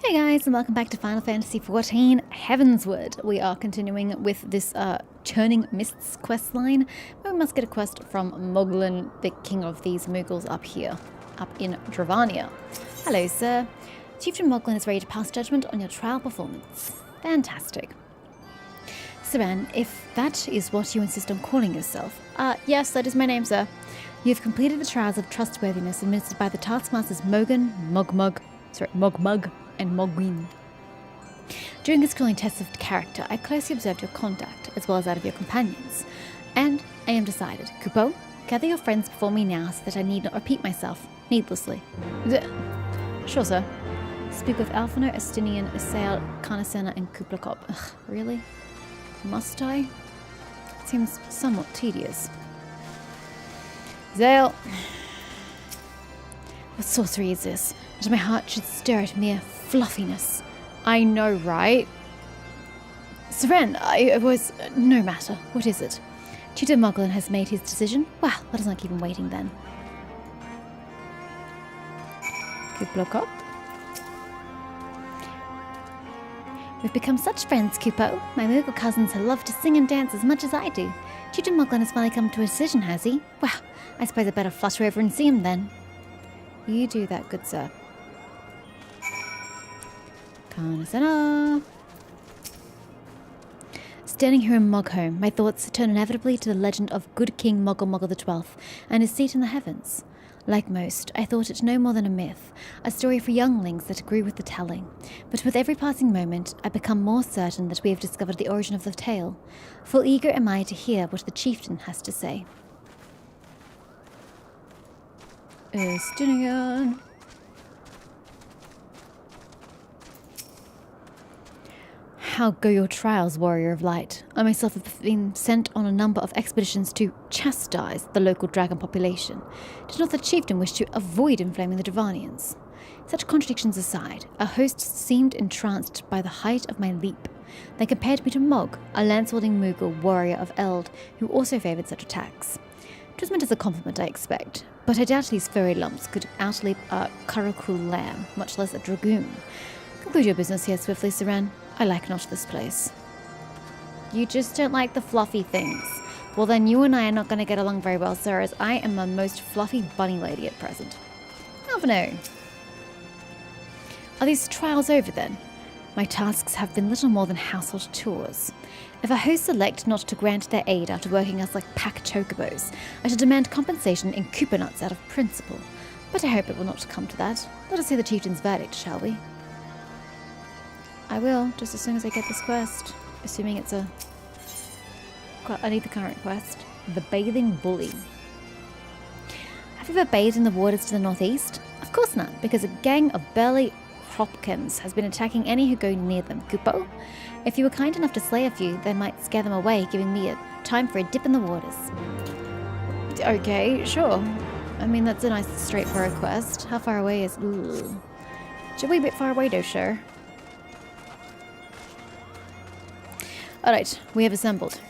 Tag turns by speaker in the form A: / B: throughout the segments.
A: Hey guys, and welcome back to Final Fantasy XIV Heavensward. We are continuing with this Churning Mists quest line, where we must get a quest from Moglin, the king of these Mughals up here, up in Dravania. Hello, sir. Chieftain Moglin is ready to pass judgment on your trial performance. Fantastic. Siran, if that is what you insist on calling yourself. Yes, that is my name, sir. You have completed the trials of trustworthiness administered by the taskmasters Mogmug, and Mogwin. During the schooling tests of character, I closely observed your conduct, as well as that of your companions. And I am decided. Kupo, gather your friends before me now so that I need not repeat myself needlessly. Sure, sir. Speak with Alphino, Estinian, Eorzea, Carnasena, and Kuplakop. Ugh, really? Must I? It seems somewhat tedious. Zale! What sorcery is this? That my heart should stir at mere fluffiness. I know, right? Siren, I was... no matter. What is it? Tutor Moglin has made his decision. Well, let us not keep him waiting then. Kuplokop. We've become such friends, Kupo. My Moogle cousins have loved to sing and dance as much as I do. Tutor Moglin has finally come to a decision, has he? Well, I suppose I'd better flutter over and see him then. You do that, good sir. Carnasena. Standing here in Mogholm, my thoughts turn inevitably to the legend of good King Moggle XII and his seat in the heavens. Like most, I thought it no more than a myth, a story for younglings that grew with the telling. But with every passing moment, I become more certain that we have discovered the origin of the tale. Full eager am I to hear what the chieftain has to say. Estinian. How go your trials, warrior of light? I myself have been sent on a number of expeditions to chastise the local dragon population. Did not the chieftain wish to avoid inflaming the Dravanians? Such contradictions aside, our host seemed entranced by the height of my leap. They compared me to Mog, a lance-wielding Moogle warrior of Eld, who also favoured such attacks. It was meant as a compliment, I expect, but I doubt these furry lumps could outleap a Karakul lamb, much less a dragoon. Conclude your business here swiftly, Siren. I like not this place. You just don't like the fluffy things. Well then you and I are not going to get along very well, sir, as I am a most fluffy bunny lady at present. Alphino. Are these trials over then? My tasks have been little more than household chores. If our hosts elect not to grant their aid after working us like pack chocobos, I shall demand compensation in Koopa nuts out of principle. But I hope it will not come to that. Let us hear the chieftain's verdict, shall we? I will, just as soon as I get this quest. Assuming it's a... I need the current quest. The Bathing Bully. Have you ever bathed in the waters to the northeast? Of course not, because a gang of burly Hopkins has been attacking any who go near them. Kupo? If you were kind enough to slay a few, they might scare them away, giving me a time for a dip in the waters. Okay, sure. I mean, that's a nice straightforward quest. How far away is... Ooh. It's a wee bit far away though, sure. Alright, we have assembled.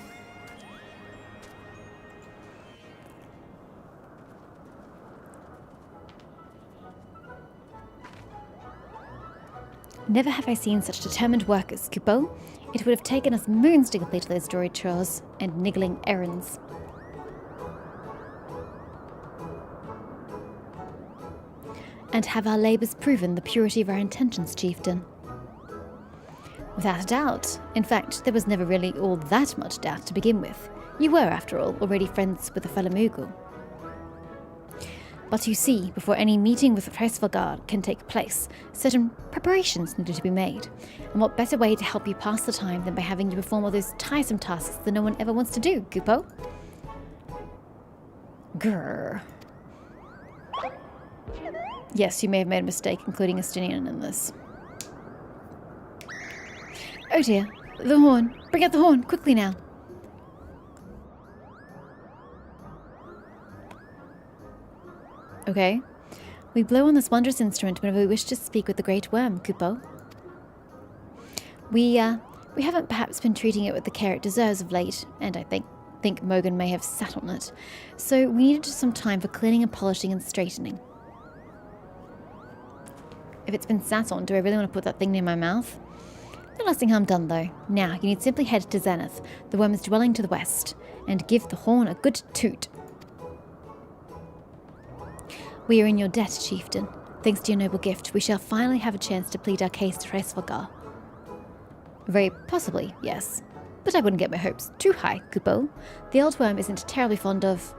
A: Never have I seen such determined workers, Kupo. It would have taken us moons to complete those story chores and niggling errands. And have our labours proven the purity of our intentions, chieftain? Without a doubt. In fact, there was never really all that much doubt to begin with. You were, after all, already friends with a fellow Moogle. But you see, before any meeting with the Festival Guard can take place, certain preparations needed to be made. And what better way to help you pass the time than by having you perform all those tiresome tasks that no one ever wants to do, Kupo? Grrr. Yes, you may have made a mistake including Estinian in this. Oh dear, the horn. Bring out the horn, quickly now. Okay. We blow on this wondrous instrument whenever we wish to speak with the Great Worm, Kupo. We haven't perhaps been treating it with the care it deserves of late, and I think Mogan may have sat on it. So we needed some time for cleaning and polishing and straightening. if it's been sat on, do I really want to put that thing near my mouth? No lasting harm done, though. Now, you need simply head to Zenith, the worm's dwelling to the west, and give the horn a good toot. We are in your debt, chieftain. Thanks to your noble gift, we shall finally have a chance to plead our case to Heavensward. Very possibly, yes. But I wouldn't get my hopes too high, Kupo. The old worm isn't terribly fond of,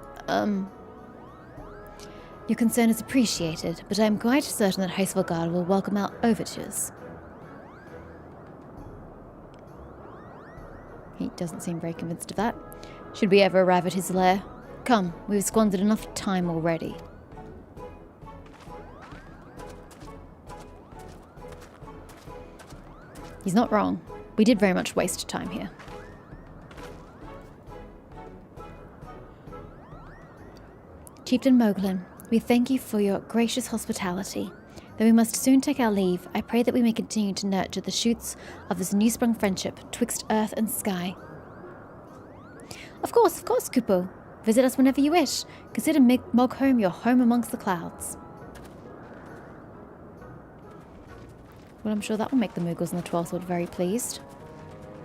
A: Your concern is appreciated, but I am quite certain that Heavensward will welcome our overtures. He doesn't seem very convinced of that. Should we ever arrive at his lair? Come, we've squandered enough time already. He's not wrong. We did very much waste time here. Chieftain Moglin, we thank you for your gracious hospitality. Though we must soon take our leave, I pray that we may continue to nurture the shoots of this new-sprung friendship twixt earth and sky. Of course, Kupo. Visit us whenever you wish. Consider Mogholm your home amongst the clouds. Well, I'm sure that will make the Moogles in the 12th Ward very pleased.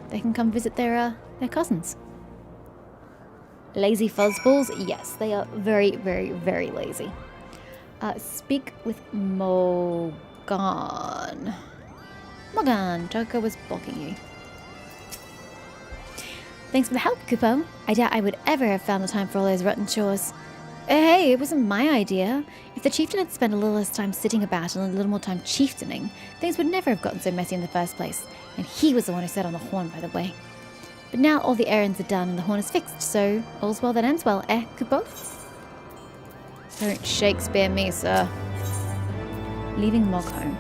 A: They can come visit their cousins. Lazy fuzzballs? Yes, they are very, very, very lazy. Speak with Mogan. Mogan, Joko was blocking you. Thanks for the help, Kupo. I doubt I would ever have found the time for all those rotten chores. Hey, it wasn't my idea. If the chieftain had spent a little less time sitting about and a little more time chieftaining, things would never have gotten so messy in the first place. And he was the one who sat on the horn, by the way. But now all the errands are done and the horn is fixed, so all's well that ends well, Kupo? Don't Shakespeare me, sir. Leaving Mogholm.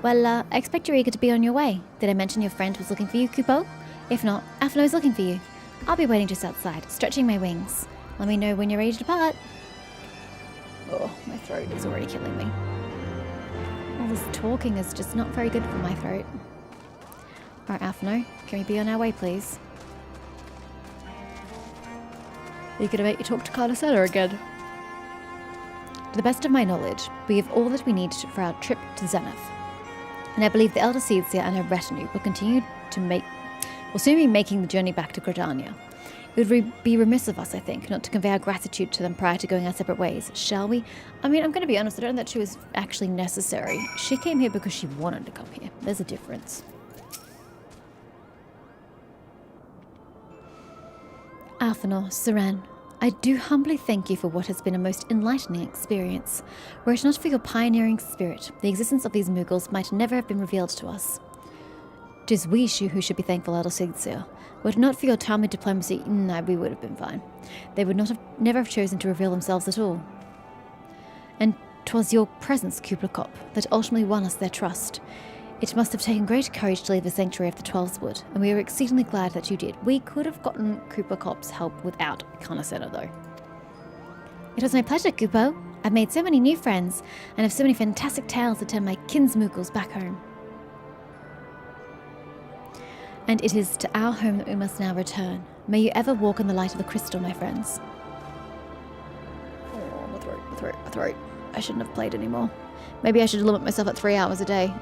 A: Well, I expect you're eager to be on your way. Did I mention your friend was looking for you, Kupo? If not, Afno is looking for you. I'll be waiting just outside, stretching my wings. Let me know when you're ready to depart. Oh, my throat is already killing me. All this talking is just not very good for my throat. Alright, Afno, can we be on our way, please? Are you going to make you talk to Cardassella again? To the best of my knowledge, we have all that we need for our trip to Zenith. And I believe the Elder Eorzea and her retinue will continue to will soon be making the journey back to Gridania. It would be remiss of us, I think, not to convey our gratitude to them prior to going our separate ways, shall we? I mean, I'm going to be honest, I don't know that she was actually necessary. She came here because she wanted to come here. There's a difference. Alphanor, Seren, I do humbly thank you for what has been a most enlightening experience. Were it not for your pioneering spirit, the existence of these Moogles might never have been revealed to us. 'Tis we who should be thankful, Elder Eorzea. Were it not for your time and diplomacy, we would have been fine. They would never have chosen to reveal themselves at all. And 'twas your presence, Kublakop, that ultimately won us their trust. It must have taken great courage to leave the sanctuary of the 12th Wood, and we are exceedingly glad that you did. We could have gotten Kublakop's help without Cardassella, though. It was my pleasure, Kupo. I've made so many new friends, and have so many fantastic tales to tell my kinsmoogles back home. And it is to our home that we must now return. May you ever walk in the light of the crystal, my friends. Oh, my throat. I shouldn't have played anymore. Maybe I should limit myself at 3 hours a day.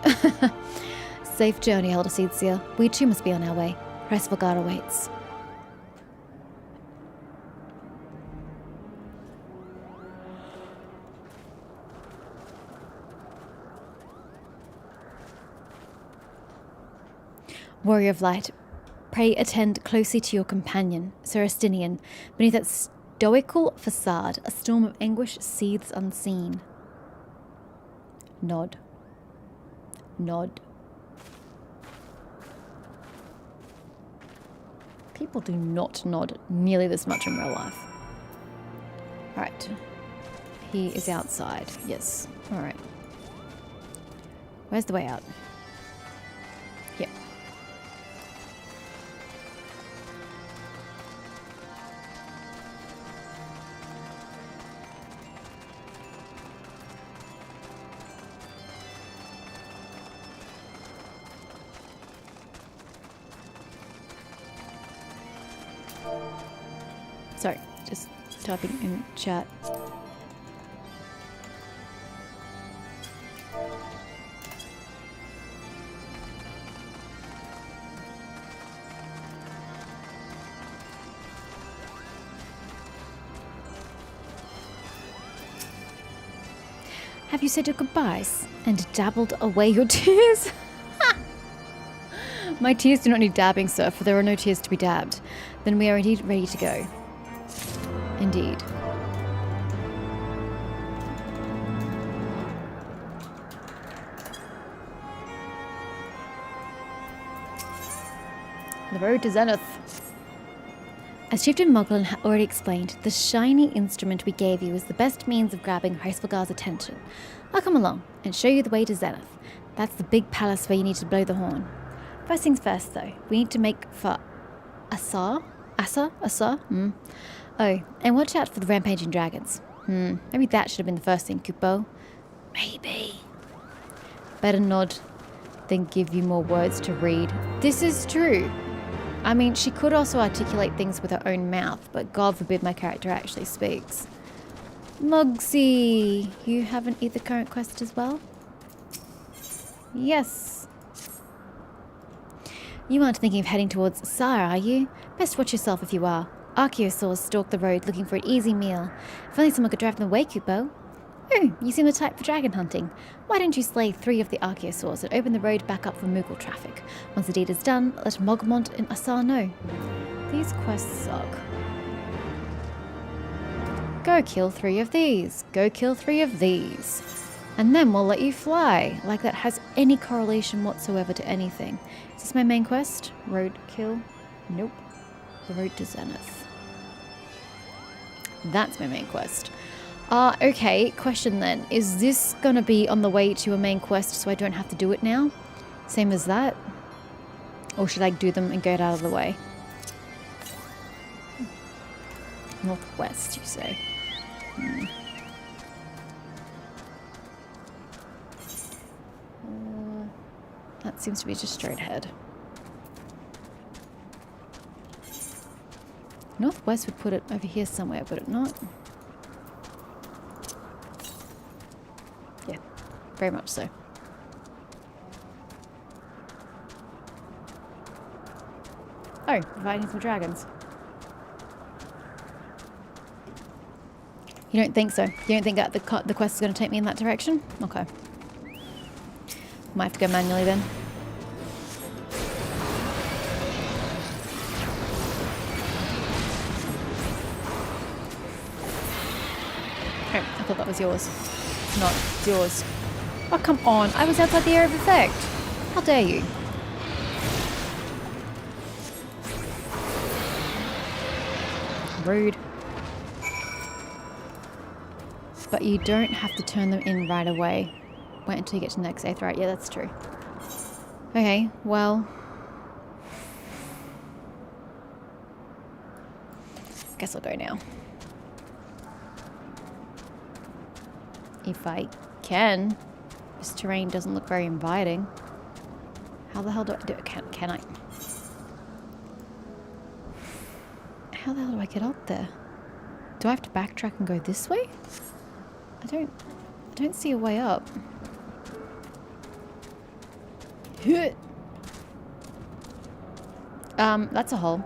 A: Safe journey, Elder Eorzea. We too must be on our way. Heavensward awaits. Warrior of Light, pray attend closely to your companion, Sir Estinian. Beneath that stoical facade, a storm of anguish seethes unseen. Nod. Nod. People do not nod nearly this much in real life. Alright. He is outside. Yes. Alright. Where's the way out? Yep. Sorry, just typing in chat. Have you said your goodbyes and dabbled away your tears? My tears do not need dabbing, sir, for there are no tears to be dabbed. Then we are indeed ready to go. Indeed. The road to Zenith. As Chieftain Moglin already explained, the shiny instrument we gave you is the best means of grabbing Hraesvelgar's attention. I'll come along and show you the way to Zenith. That's the big palace where you need to blow the horn. First things first, though, we need to make for Asa? Oh, and watch out for the rampaging dragons. Maybe that should have been the first thing, Kupo. Maybe. Better nod than give you more words to read. This is true. I mean, she could also articulate things with her own mouth, but God forbid my character actually speaks. Mugsy, you have an Ether Current quest as well? Yes. You aren't thinking of heading towards Sar, are you? Best watch yourself if you are. Archaeosaurs stalk the road looking for an easy meal. If only someone could drive them away, Kupo. Oh, you seem the type for dragon hunting. Why don't you slay 3 of the Archaeosaurs and open the road back up for Moogle traffic? Once the deed is done, let Mogmont and Asar know. These quests suck. Go kill 3 of these. Go kill 3 of these. And then we'll let you fly. Like that has any correlation whatsoever to anything. Is this my main quest? Roadkill? Nope. The road to Zenith. That's my main quest. Okay, question then. Is this gonna be on the way to a main quest so I don't have to do it now? Same as that? Or should I do them and get out of the way? Northwest, you say? That seems to be just straight ahead. Northwest would put it over here somewhere, would it not? Yeah, very much so. Oh, fighting some dragons. You don't think so? You don't think that the quest is going to take me in that direction? Okay. Might have to go manually then. Oh, I thought that was yours. It's not. It's yours. Oh, come on. I was outside the area of effect. How dare you? Rude. But you don't have to turn them in right away. Wait until you get to the next eighth, right? Yeah, that's true. Okay, well. Guess I'll go now. If I can. This terrain doesn't look very inviting. How the hell do I do it? Can I? How the hell do I get up there? Do I have to backtrack and go this way? I don't see a way up. That's a hole.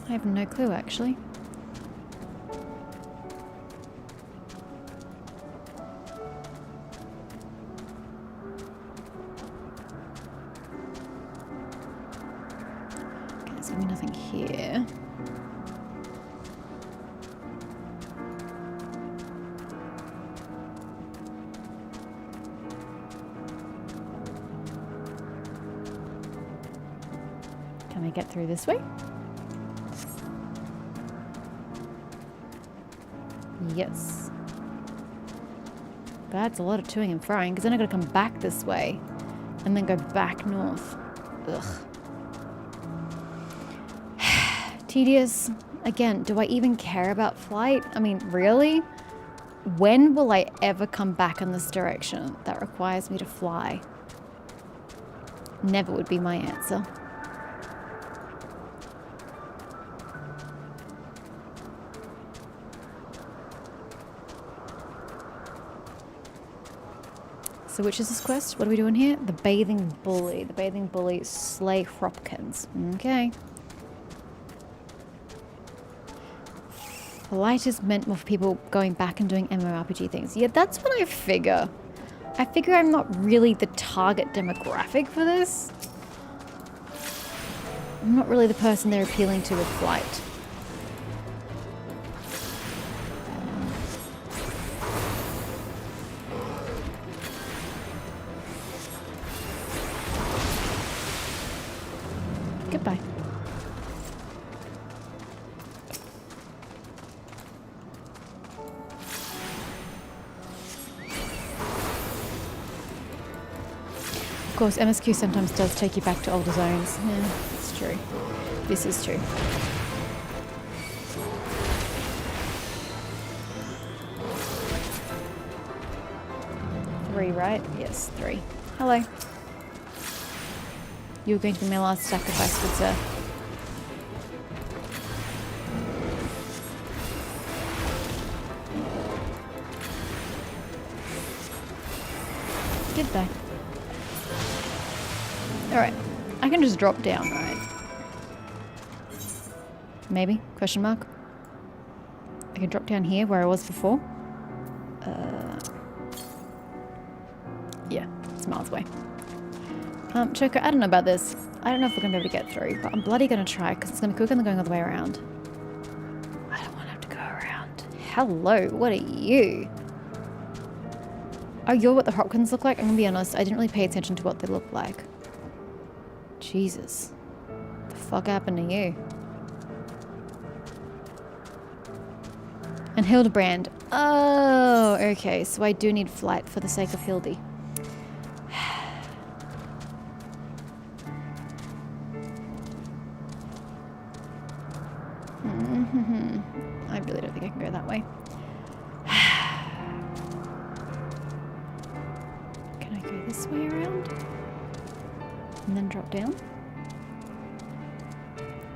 A: I have no clue actually. Okay, there's gonna be nothing here. Can I get through this way? Yes. That's a lot of toing and froing, because then I've got to come back this way and then go back north. Ugh. Tedious. Again, do I even care about flight? I mean, really? When will I ever come back in this direction that requires me to fly? Never would be my answer. So which is this quest? What are we doing here? The Bathing Bully. The Bathing Bully slay Hropkins. Okay. Flight is meant more for people going back and doing MMORPG things. Yeah, that's what I figure. I figure I'm not really the target demographic for this. I'm not really the person they're appealing to with flight. Goodbye. Of course, MSQ sometimes does take you back to older zones. Yeah, it's true. This is true. Three, right? Yes, 3. Hello. You're going to be my last sacrifice, good sir. Goodbye. Alright. I can just drop down, right? Maybe? Question mark? I can drop down here where I was before. Yeah, it's miles away. Choco, I don't know about this. I don't know if we're going to be able to get through, but I'm bloody going to try because it's going to be quicker than going all the way around. I don't want to have to go around. Hello, what are you? Oh, you're what the Hopkins look like? I'm going to be honest, I didn't really pay attention to what they look like. Jesus. What the fuck happened to you? And Hildebrand. Oh, okay. So I do need flight for the sake of Hildy. I really don't think I can go that way. Can I go this way around? And then drop down?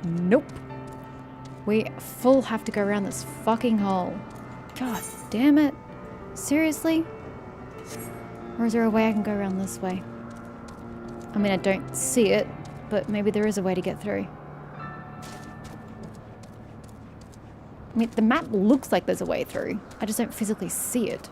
A: Nope. We full have to go around this fucking hole. God damn it. Seriously? Or is there a way I can go around this way? I mean, I don't see it, but maybe there is a way to get through. I mean, the map looks like there's a way through. I just don't physically see it.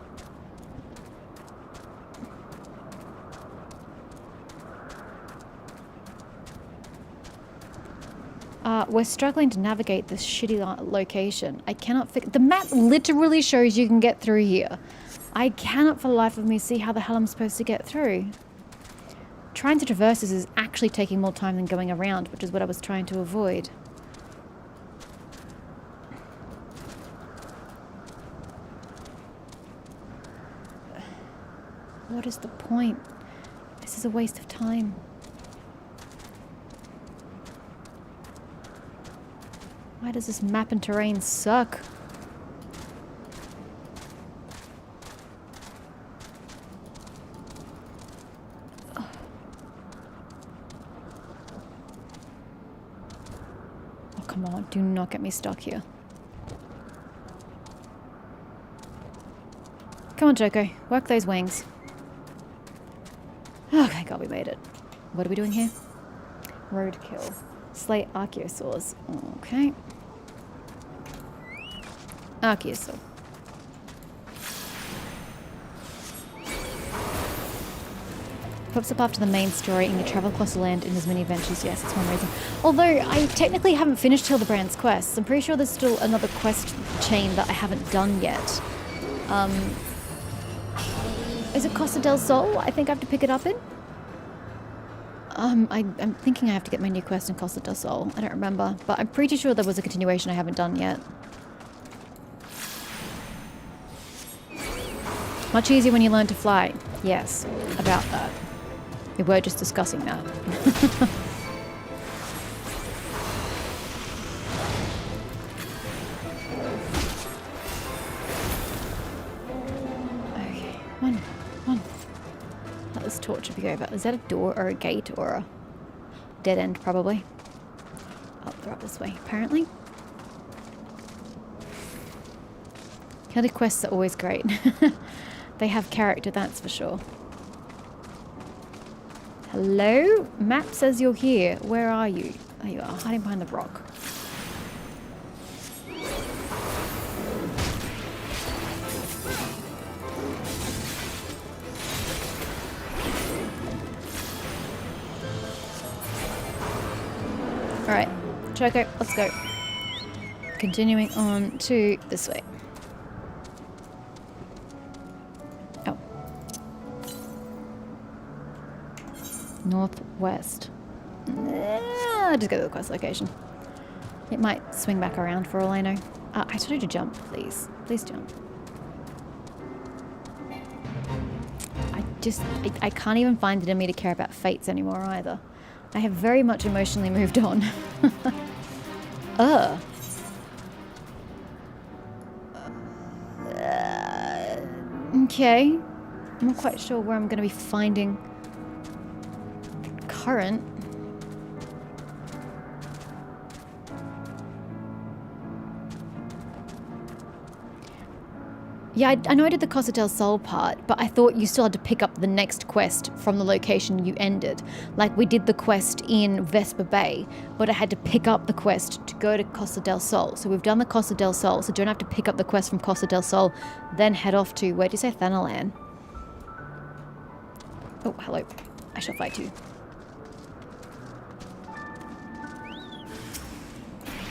A: We're struggling to navigate this shitty location. I cannot the map literally shows you can get through here. I cannot for the life of me see how the hell I'm supposed to get through. Trying to traverse this is actually taking more time than going around, which is what I was trying to avoid. What is the point? This is a waste of time. Why does this map and terrain suck? Oh, come on. Do not get me stuck here. Come on, Joko. Work those wings. Okay, God, we made it. What are we doing here? Roadkill. Slay Archaeosaurs. Okay. Archaeosaur. Pops up after the main story and you travel across the land in as many adventures. Yes, it's one reason. Although, I technically haven't finished Hildebrand's quests. I'm pretty sure there's still another quest chain that I haven't done yet. Is it Costa del Sol? I think I have to pick it up in? I'm thinking I have to get my new quest in Costa del Sol. I don't remember, but I'm pretty sure there was a continuation I haven't done yet. Much easier when you learn to fly. Yes, about that. We were just discussing that. Okay, one. Let this torture be over. Is that a door or a gate or a dead end, probably? Oh, they're up this way, apparently. Hildy quests are always great. They have character, that's for sure. Hello? Map says you're here. Where are you? There you are, hiding behind the rock. Choco, let's go. Continuing on to this way. Oh. Northwest. Just go to the quest location. It might swing back around for all I know. I told you to jump, please. Please jump. I can't even find it in me to care about fates anymore either. I have very much emotionally moved on. Okay. I'm not quite sure where I'm going to be finding current. Yeah, I know I did the Costa del Sol part, but I thought you still had to pick up the next quest from the location you ended. Like we did the quest in Vesper Bay, but I had to pick up the quest to go to Costa del Sol. So we've done the Costa del Sol, so don't have to pick up the quest from Costa del Sol, then head off to, where did you say, Thanalan? Oh, hello. I shall fight you.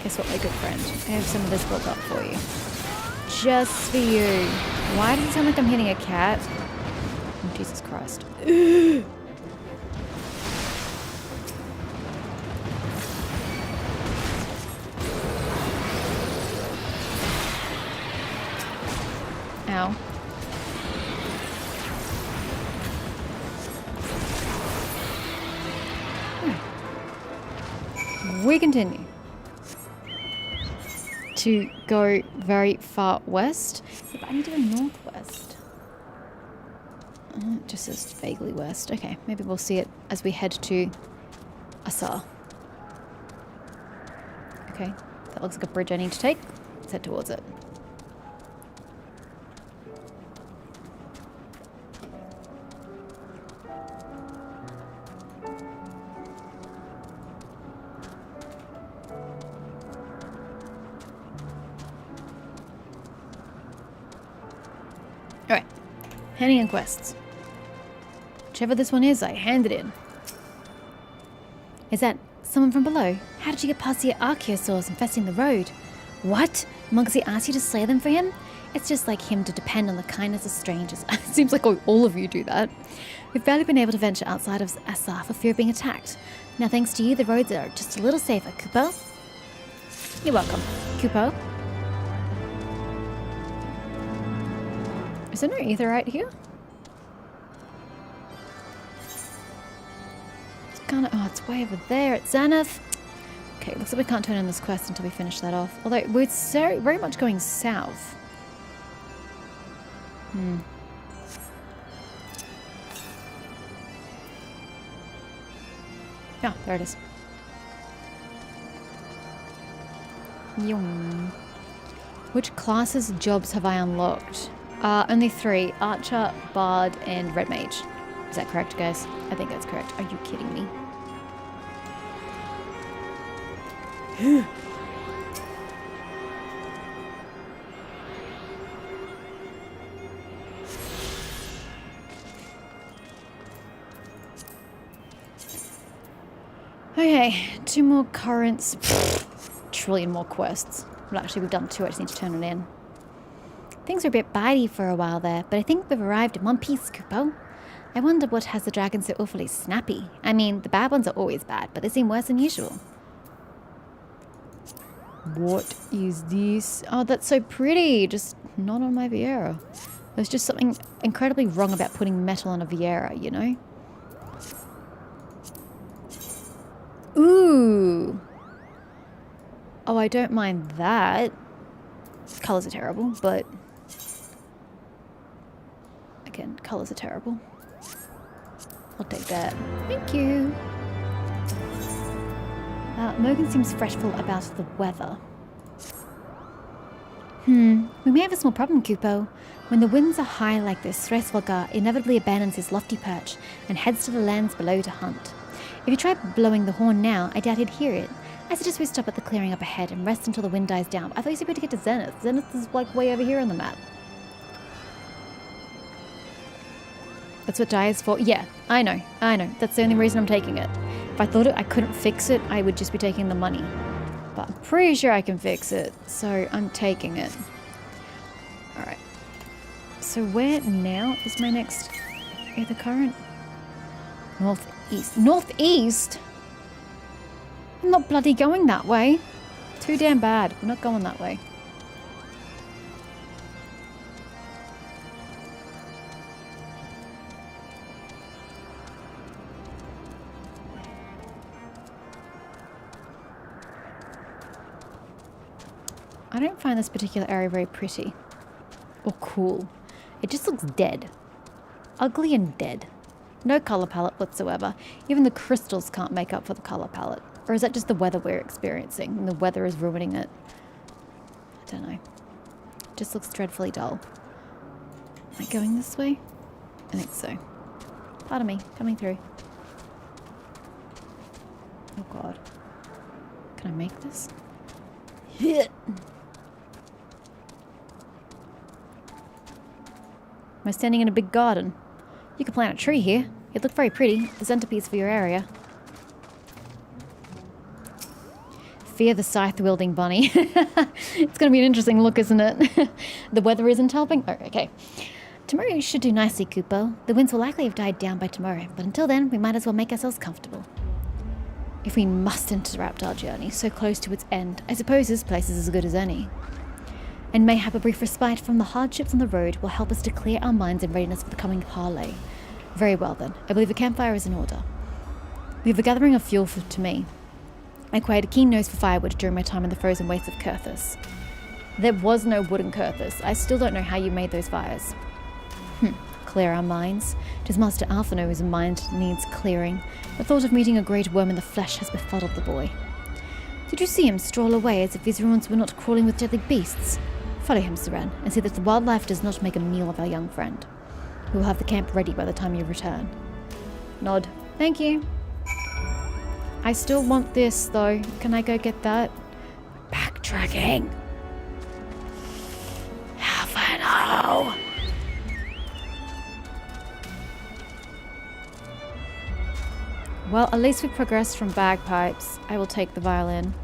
A: Guess what, my good friend? I have some of this built up for you. Just for you. Why does it sound like I'm hitting a cat? Oh, Jesus Christ. Ow. We continue to go very far west. But I need to go northwest. It just says vaguely west. Okay, maybe we'll see it as we head to Asar. Okay, that looks like a bridge I need to take. Let's head towards it. Alright, handing in quests. Whichever this one is, I hand it in. Is that someone from below? How did you get past the archaeosaurs infesting the road? What? Mugsy asked you to slay them for him? It's just like him to depend on the kindness of strangers. It seems like all of you do that. We've barely been able to venture outside of Asar for fear of being attacked. Now thanks to you, the roads are just a little safer, Kupo. You're welcome, Kupo. Is there no aetherite here? It's kind of... Oh, it's way over there at Zenith. Okay, looks like we can't turn in this quest until we finish that off. Although, we're very much going south. Yeah, there it is. Yum. Which classes jobs have I unlocked? Only 3. Archer, Bard, and Red Mage. Is that correct, guys? I think that's correct. Are you kidding me? Okay, 2 more currents. Trillion more quests. Well, actually, we've done 2. I just need to turn it in. Things were a bit bitey for a while there, but I think we've arrived in one piece, Kupo. I wonder what has the dragon so awfully snappy. I mean, the bad ones are always bad, but they seem worse than usual. What is this? Oh, that's so pretty. Just not on my Viera. There's just something incredibly wrong about putting metal on a Viera, you know? Ooh. Oh, I don't mind that. Colours are terrible, but... Again, colours are terrible. I'll take that. Thank you. Morgan seems fretful about the weather. We may have a small problem, Kupo. When the winds are high like this, Thresvolgar inevitably abandons his lofty perch and heads to the lands below to hunt. If you try blowing the horn now, I doubt he'd hear it. I suggest we stop at the clearing up ahead and rest until the wind dies down. I thought you said we had to get to Zenith. Zenith is like way over here on the map. That's what die is for? Yeah, I know. That's the only reason I'm taking it. If I thought I couldn't fix it, I would just be taking the money. But I'm pretty sure I can fix it, so I'm taking it. Alright. So where now is my next Aether Current? Northeast. Northeast?! I'm not bloody going that way. Too damn bad. I'm not going that way. I don't find this particular area very pretty. Or cool. It just looks dead. Ugly and dead. No colour palette whatsoever. Even the crystals can't make up for the colour palette. Or is that just the weather we're experiencing and the weather is ruining it? I don't know. It just looks dreadfully dull. Am I going this way? I think so. Pardon me, coming through. Oh god. Can I make this? Am I standing in a big garden? You could plant a tree here. It'd look very pretty. The centerpiece for your area. Fear the scythe-wielding bunny. It's going to be an interesting look, isn't it? The weather isn't helping? Oh, okay. Tomorrow you should do nicely, Kupo. The winds will likely have died down by tomorrow, but until then, we might as well make ourselves comfortable. If we must interrupt our journey so close to its end, I suppose this place is as good as any. And mayhap a brief respite from the hardships on the road will help us to clear our minds in readiness for the coming parley. Very well then, I believe a campfire is in order. We have a gathering of fuel to me. I acquired a keen nose for firewood during my time in the frozen wastes of Kurthus. There was no wood in Kurthus. I still don't know how you made those fires. Clear our minds. Tis Master Alphino whose mind needs clearing. The thought of meeting a great worm in the flesh has befuddled the boy. Did you see him stroll away as if his ruins were not crawling with deadly beasts? Follow him, Seren, and see that the wildlife does not make a meal of our young friend. We will have the camp ready by the time you return. Nod. Thank you. I still want this, though. Can I go get that? Backtracking. Alphino! Well, at least we progressed from bagpipes. I will take the violin.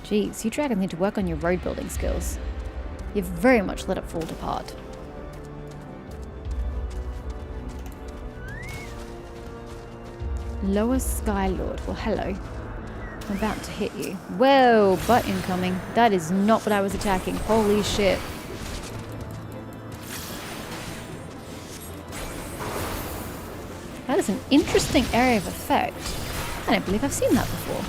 A: Jeez, you dragons need to work on your road building skills. You've very much let it fall apart. Lower Skylord. Well, hello. I'm about to hit you. Whoa, butt incoming. That is not what I was attacking. Holy shit. That is an interesting area of effect. I don't believe I've seen that before.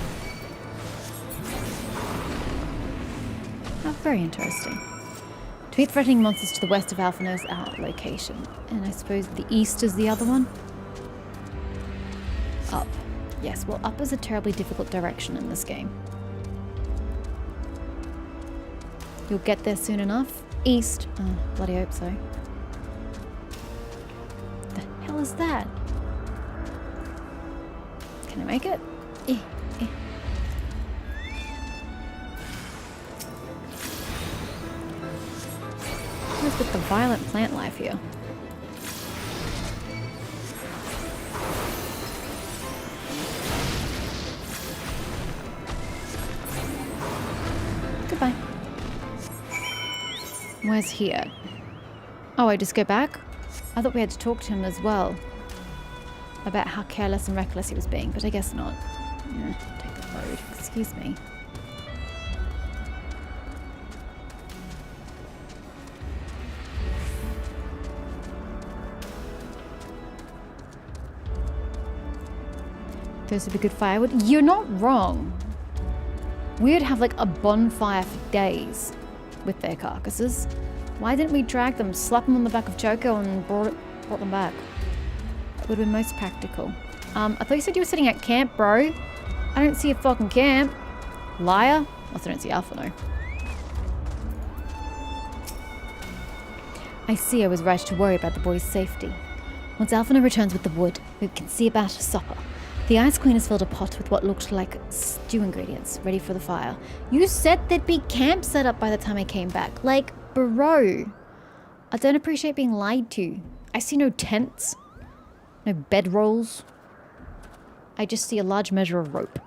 A: How very interesting. To eat threatening monsters to the west of Alphino's location. And I suppose the east is the other one? Up. Yes, well, up is a terribly difficult direction in this game. You'll get there soon enough. East. Oh, bloody hope so. The hell is that? Can I make it? What is with the violent plant life here? Goodbye. Where's he at? Oh, I just go back? I thought we had to talk to him as well. About how careless and reckless he was being, but I guess not. Yeah, take the road. Excuse me. Those would be good firewood. You're not wrong. We would have like a bonfire for days with their carcasses. Why didn't we drag them, slap them on the back of Choco and brought them back? That would have been most practical. I thought you said you were sitting at camp, bro. I don't see a fucking camp. Liar. Also don't see Alphino. I see I was right to worry about the boy's safety. Once Alphino returns with the wood, we can see about a supper. The Ice Queen has filled a pot with what looked like stew ingredients, ready for the fire. You said there'd be camp set up by the time I came back. Like, bro. I don't appreciate being lied to. I see no tents. No bedrolls. I just see a large measure of rope.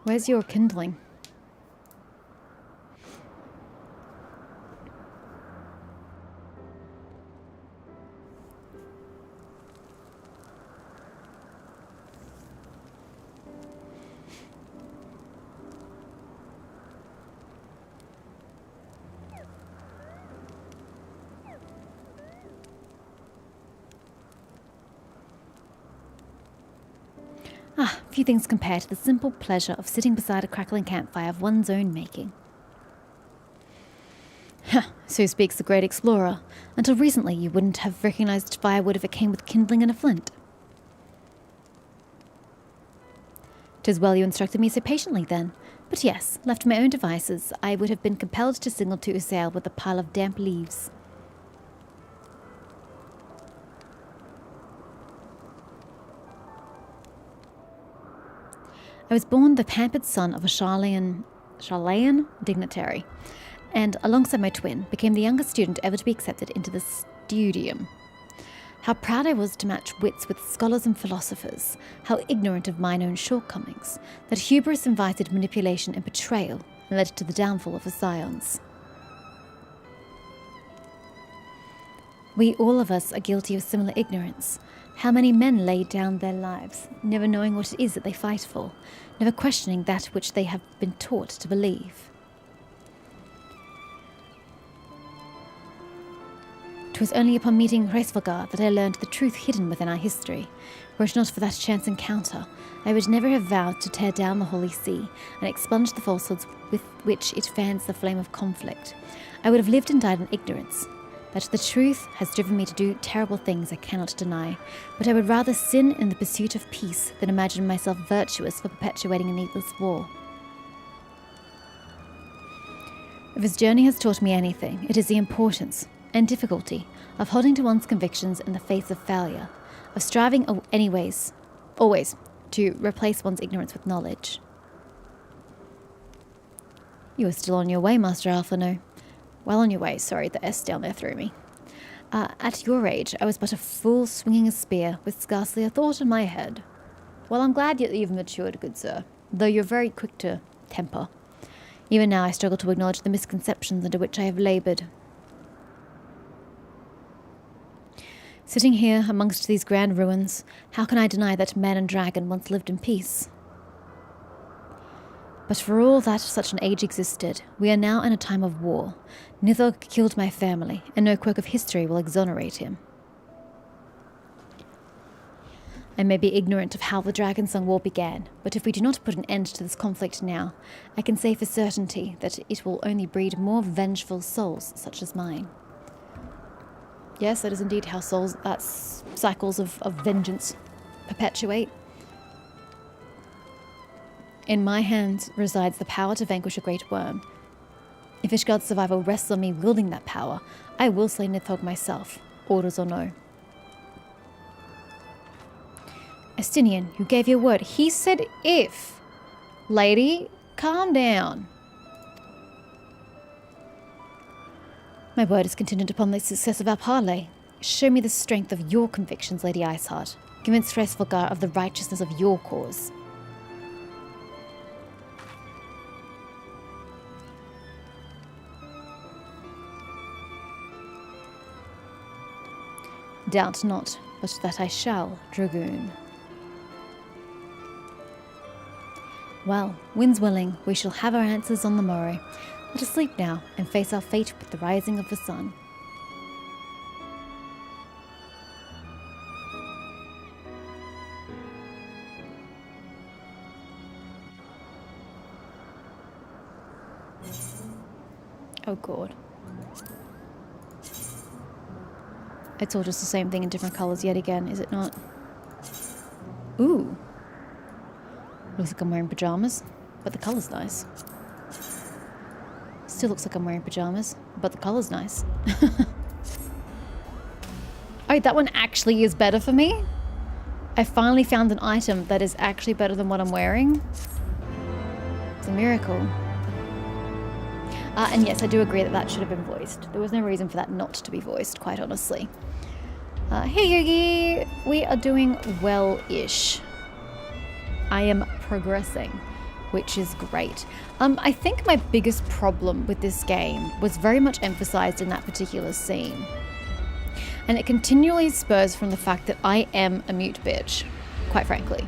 A: Where's your kindling? Ah, few things compare to the simple pleasure of sitting beside a crackling campfire of one's own making. So speaks the great explorer. Until recently, you wouldn't have recognized firewood if it came with kindling and a flint. 'Tis well you instructed me so patiently then. But yes, left to my own devices, I would have been compelled to signal to Eorzea with a pile of damp leaves. I was born the pampered son of a Charlayan dignitary, and alongside my twin, became the youngest student ever to be accepted into the studium. How proud I was to match wits with scholars and philosophers, how ignorant of mine own shortcomings, that hubris invited manipulation and betrayal, and led to the downfall of the scions. We all of us are guilty of similar ignorance. How many men lay down their lives, never knowing what it is that they fight for, never questioning that which they have been taught to believe. 'Twas only upon meeting Hreisvalgar that I learned the truth hidden within our history. Were it not for that chance encounter, I would never have vowed to tear down the Holy See and expunge the falsehoods with which it fans the flame of conflict. I would have lived and died in ignorance. That the truth has driven me to do terrible things I cannot deny, but I would rather sin in the pursuit of peace than imagine myself virtuous for perpetuating a needless war. If this journey has taught me anything, it is the importance and difficulty of holding to one's convictions in the face of failure, of striving always, to replace one's ignorance with knowledge. You are still on your way, Master Alphino. Well on your way, sorry, the S down there threw me. At your age, I was but a fool swinging a spear with scarcely a thought in my head. Well, I'm glad you've matured, good sir, though you're very quick to temper. Even now I struggle to acknowledge the misconceptions under which I have laboured. Sitting here amongst these grand ruins, how can I deny that man and dragon once lived in peace? But for all that such an age existed, we are now in a time of war. Nithog killed my family, and no quirk of history will exonerate him. I may be ignorant of how the Dragonsong War began, but if we do not put an end to this conflict now, I can say for certainty that it will only breed more vengeful souls such as mine. Yes, that is indeed how cycles of vengeance perpetuate. In my hands resides the power to vanquish a great worm. If Ishgard's survival rests on me wielding that power, I will slay Nithog myself, orders or no. Estinian, you gave your word. He said if. Lady, calm down. My word is contingent upon the success of our parley. Show me the strength of your convictions, Lady Iceheart. Convince Hreisvalgar of the righteousness of your cause. Doubt not, but that I shall, Dragoon. Well, winds willing, we shall have our answers on the morrow. Let us sleep now, and face our fate with the rising of the sun. Oh god. It's all just the same thing in different colours yet again, is it not? Ooh. Looks like I'm wearing pyjamas, but the colour's nice. Still looks like I'm wearing pyjamas, but the colour's nice. Oh, that one actually is better for me? I finally found an item that is actually better than what I'm wearing. It's a miracle. And yes, I do agree that that should have been voiced. There was no reason for that not to be voiced, quite honestly. Hey Yogi, we are doing well-ish. I am progressing, which is great. I think my biggest problem with this game was very much emphasized in that particular scene. And it continually spurs from the fact that I am a mute bitch, quite frankly.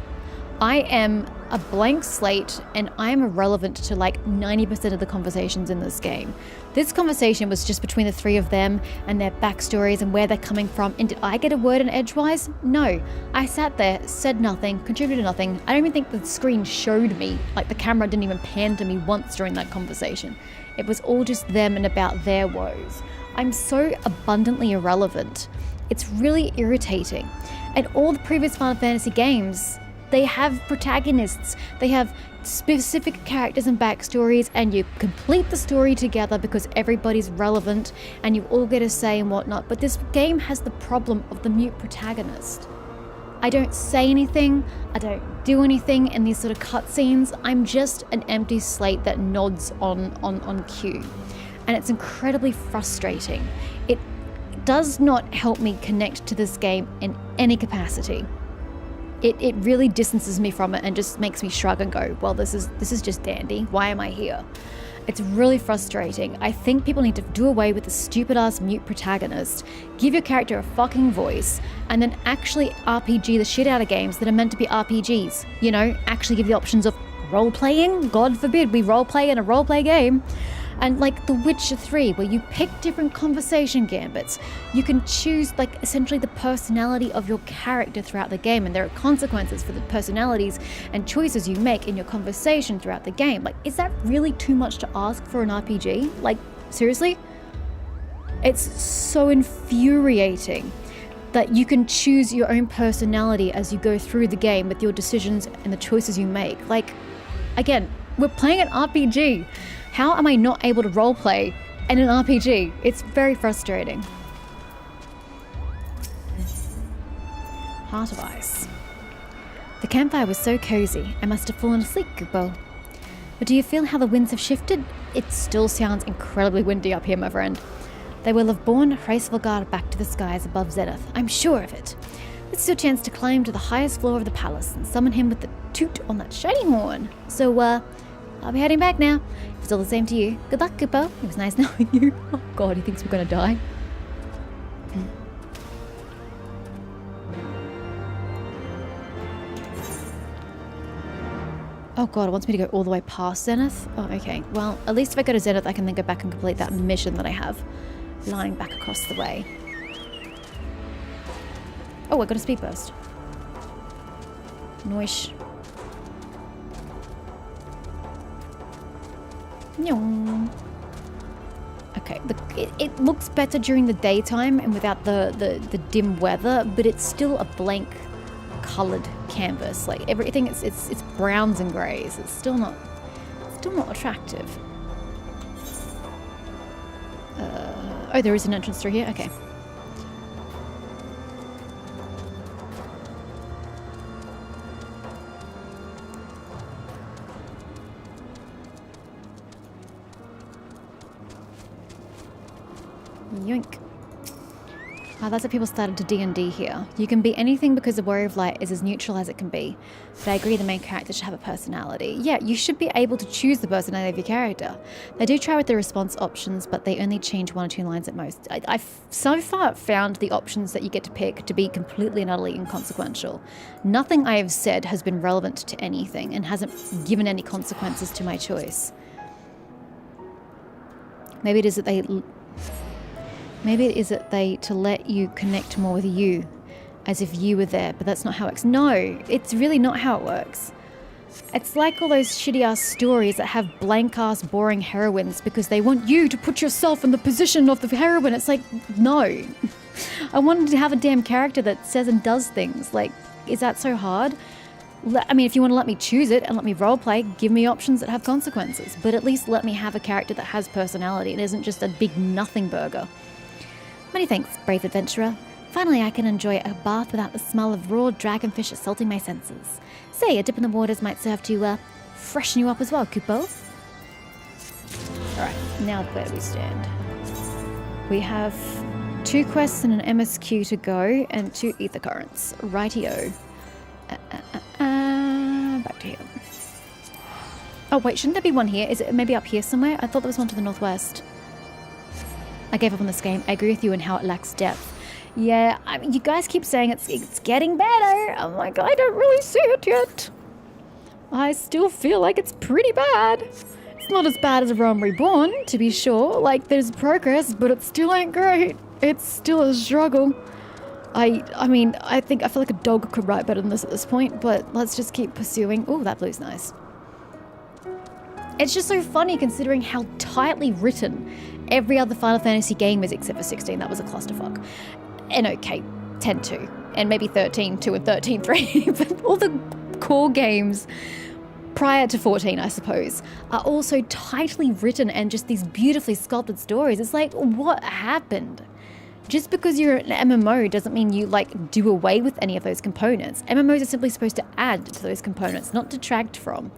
A: I am a blank slate and I am irrelevant to like 90% of the conversations in this game. This conversation was just between the three of them and their backstories and where they're coming from. And did I get a word in edgewise? No. I sat there, said nothing, contributed nothing. I don't even think the screen showed me, like the camera didn't even pan to me once during that conversation. It was all just them and about their woes. I'm so abundantly irrelevant. It's really irritating. And all the previous Final Fantasy games, they have protagonists, they have specific characters and backstories, and you complete the story together because everybody's relevant and you all get a say and whatnot. But this game has the problem of the mute protagonist. I don't say anything, I don't do anything in these sort of cutscenes. I'm just an empty slate that nods on cue. And it's incredibly frustrating. It does not help me connect to this game in any capacity. It really distances me from it and just makes me shrug and go, well, this is just dandy. Why am I here? It's really frustrating. I think people need to do away with the stupid ass mute protagonist, give your character a fucking voice, and then actually RPG the shit out of games that are meant to be RPGs. You know, actually give the options of role-playing. God forbid we role-play in a role-play game. And like The Witcher 3, where you pick different conversation gambits. You can choose like essentially the personality of your character throughout the game, and there are consequences for the personalities and choices you make in your conversation throughout the game. Like, is that really too much to ask for an RPG? Like, seriously? It's so infuriating that you can choose your own personality as you go through the game with your decisions and the choices you make. Like, again, we're playing an RPG. How am I not able to roleplay in an RPG? It's very frustrating. Heart of Ice. The campfire was so cozy, I must have fallen asleep, Kupo. But do you feel how the winds have shifted? It still sounds incredibly windy up here, my friend. They will have borne Hraesvelgard back to the skies above Zenith, I'm sure of it. This is your chance to climb to the highest floor of the palace and summon him with the toot on that shiny horn. So, I'll be heading back now. If it's all the same to you. Good luck, Kupo. It was nice knowing you. Oh god, he thinks we're gonna die. Oh god, it wants me to go all the way past Zenith? Oh, okay. Well, at least if I go to Zenith, I can then go back and complete that mission that I have lying back across the way. Oh, I got a speed burst. Noish. Okay, it looks better during the daytime and without the dim weather, but it's still a blank coloured canvas. Like everything, it's browns and greys. It's still not attractive. Oh, there is an entrance through here. Okay. Yoink. That's how people started to D&D here. You can be anything because the Warrior of Light is as neutral as it can be. But I agree the main character should have a personality. Yeah, you should be able to choose the personality of your character. They do try with the response options, but they only change 1 or 2 lines at most. I've so far found the options that you get to pick to be completely and utterly inconsequential. Nothing I have said has been relevant to anything and hasn't given any consequences to my choice. Maybe it is that they to let you connect more with you, as if you were there, but that's not how it works. No, it's really not how it works. It's like all those shitty-ass stories that have blank-ass boring heroines because they want you to put yourself in the position of the heroine. It's like, no. I wanted to have a damn character that says and does things. Like, is that so hard? I mean, if you want to let me choose it and let me roleplay, give me options that have consequences. But at least let me have a character that has personality and isn't just a big nothing burger. Many thanks, brave adventurer. Finally, I can enjoy a bath without the smell of raw dragonfish assaulting my senses. Say, a dip in the waters might serve to freshen you up as well, Kupo. Alright, now where do we stand? We have 2 quests and an MSQ to go, and 2 ether currents. Rightio. Back to here. Oh wait, shouldn't there be one here? Is it maybe up here somewhere? I thought there was one to the northwest. I gave up on this game. I agree with you in how it lacks depth. Yeah, I mean, you guys keep saying it's getting better. I'm like, I don't really see it yet. I still feel like it's pretty bad. It's not as bad as Rome Reborn, to be sure. Like, there's progress, but it still ain't great. It's still a struggle. I mean, I feel like a dog could write better than this at this point, but let's just keep pursuing. Oh, that blue's nice. It's just so funny considering how tightly written every other Final Fantasy game is, except for 16. That was a clusterfuck. And okay, 10-2, and maybe 13-2 and 13-3, but all the core games prior to 14, I suppose, are also tightly written and just these beautifully sculpted stories. It's like, what happened? Just because you're an MMO doesn't mean you, like, do away with any of those components. MMOs are simply supposed to add to those components, not detract from.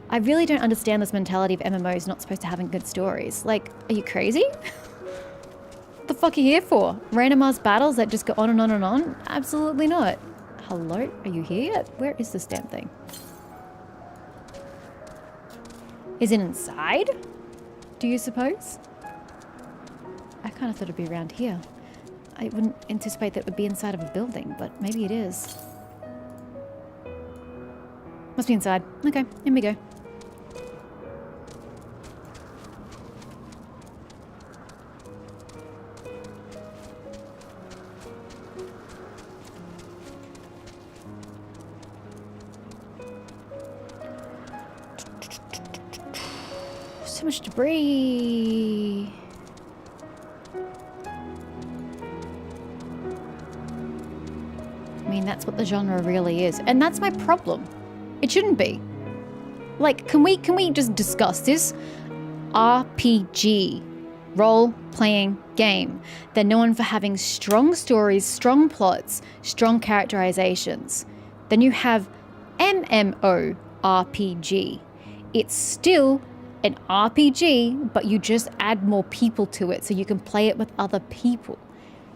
A: I really don't understand this mentality of MMOs not supposed to have good stories. Like, are you crazy? What the fuck are you here for? Random ass battles that just go on and on and on? Absolutely not. Hello? Are you here yet? Where is this damn thing? Is it inside? Do you suppose? I kind of thought it'd be around here. I wouldn't anticipate that it would be inside of a building, but maybe it is. Must be inside. Okay, in we go. So much debris. I mean, that's what the genre really is. And that's my problem. It shouldn't be. Like, can we just discuss this? RPG. Role-playing game. They're known for having strong stories, strong plots, strong characterizations. Then you have MMORPG. It's still an RPG, but you just add more people to it so you can play it with other people.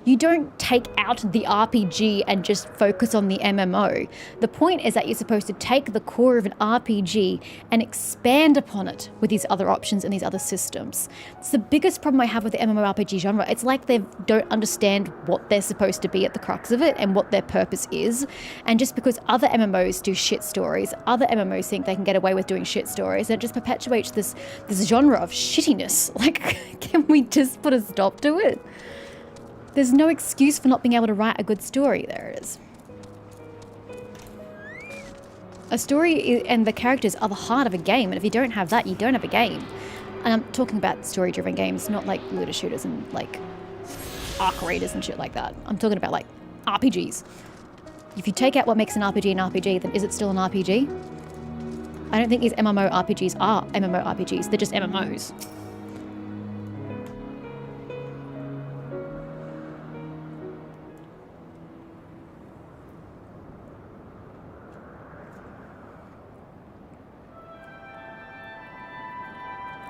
A: You don't take out the RPG and just focus on the MMO. The point is that you're supposed to take the core of an RPG and expand upon it with these other options and these other systems. It's the biggest problem I have with the MMORPG genre. It's like they don't understand what they're supposed to be at the crux of it and what their purpose is. And just because other MMOs do shit stories, other MMOs think they can get away with doing shit stories, it just perpetuates this genre of shittiness. Like, can we just put a stop to it? There's no excuse for not being able to write a good story. There it is. A story and the characters are the heart of a game, and if you don't have that, you don't have a game. And I'm talking about story-driven games, not like looter shooters and like arc raiders and shit like that. I'm talking about like RPGs. If you take out what makes an RPG an RPG, then is it still an RPG? I don't think these MMORPGs are MMORPGs. They're just MMOs.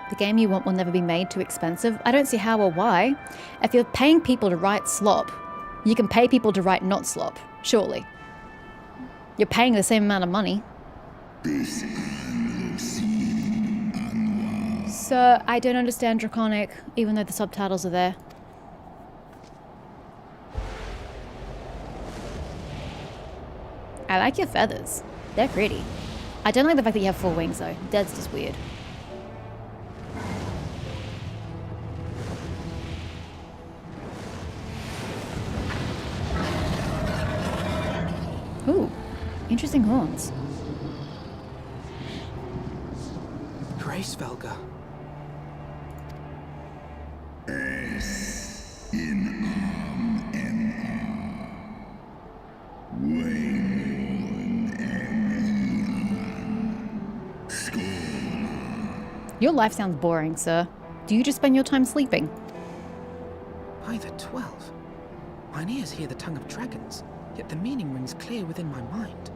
A: The game you want will never be made too expensive. I don't see how or why. If you're paying people to write slop, you can pay people to write not slop, surely. You're paying the same amount of money. Sir, I don't understand Draconic, even though the subtitles are there. I like your feathers. They're pretty. I don't like the fact that you have 4 wings though. That's just weird. Ooh, interesting horns.
B: Grace Velga.
C: S in Wayne and Skull.
A: Your life sounds boring, sir. Do you just spend your time sleeping?
B: By the 12. Mine ears hear the tongue of dragons, yet the meaning rings clear within my mind.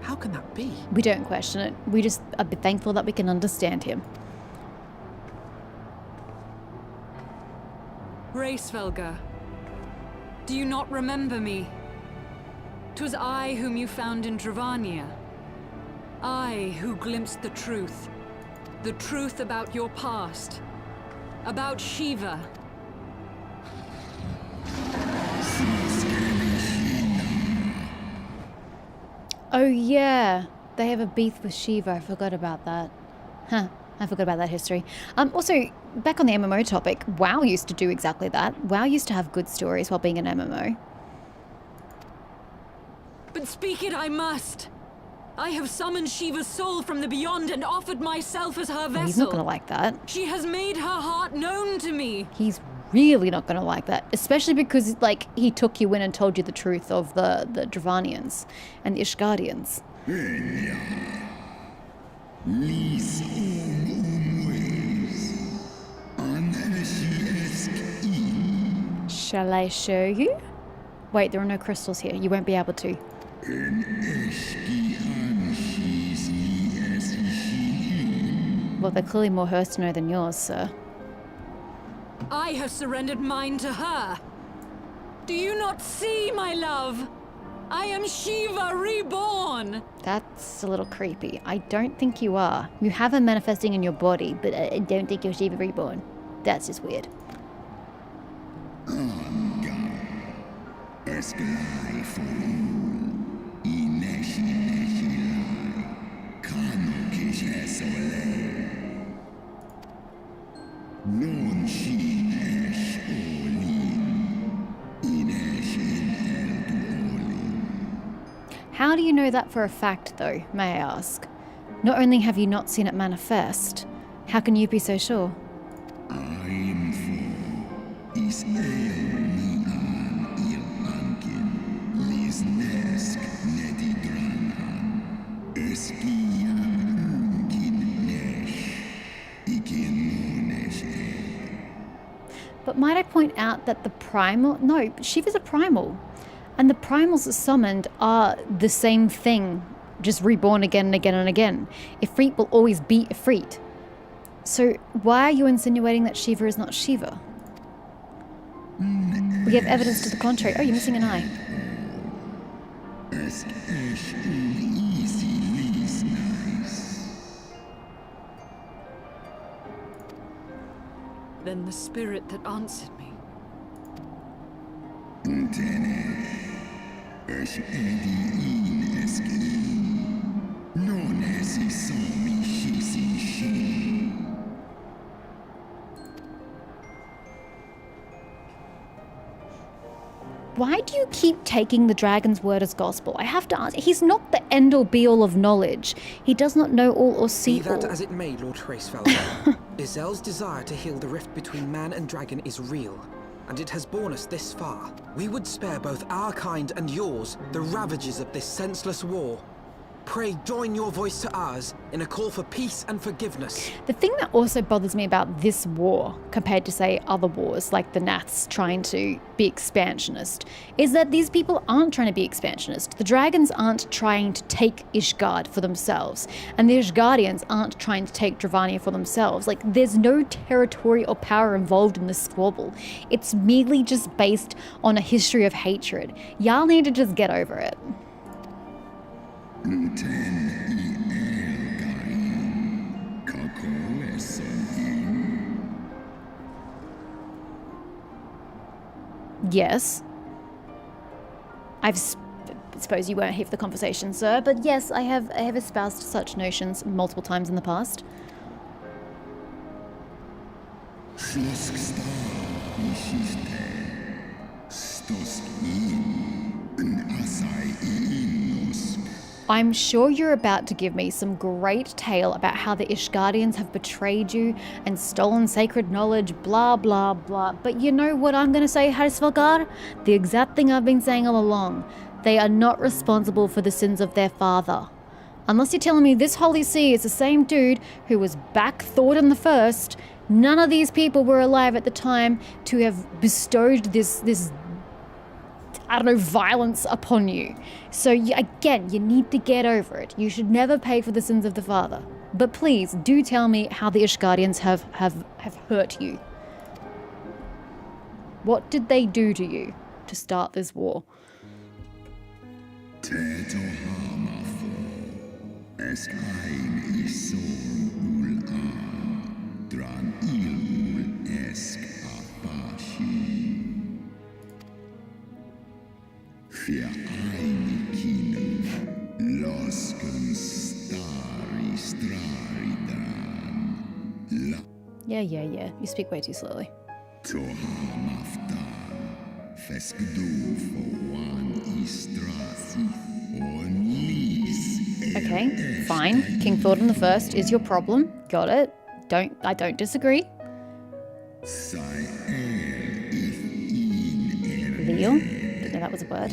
B: How can that be?
A: We don't question it. We just are thankful that we can understand him.
D: Hraesvelga, do you not remember me? 'Twas I whom you found in Dravania. I who glimpsed the truth about your past, about Shiva.
A: Oh yeah, they have a beef with Shiva. I forgot about that. Huh, I forgot about that history. Also, back on the MMO topic, WoW used to do exactly that. WoW used to have good stories while being an MMO.
D: But speak it I must. I have summoned Shiva's soul from the beyond and offered myself as her vessel.
A: He's not gonna like that.
D: She has made her heart known to me.
A: He's really not gonna like that, especially because, like, he took you in and told you the truth of the Dravanians and the Ishgardians. Shall I show you? Wait, there are no crystals here. You won't be able to. Well, they're clearly more hers to know than yours, sir.
D: I have surrendered mine to her. Do you not see, my love? I am Shiva reborn.
A: That's a little creepy. I don't think you are. You have her manifesting in your body, but I don't think you're Shiva reborn. That's just weird. How do you know that for a fact, though, may I ask? Not only have you not seen it manifest, how can you be so sure? But might I point out that the primal... No, Shiva's a primal. And the primals summoned are the same thing, just reborn again and again and again. Ifrit will always be Ifrit. So why are you insinuating that Shiva is not Shiva? We have evidence to the contrary. Oh, you're missing an eye.
D: Then the spirit that answered me.
A: Why do you keep taking the dragon's word as gospel? I have to ask. He's not the end-all be-all of knowledge. He does not know all or see
B: Be
A: all.
B: that as it may, Lord Hraesvelga, Izel's desire to heal the rift between man and dragon is real, and it has borne us this far. We would spare both our kind and yours the ravages of this senseless war. Pray join your voice to ours in a call for peace and forgiveness.
A: The thing that also bothers me about this war, compared to, say, other wars like the Naths trying to be expansionist, is that these people aren't trying to be expansionist. The dragons aren't trying to take Ishgard for themselves, and the Ishgardians aren't trying to take Dravania for themselves. Like, there's no territory or power involved in this squabble. It's merely just based on a history of hatred. Y'all need to just get over it. Yes. I suppose you weren't here for the conversation, sir, but yes, I have espoused such notions multiple times in the past. I'm sure you're about to give me some great tale about how the Ishgardians have betrayed you and stolen sacred knowledge, blah, blah, blah. But you know what I'm going to say, Hraesvelgar? The exact thing I've been saying all along. They are not responsible for the sins of their father. Unless you're telling me this Holy See is the same dude who was back Thornton the First, none of these people were alive at the time to have bestowed this I don't know, violence upon you. So again, you need to get over it. You should never pay for the sins of the father. But please, do tell me how the Ishgardians have hurt you. What did they do to you to start this war? Yeah. You speak way too slowly. Okay, fine. King Thornton the First is your problem. Got it. I don't disagree. Veal? Didn't know that was a word.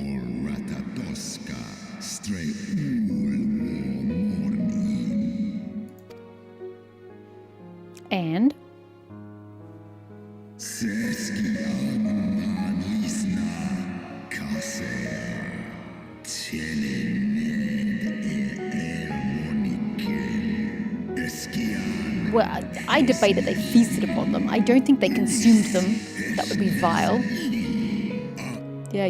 A: And? Well, I debated they feasted upon them. I don't think they consumed them. That would be vile. Yeah.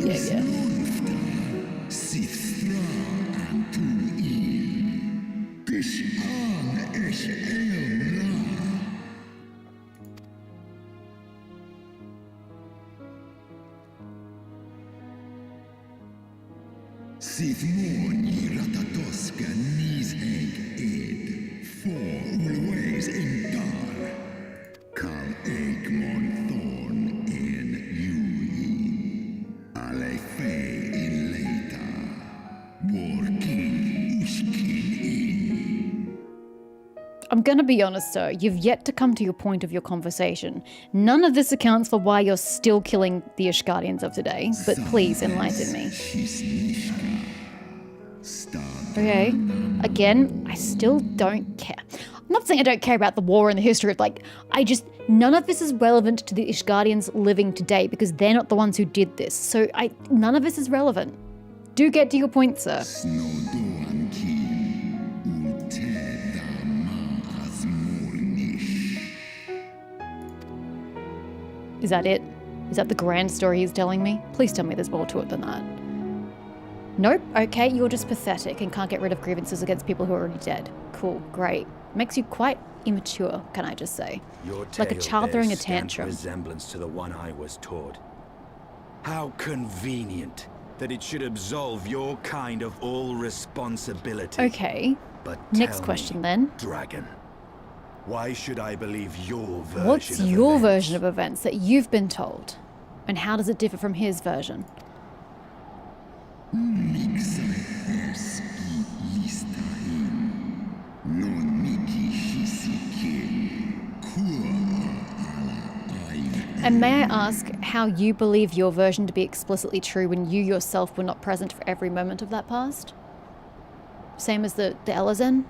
A: I'm gonna be honest, sir. You've yet to come to your point of your conversation. None of this accounts for why you're still killing the Ishgardians of today, but please enlighten me. Okay, again, I still don't care. I'm not saying I don't care about the war and the history of, none of this is relevant to the Ishgardians living today because they're not the ones who did this. So none of this is relevant. Do get to your point, sir. Is that it? Is that the grand story he's telling me? Please tell me there's more to it than that. Nope, okay, you're just pathetic and can't get rid of grievances against people who are already dead. Cool, great. Makes you quite immature, can I just say?
E: Your
A: like a child throwing a
E: scant
A: tantrum.
E: Resemblance to the one I was taught. How convenient that it should absolve your kind of all responsibility.
A: Okay,
E: But
A: next question then.
E: Dragon, why should I believe your version
A: What's
E: of
A: your
E: events?
A: version of events that you've been told? And how does it differ from his version? And may I ask how you believe your version to be explicitly true when you yourself were not present for every moment of that past? Same as the Elezen?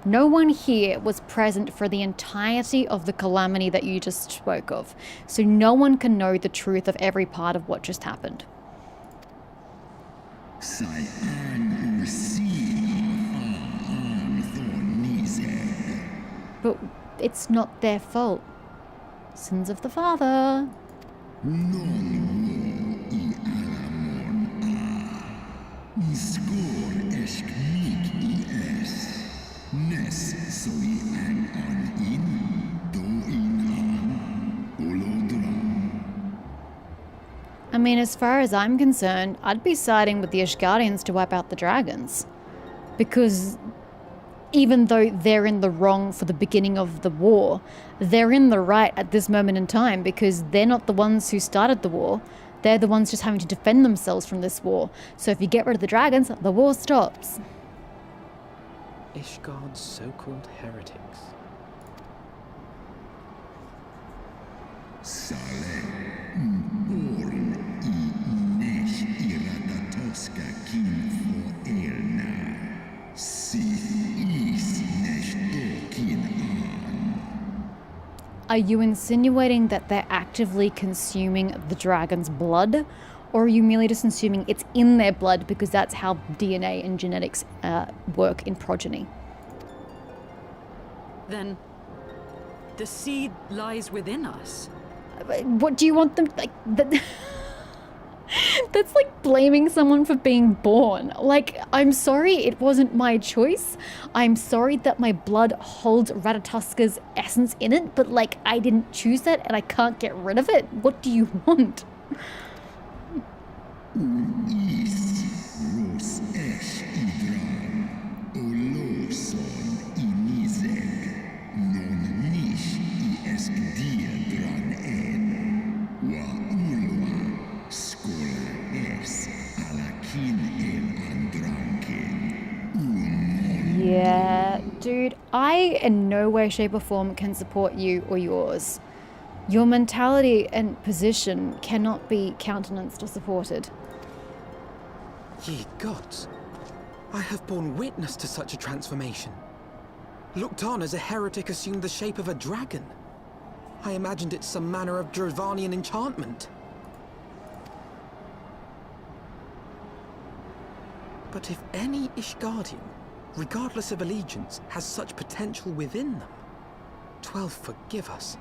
A: No one here was present for the entirety of the calamity that you just spoke of, so no one can know the truth of every part of what just happened. But it's not their fault. Sins of the father. I mean, as far as I'm concerned, I'd be siding with the Ishgardians to wipe out the dragons. Because even though they're in the wrong for the beginning of the war, they're in the right at this moment in time because they're not the ones who started the war. They're the ones just having to defend themselves from this war. So if you get rid of the dragons, the war stops.
B: Ishgard's so-called heretics.
A: are you insinuating that they're actively consuming the dragon's blood? Or are you merely just assuming it's in their blood because that's how DNA and genetics work in progeny?
D: Then the seed lies within us.
A: What do you want them like? That's like blaming someone for being born. Like, I'm sorry it wasn't my choice. I'm sorry that my blood holds Ratatoska's essence in it, but like I didn't choose that and I can't get rid of it. What do you want? Yeah, dude, I in no way, shape or form can support you or yours. Your mentality and position cannot be countenanced or supported.
B: Ye gods, I have borne witness to such a transformation. Looked on as a heretic assumed the shape of a dragon. I imagined it some manner of Dravanian enchantment. But if any Ishgardian, regardless of allegiance, has such potential within them, 12 forgive us.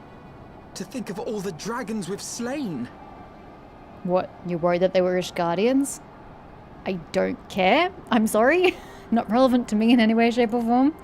B: To think of all the dragons we've slain.
A: What, you're worried that they were Ishgardians? I don't care. I'm sorry. Not relevant to me in any way, shape or form.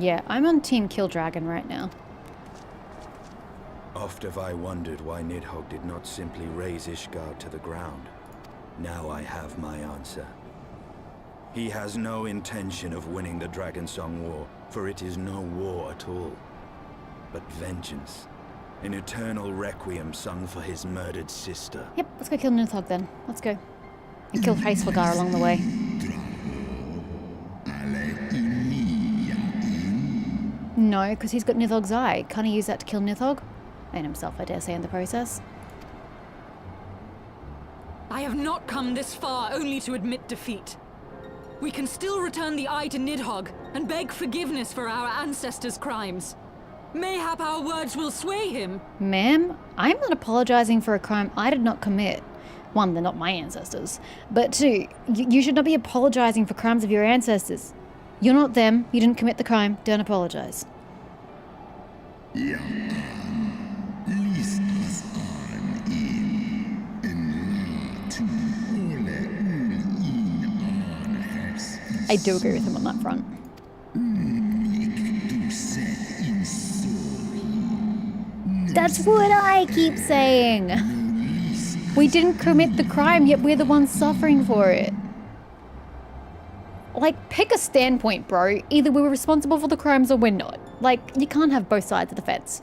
A: Yeah, I'm on Team Kill Dragon right now.
E: Oft have I wondered why Nidhogg did not simply raze Ishgard to the ground. Now I have my answer. He has no intention of winning the Dragonsong War, for it is no war at all, but vengeance. An eternal requiem sung for his murdered sister.
A: Yep, let's go kill Nidhogg then. Let's go. And kill Hraesvelgar along the way. No, because he's got Nidhogg's eye. Can't he use that to kill Nidhogg? And himself, I dare say, in the process.
D: I have not come this far only to admit defeat. We can still return the eye to Nidhogg and beg forgiveness for our ancestors' crimes. Mayhap our words will sway him.
A: Ma'am, I'm not apologizing for a crime I did not commit. One, they're not my ancestors. But two, you should not be apologizing for crimes of your ancestors. You're not them. You didn't commit the crime. Don't apologize. I do agree with him on that front. That's what I keep saying. We didn't commit the crime, yet we're the ones suffering for it. Like, pick a standpoint, bro. Either we were responsible for the crimes or we're not. Like, you can't have both sides of the fence.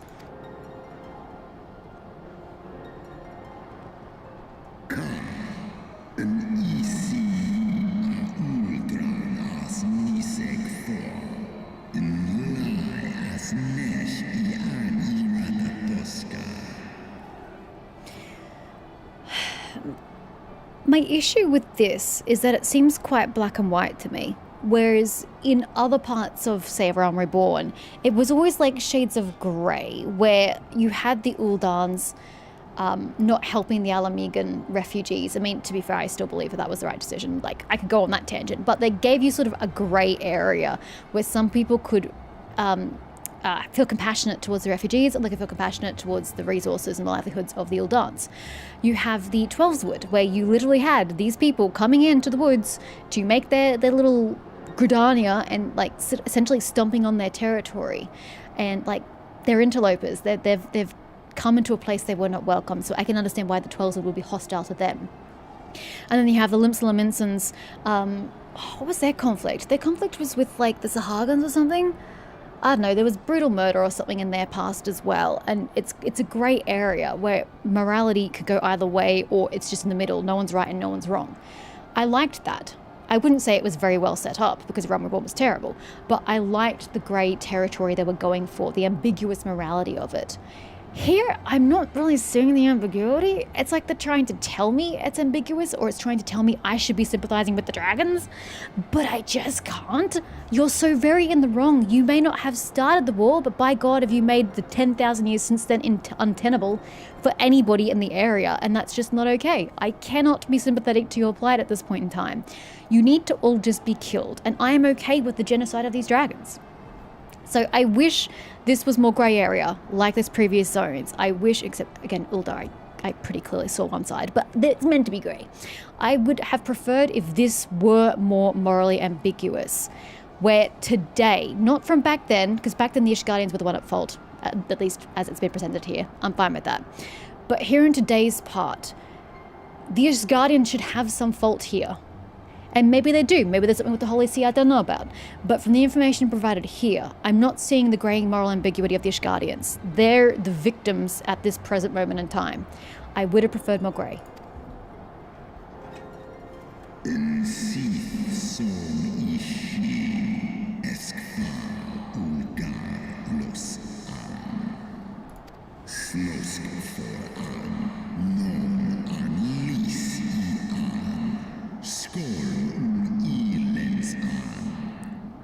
A: My issue with this is that it seems quite black and white to me. Whereas in other parts of, say, Realm Reborn, it was always like shades of grey, where you had the Uldans not helping the Alamegan refugees. I mean, to be fair, I still believe that was the right decision. Like, I could go on that tangent, but they gave you sort of a grey area where some people could feel compassionate towards the refugees, and they could feel compassionate towards the resources and the livelihoods of the Uldans. You have the Twelveswood, where you literally had these people coming into the woods to make their little Gridania and like essentially stomping on their territory, and like they're interlopers. They've come into a place they were not welcome. So I can understand why the Twelveswood would be hostile to them. And then you have the Limsalaminsons. What was their conflict? Their conflict was with like the Sahagans or something. I don't know, there was brutal murder or something in their past as well, and it's a grey area where morality could go either way, or it's just in the middle, no one's right and no one's wrong. I liked that. I wouldn't say it was very well set up, because Realm Reborn was terrible, but I liked the grey territory they were going for, the ambiguous morality of it. Here, I'm not really seeing the ambiguity. It's like they're trying to tell me it's ambiguous, or it's trying to tell me I should be sympathizing with the dragons, but I just can't. You're so very in the wrong. You may not have started the war, but by God, have you made the 10,000 years since then untenable for anybody in the area, and that's just not okay. I cannot be sympathetic to your plight at this point in time. You need to all just be killed, and I am okay with the genocide of these dragons. So I wish this was more grey area, like this previous zones. I wish, except, again, Uldar, I pretty clearly saw one side, but it's meant to be grey. I would have preferred if this were more morally ambiguous, where today, not from back then, because back then the Ishgardians were the one at fault, at least as it's been presented here. I'm fine with that. But here in today's part, the Ishgardians should have some fault here. And maybe they do. Maybe there's something with the Holy See I don't know about. But from the information provided here, I'm not seeing the greying moral ambiguity of the Ishgardians. They're the victims at this present moment in time. I would have preferred more grey.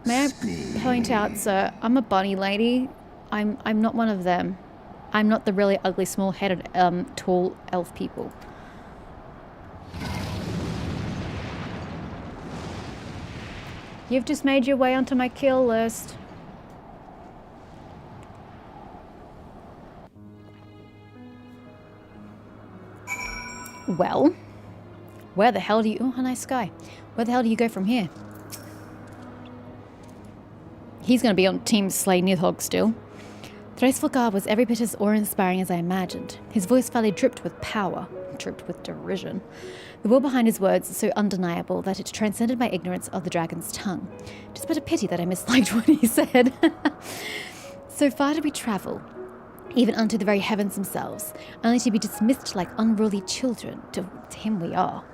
A: May I point out, sir, I'm a bunny lady. I'm not one of them. I'm not the really ugly, small-headed, tall elf people. You've just made your way onto my kill list. Well, where the hell do you... Oh, a nice sky. Where the hell do you go from here? He's going to be on Team Slay Nidhogg still. Thracefolgar was every bit as awe-inspiring as I imagined. His voice fairly dripped with power, dripped with derision. The will behind his words is so undeniable that it transcended my ignorance of the dragon's tongue. Just but a pity that I misliked what he said. So far did we travel, even unto the very heavens themselves, only to be dismissed like unruly children. To him we are.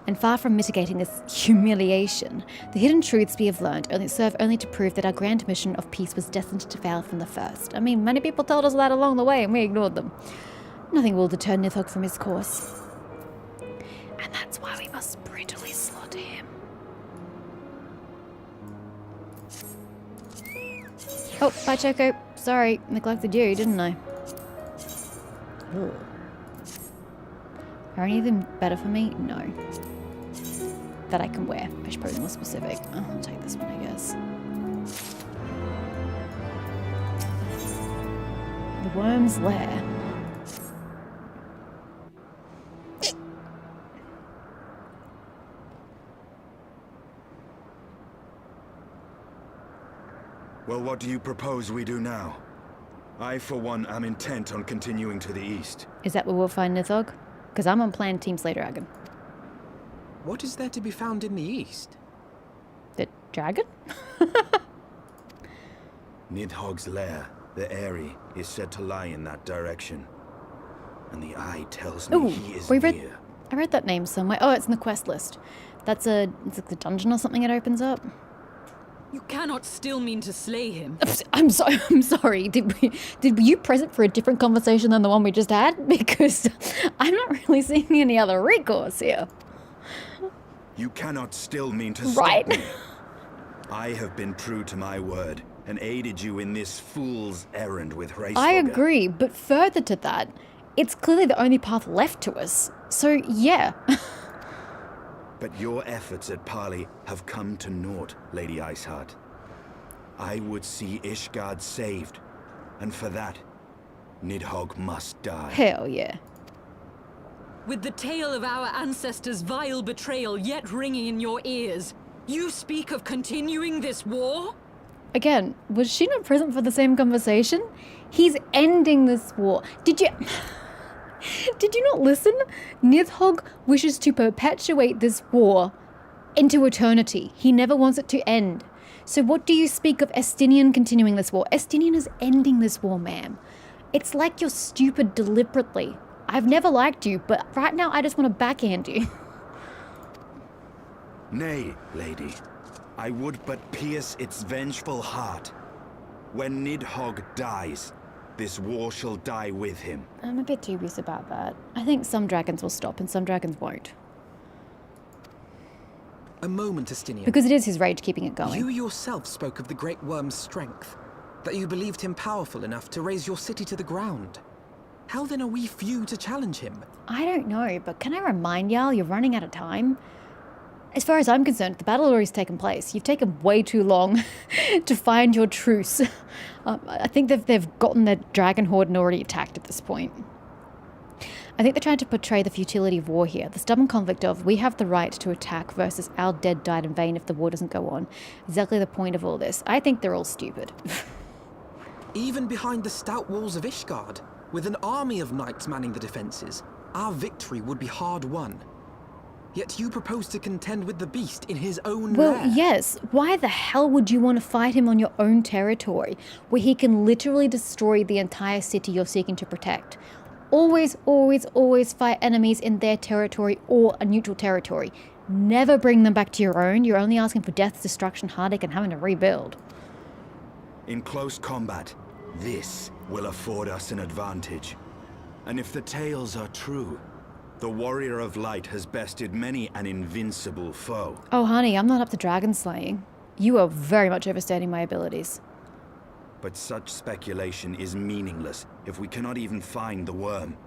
A: And far from mitigating this humiliation, the hidden truths we have learned serve only to prove that our grand mission of peace was destined to fail from the first. I mean, many people told us that along the way and we ignored them. Nothing will deter Nidhogg from his course. And that's why we must brutally slaughter him. Oh, bye Choco. Sorry, neglected you, didn't I? Ugh. Are any of them better for me? No. That I can wear. I should probably be more specific. Oh, I'll take this one, I guess. The Worm's Lair.
E: Well, what do you propose we do now? I, for one, am intent on continuing to the east.
A: Is that where we'll find Nidhogg? Because I'm on plan Team Slay Dragon.
B: What is there to be found in the east?
A: The dragon?
E: Nidhogg's lair, the Eyrie, is said to lie in that direction. And the eye tells me he is near.
A: I read that name somewhere. Oh, it's in the quest list. It's like the dungeon or something it opens up.
D: You cannot still mean to slay him.
A: I'm sorry. Did you present for a different conversation than the one we just had? Because I'm not really seeing any other recourse here.
E: You cannot still mean to stop
A: right.
E: me. I have been true to my word and aided you in this fool's errand with Thracefolgar.
A: I agree, but further to that, it's clearly the only path left to us. So, yeah.
E: But your efforts at parley have come to naught, Lady Iceheart. I would see Ishgard saved, and for that, Nidhogg must die.
A: Hell yeah.
D: With the tale of our ancestors' vile betrayal yet ringing in your ears, you speak of continuing this war?
A: Again, was she not present for the same conversation? He's ending this war. Did you not listen? Nidhogg wishes to perpetuate this war into eternity. He never wants it to end. So what do you speak of Estinian continuing this war? Estinian is ending this war, ma'am. It's like you're stupid deliberately. I've never liked you, but right now I just want to backhand you.
E: Nay, lady. I would but pierce its vengeful heart. When Nidhogg dies, this war shall die with him.
A: I'm a bit dubious about that. I think some dragons will stop and some dragons won't.
B: A moment, Estinian.
A: Because it is his rage keeping it going.
B: You yourself spoke of the Great Worm's strength, that you believed him powerful enough to raise your city to the ground. How then are we few to challenge him?
A: I don't know, but can I remind y'all, you're running out of time? As far as I'm concerned, the battle already's taken place. You've taken way too long to find your truce. I think they've gotten their dragon horde and already attacked at this point. I think they're trying to portray the futility of war here. The stubborn conflict of, we have the right to attack versus our dead died in vain if the war doesn't go on. Exactly the point of all this. I think they're all stupid.
B: Even behind the stout walls of Ishgard, with an army of knights manning the defenses, our victory would be hard won. Yet you propose to contend with the beast in his own
A: Well,
B: lair.
A: yes. Why the hell would you want to fight him on your own territory, where he can literally destroy the entire city you're seeking to protect? Always, always, always fight enemies in their territory or a neutral territory. Never bring them back to your own. You're only asking for death, destruction, heartache, and having to rebuild.
E: In close combat, this will afford us an advantage. And if the tales are true, the Warrior of Light has bested many an invincible foe.
A: Oh, honey, I'm not up to dragon slaying. You are very much overstating my abilities.
E: But such speculation is meaningless if we cannot even find the worm.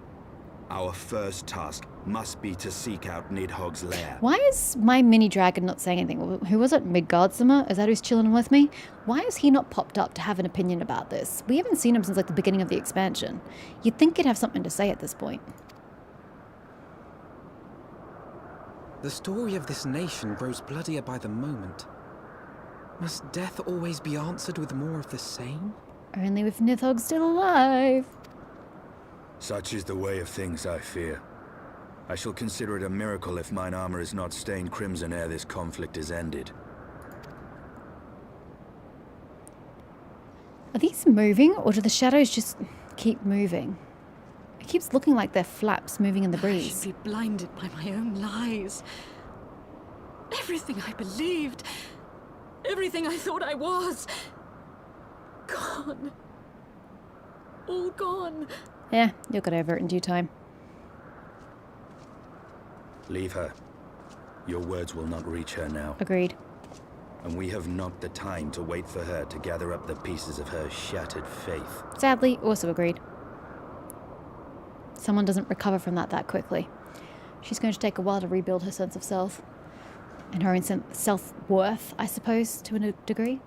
E: Our first task must be to seek out Nidhogg's lair.
A: Why is my mini dragon not saying anything? Who was it? Midgardsummer? Is that who's chilling with me? Why has he not popped up to have an opinion about this? We haven't seen him since like the beginning of the expansion. You'd think he'd have something to say at this point.
B: The story of this nation grows bloodier by the moment. Must death always be answered with more of the same?
A: Only with Nidhogg still alive.
E: Such is the way of things, I fear. I shall consider it a miracle if mine armor is not stained crimson ere this conflict is ended.
A: Are these moving, or do the shadows just keep moving? It keeps looking like they're flaps moving in the
D: I
A: breeze.
D: should be blinded by my own lies. Everything I believed, everything I thought I was, gone. All gone.
A: Yeah, you'll get over it in due time.
E: Leave her. Your words will not reach her now.
A: Agreed.
E: And we have not the time to wait for her to gather up the pieces of her shattered faith.
A: Sadly, also agreed. Someone doesn't recover from that quickly. She's going to take a while to rebuild her sense of self. And her own self-worth, I suppose, to a degree.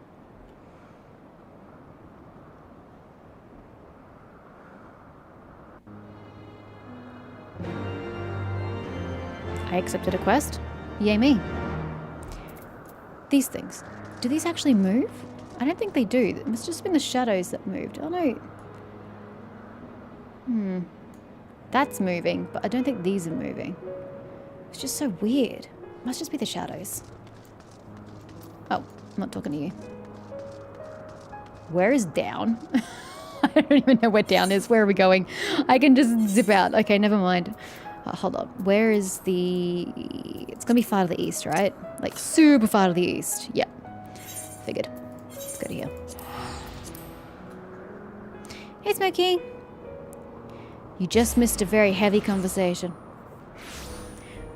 A: I accepted a quest. Yay me. These things. Do these actually move? I don't think they do. It must just have been the shadows that moved. Oh no. That's moving, but I don't think these are moving. It's just so weird. Must just be the shadows. Oh, I'm not talking to you. Where is down? I don't even know where down is. Where are we going? I can just zip out. Okay, never mind. Hold on. Where is the... It's going to be far to the east, right? Like super far to the east. Yep. Figured. Let's go to here. Hey, Smokey. You just missed a very heavy conversation.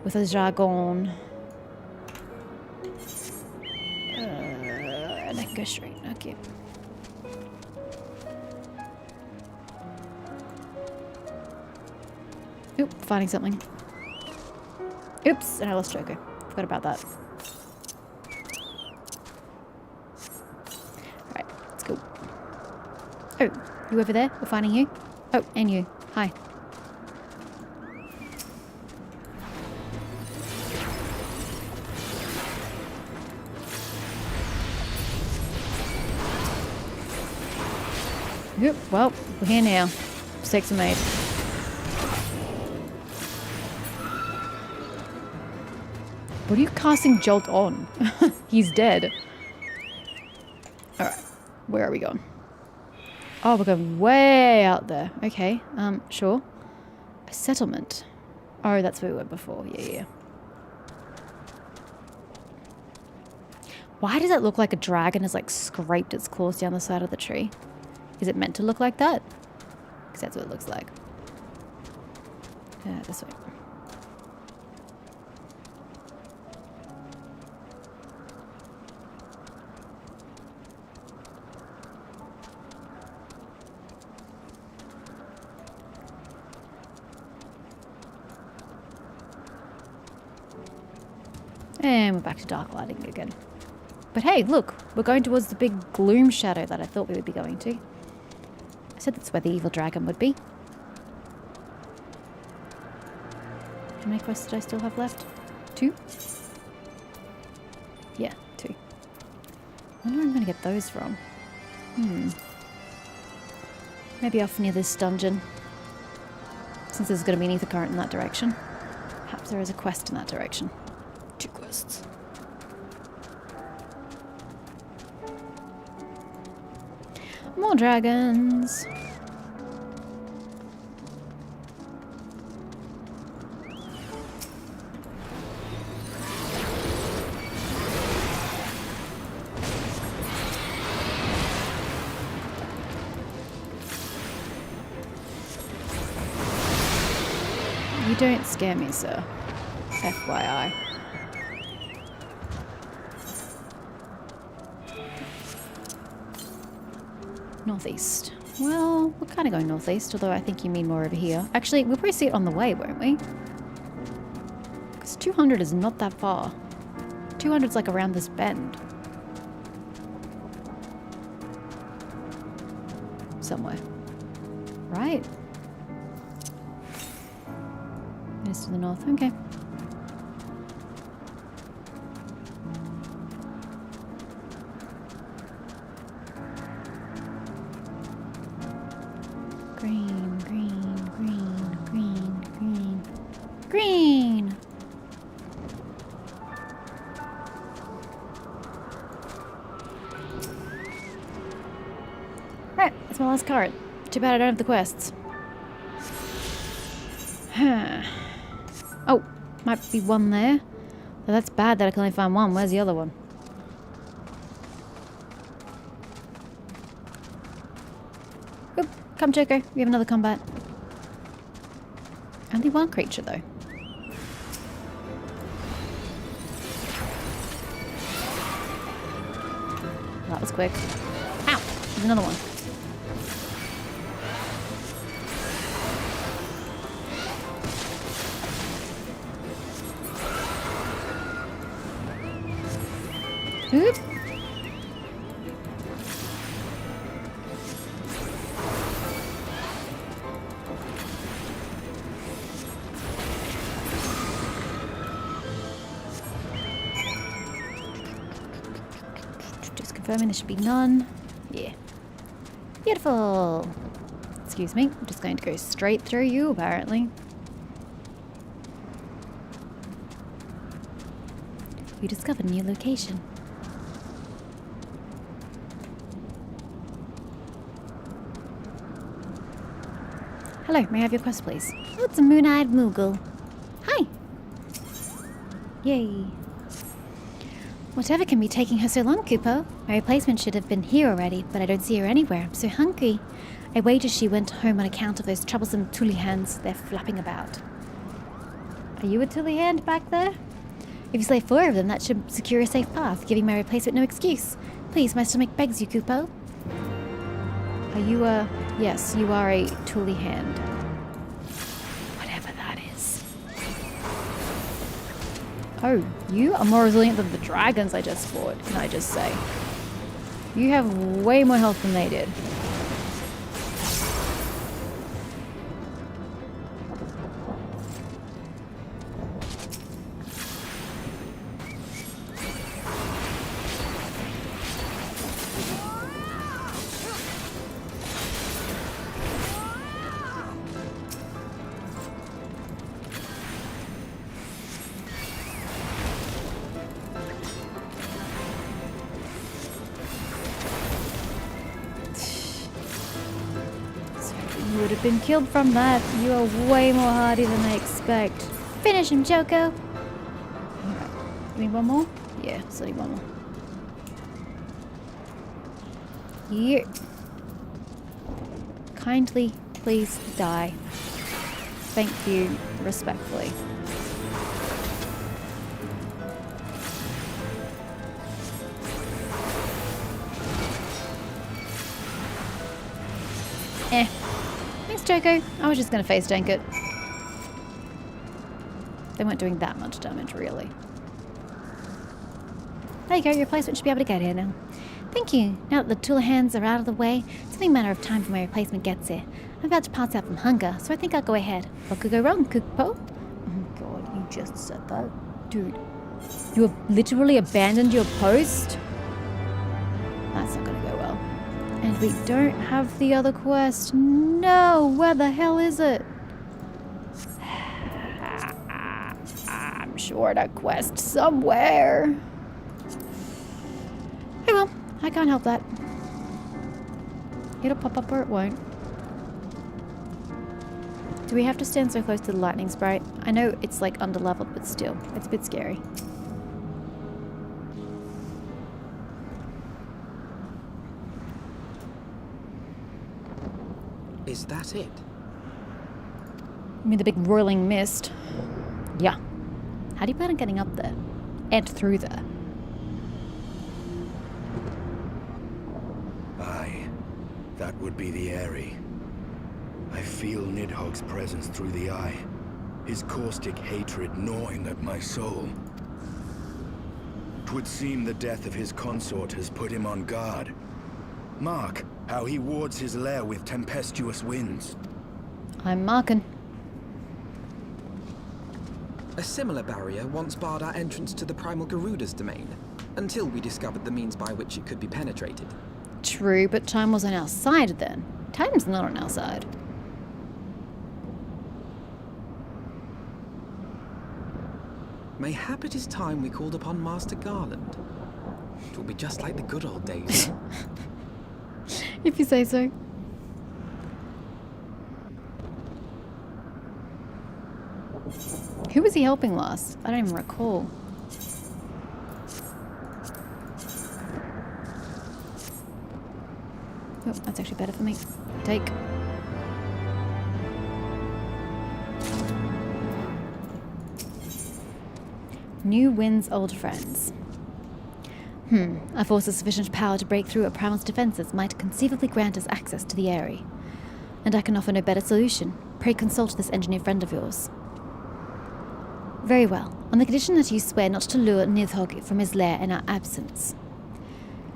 A: With a dragon. And I go straight. Okay. Oop, finding something. Oops, and I lost Joker. Forgot about that. Alright, let's go. Oh, you over there? We're finding you. Oh, and you. Hi. Yep, well, we're here now. Mistakes are made. What are you casting Jolt on? He's dead. Where are we going? Oh, we're going way out there. Okay, sure. A settlement. Oh, that's where we were before. Yeah. Why does it look like a dragon has like scraped its claws down the side of the tree? Is it meant to look like that? Because that's what it looks like. This way. And we're back to dark lighting again. But hey, look, we're going towards the big gloom shadow that I thought we would be going to. I said that's where the evil dragon would be. How many quests did I still have left? 2? Yeah, 2. I wonder where I'm going to get those from. Maybe off near this dungeon. Since there's going to be an ether current in that direction. Perhaps there is a quest in that direction. 2 quests. More dragons. You don't scare me, sir. FYI. Northeast. Well, we're kind of going northeast, although I think you mean more over here. Actually, we'll probably see it on the way, won't we? Because 200 is not that far. 200's like around this bend. Somewhere. Right? It is to the north. Okay. Green, green, green, green, green, green! Right, that's my last card. Too bad I don't have the quests. Oh, might be one there. Well, that's bad that I can only find one. Where's the other one? Oop, come Joko. We have another combat. Only one creature though. That was quick. Ow! There's another one. Oop. Just confirming there should be none. Yeah. Beautiful. Excuse me. I'm just going to go straight through you, apparently. We discovered a new location. Hello, may I have your quest, please? Oh, it's a moon-eyed Moogle. Hi! Yay. Whatever can be taking her so long, Kupo? My replacement should have been here already, but I don't see her anywhere. I'm so hungry. I wager she went home on account of those troublesome Tulihans they're flapping about. Are you a Tulihand back there? If you slay 4 of them, that should secure a safe path, giving my replacement no excuse. Please, my stomach begs you, Kupo. Are you a... Yes, you are a Tulihand. Whatever that is. Oh, you are more resilient than the dragons I just fought, can I just say. You have way more health than they did. have been killed from that. You are way more hardy than I expect. Finish him, Joko. Alright. You need one more? Yeah, still need one more. You. Kindly, please die. Thank you, respectfully. Thanks, Joko. I was just going to face tank it. They weren't doing that much damage, really. There you go, your replacement should be able to get here now. Thank you. Now that the tool hands are out of the way, it's only a matter of time before my replacement gets here. I'm about to pass out from hunger, so I think I'll go ahead. What could go wrong, Cookpo? Oh god, you just said that. Dude, you have literally abandoned your post? That's not going to go well. And we don't have the other quest. No, where the hell is it? I'm sure that quest somewhere. Hey, well, I can't help that. It'll pop up or it won't. Do we have to stand so close to the lightning sprite? I know it's like under-leveled, but still, it's a bit scary.
B: Is that it?
A: I mean, the big roiling mist. Yeah. How do you plan on getting up there? And through there?
E: Aye, that would be the Eyrie. I feel Nidhogg's presence through the eye, his caustic hatred gnawing at my soul. 'Twould seem the death of his consort has put him on guard. Mark how he wards his lair with tempestuous winds.
A: I'm marking.
B: A similar barrier once barred our entrance to the primal Garuda's domain, until we discovered the means by which it could be penetrated.
A: True, but time was on our side then. Time's not on our side.
B: Mayhap it is time we called upon Master Garland. It will be just like the good old days.
A: If you say so. Who was he helping last? I don't even recall. Oh, that's actually better for me. Take. New winds, old friends. A force of sufficient power to break through a primal's defenses might conceivably grant us access to the Eyrie. And I can offer no better solution. Pray consult this engineer friend of yours. Very well, on the condition that you swear not to lure Nidhogg from his lair in our absence.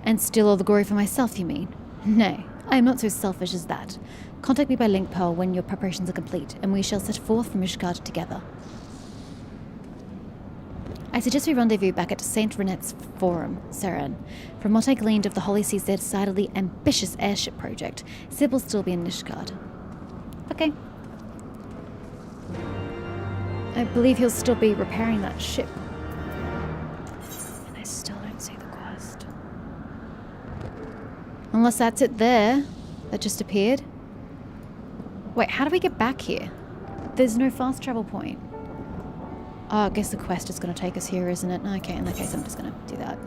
A: And steal all the glory for myself, you mean? Nay, I am not so selfish as that. Contact me by link pearl when your preparations are complete, and we shall set forth from Ishgard together. I suggest we rendezvous back at St. Renette's Forum, Seren. From what I gleaned of the Holy Sea's decidedly ambitious airship project, Sib will still be in Ishgard. Okay. I believe he'll still be repairing that ship. And I still don't see the quest. Unless that's it there. That just appeared. Wait, how do we get back here? There's no fast travel point. Oh, I guess the quest is going to take us here, isn't it? Okay, in that case, I'm just going to do that.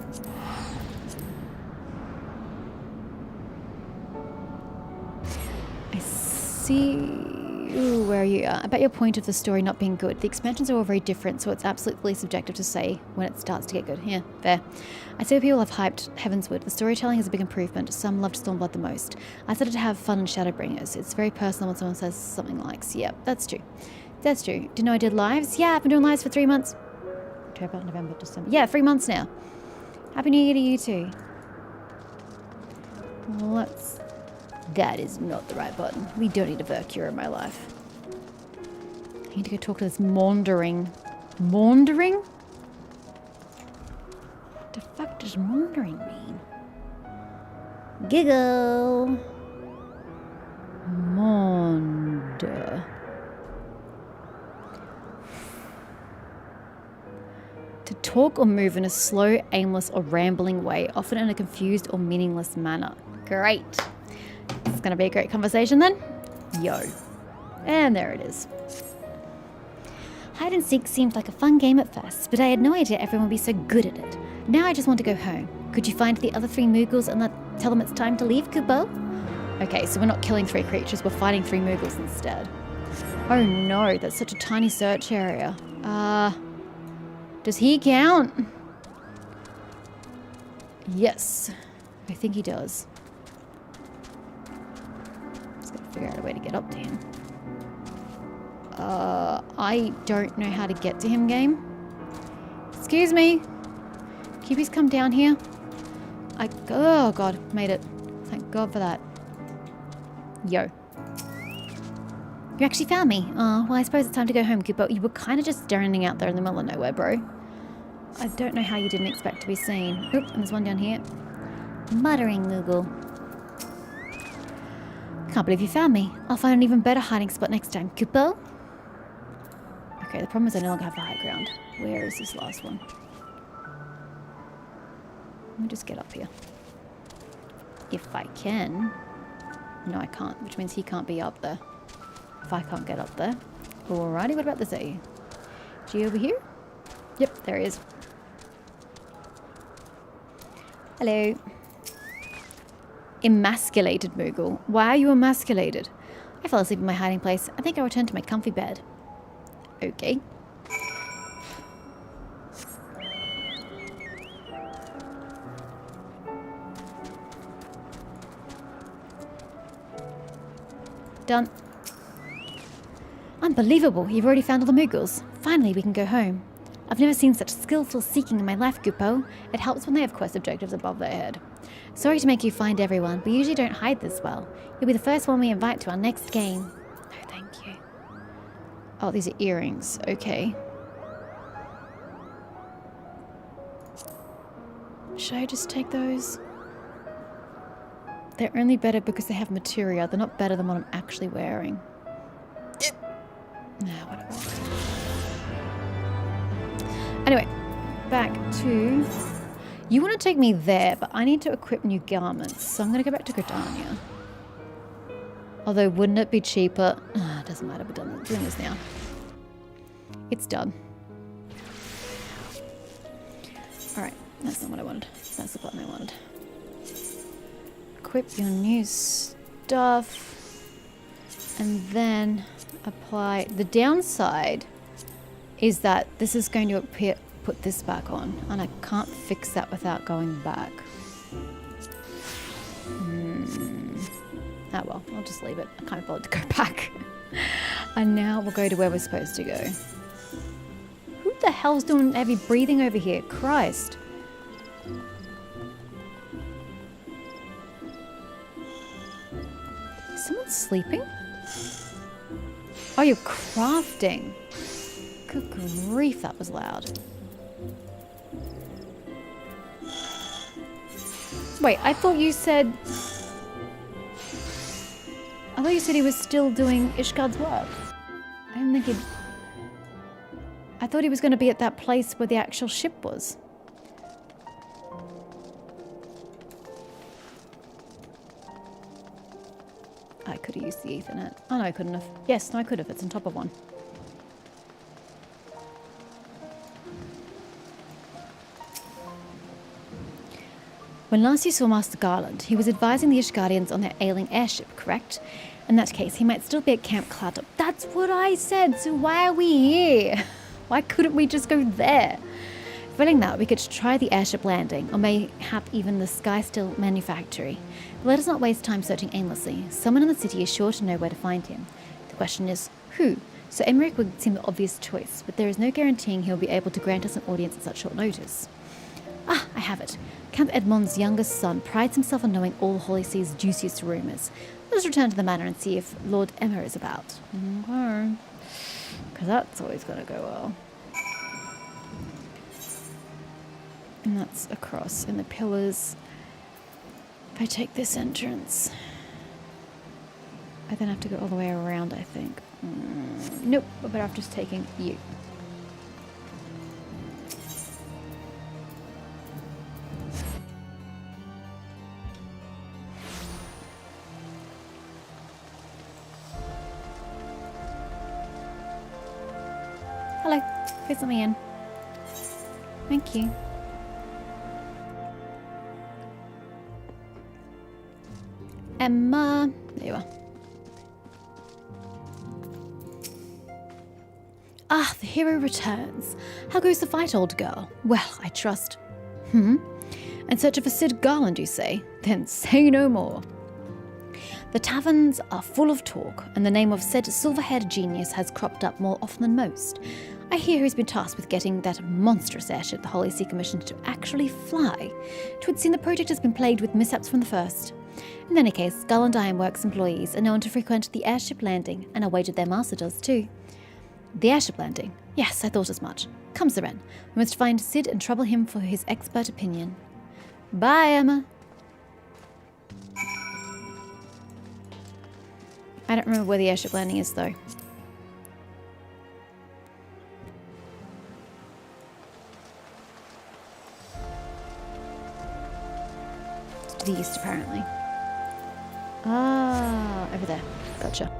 A: I see. Ooh, where are you? About your point of the story not being good. The expansions are all very different, so it's absolutely subjective to say when it starts to get good. Yeah, fair. I see people have hyped Heavensward. The storytelling is a big improvement. Some loved Stormblood the most. I started to have fun in Shadowbringers. It's very personal when someone says something like, "Yep, that's true." That's true. Didn't know I did lives? Yeah, I've been doing lives for 3 months. October, November, December. Yeah, 3 months now. Happy New Year to you too. Let's... That is not the right button. We don't need a Vercure in my life. I need to go talk to this maundering. Maundering? What the fuck does maundering mean? Giggle. Maunder. To talk or move in a slow, aimless, or rambling way, often in a confused or meaningless manner. Great. It's going to be a great conversation then. Yo. And there it is. Hide and seek seemed like a fun game at first, but I had no idea everyone would be so good at it. Now I just want to go home. Could you find the other 3 Moogles and tell them it's time to leave, Kupo? Okay, so we're not killing 3 creatures, we're fighting 3 Moogles instead. Oh no, that's such a tiny search area. Does he count? Yes, I think he does. Just gotta figure out a way to get up to him. I don't know how to get to him, game. Excuse me. Cubies, come down here. Oh god, made it. Thank god for that. Yo. You actually found me. Oh, well, I suppose it's time to go home, Kupo. You were kind of just standing out there in the middle of nowhere, bro. I don't know how you didn't expect to be seen. Oop, and there's one down here. Muttering Moogle. Can't believe you found me. I'll find an even better hiding spot next time, Kupo. Okay, the problem is I no longer have the high ground. Where is this last one? Let me just get up here. If I can. No, I can't, which means he can't be up there. If I can't get up there. Alrighty, what about the Z? G over here? Yep, there he is. Hello. Emasculated Moogle. Why are you emasculated? I fell asleep in my hiding place. I think I'll return to my comfy bed. Okay. Done. Unbelievable, you've already found all the Moogles. Finally, we can go home. I've never seen such skillful seeking in my life, Kupo. It helps when they have quest objectives above their head. Sorry to make you find everyone, we usually don't hide this well. You'll be the first one we invite to our next game. No, thank you. Oh, these are earrings. Okay. Should I just take those? They're only better because they have materia. They're not better than what I'm actually wearing. Nah, whatever. Anyway, back to... You want to take me there, but I need to equip new garments. So I'm going to go back to Gridania. Although, wouldn't it be cheaper? Doesn't matter, we're doing this now. It's done. Alright, that's not what I wanted. That's the button I wanted. Equip your new stuff. And then apply. The downside is that this is going to put this back on, and I can't fix that without going back. Oh well, I'll just leave it. I can't bother to go back. And now we'll go to where we're supposed to go. Who the hell's doing heavy breathing over here? Christ. Is someone sleeping? Oh, you're crafting. Good grief, that was loud. Wait, I thought you said he was still doing Ishgard's work. I didn't think he'd... I thought he was going to be at that place where the actual ship was. I could have used the Ethernet. Oh no, I couldn't have. Yes, no, I could have. It's on top of one. When last you saw Master Garland, he was advising the Ishgardians on their ailing airship, correct? In that case, he might still be at Camp Cloudtop. That's what I said, so why are we here? Why couldn't we just go there? Failing that, we could try the airship landing, or mayhap even the Skystill manufactory. But let us not waste time searching aimlessly. Someone in the city is sure to know where to find him. The question is, who? So Emmerich would seem the obvious choice, but there is no guaranteeing he'll be able to grant us an audience at such short notice. Ah, I have it. Count Edmond's youngest son prides himself on knowing all Holy Sea's juiciest rumours. Let us return to the manor and see if Lord Emmer is about. Okay. Because that's always going to go well. And that's across in the pillars. If I take this entrance, I then have to go all the way around, I think. Nope, but I'm just taking you. Hello. Please let me in. Thank you. Emma. There you are. Ah, the hero returns. How goes the fight, old girl? Well, I trust. In search of a Sid Garland, you say? Then say no more. The taverns are full of talk, and the name of said silver-haired genius has cropped up more often than most. I hear he's been tasked with getting that monstrous airship the Holy See commissioned to actually fly. 'Twould seem the project has been plagued with mishaps from the first. In any case, Garland Ironworks employees are known to frequent the airship landing, and I wagered their master does too. The airship landing? Yes, I thought as much. Come, Seren. We must find Sid and trouble him for his expert opinion. Bye, Emma. I don't remember where the airship landing is, though. It's to the east, apparently. Ah, over there. Gotcha.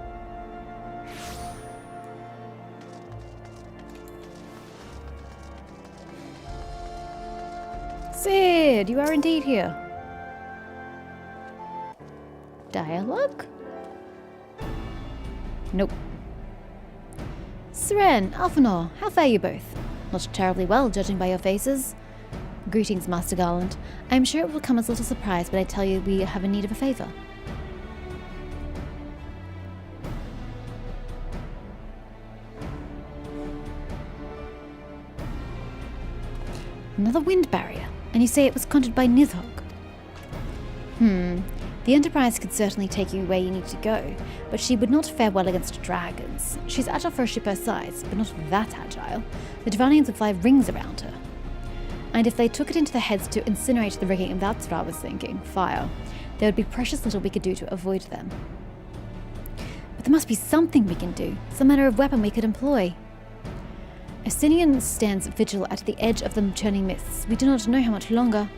A: Sid, you are indeed here. Dialogue? Nope. Seren, Alphanor, how fare you both? Not terribly well, judging by your faces. Greetings, Master Garland. I am sure it will come as a little surprise when I tell you we have a need of a favour. Another wind barrier, and you say it was conjured by Nidhogg. The Enterprise could certainly take you where you need to go, but she would not fare well against dragons. She's agile for a ship her size, but not that agile. The Devonians would fly rings around her. And if they took it into their heads to incinerate the rigging, that's what I was thinking, fire, there would be precious little we could do to avoid them. But there must be something we can do, some manner of weapon we could employ. Asinian stands vigil at the edge of the churning mists. We do not know how much longer.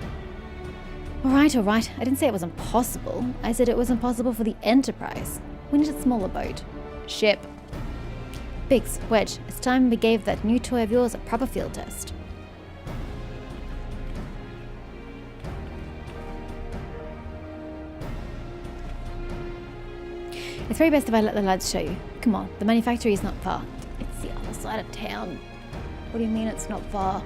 A: All right. I didn't say it was impossible. I said it was impossible for the Enterprise. We need a smaller boat. Ship. Biggs, Wedge, it's time we gave that new toy of yours a proper field test. It's very best if I let the lads show you. Come on, the manufactory is not far. It's the other side of town. What do you mean it's not far?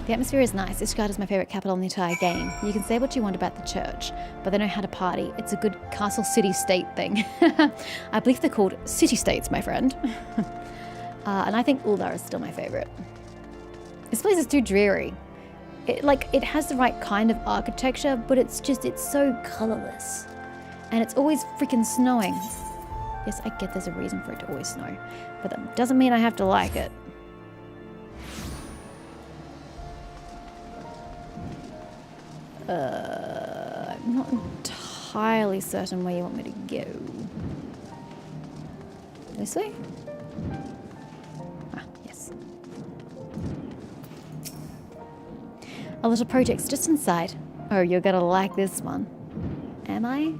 A: The atmosphere is nice. Ishgard is my favourite capital in the entire game. You can say what you want about the church, but they know how to party. It's a good castle city-state thing. I believe they're called city-states, my friend. And I think Uldar is still my favourite. This place is too dreary. It has the right kind of architecture, but it's so colourless. And it's always freaking snowing. Yes, I get there's a reason for it to always snow, but that doesn't mean I have to like it. I'm not entirely certain where you want me to go. This way? Ah, yes. A little project's just inside. Oh, you're gonna like this one. Am I?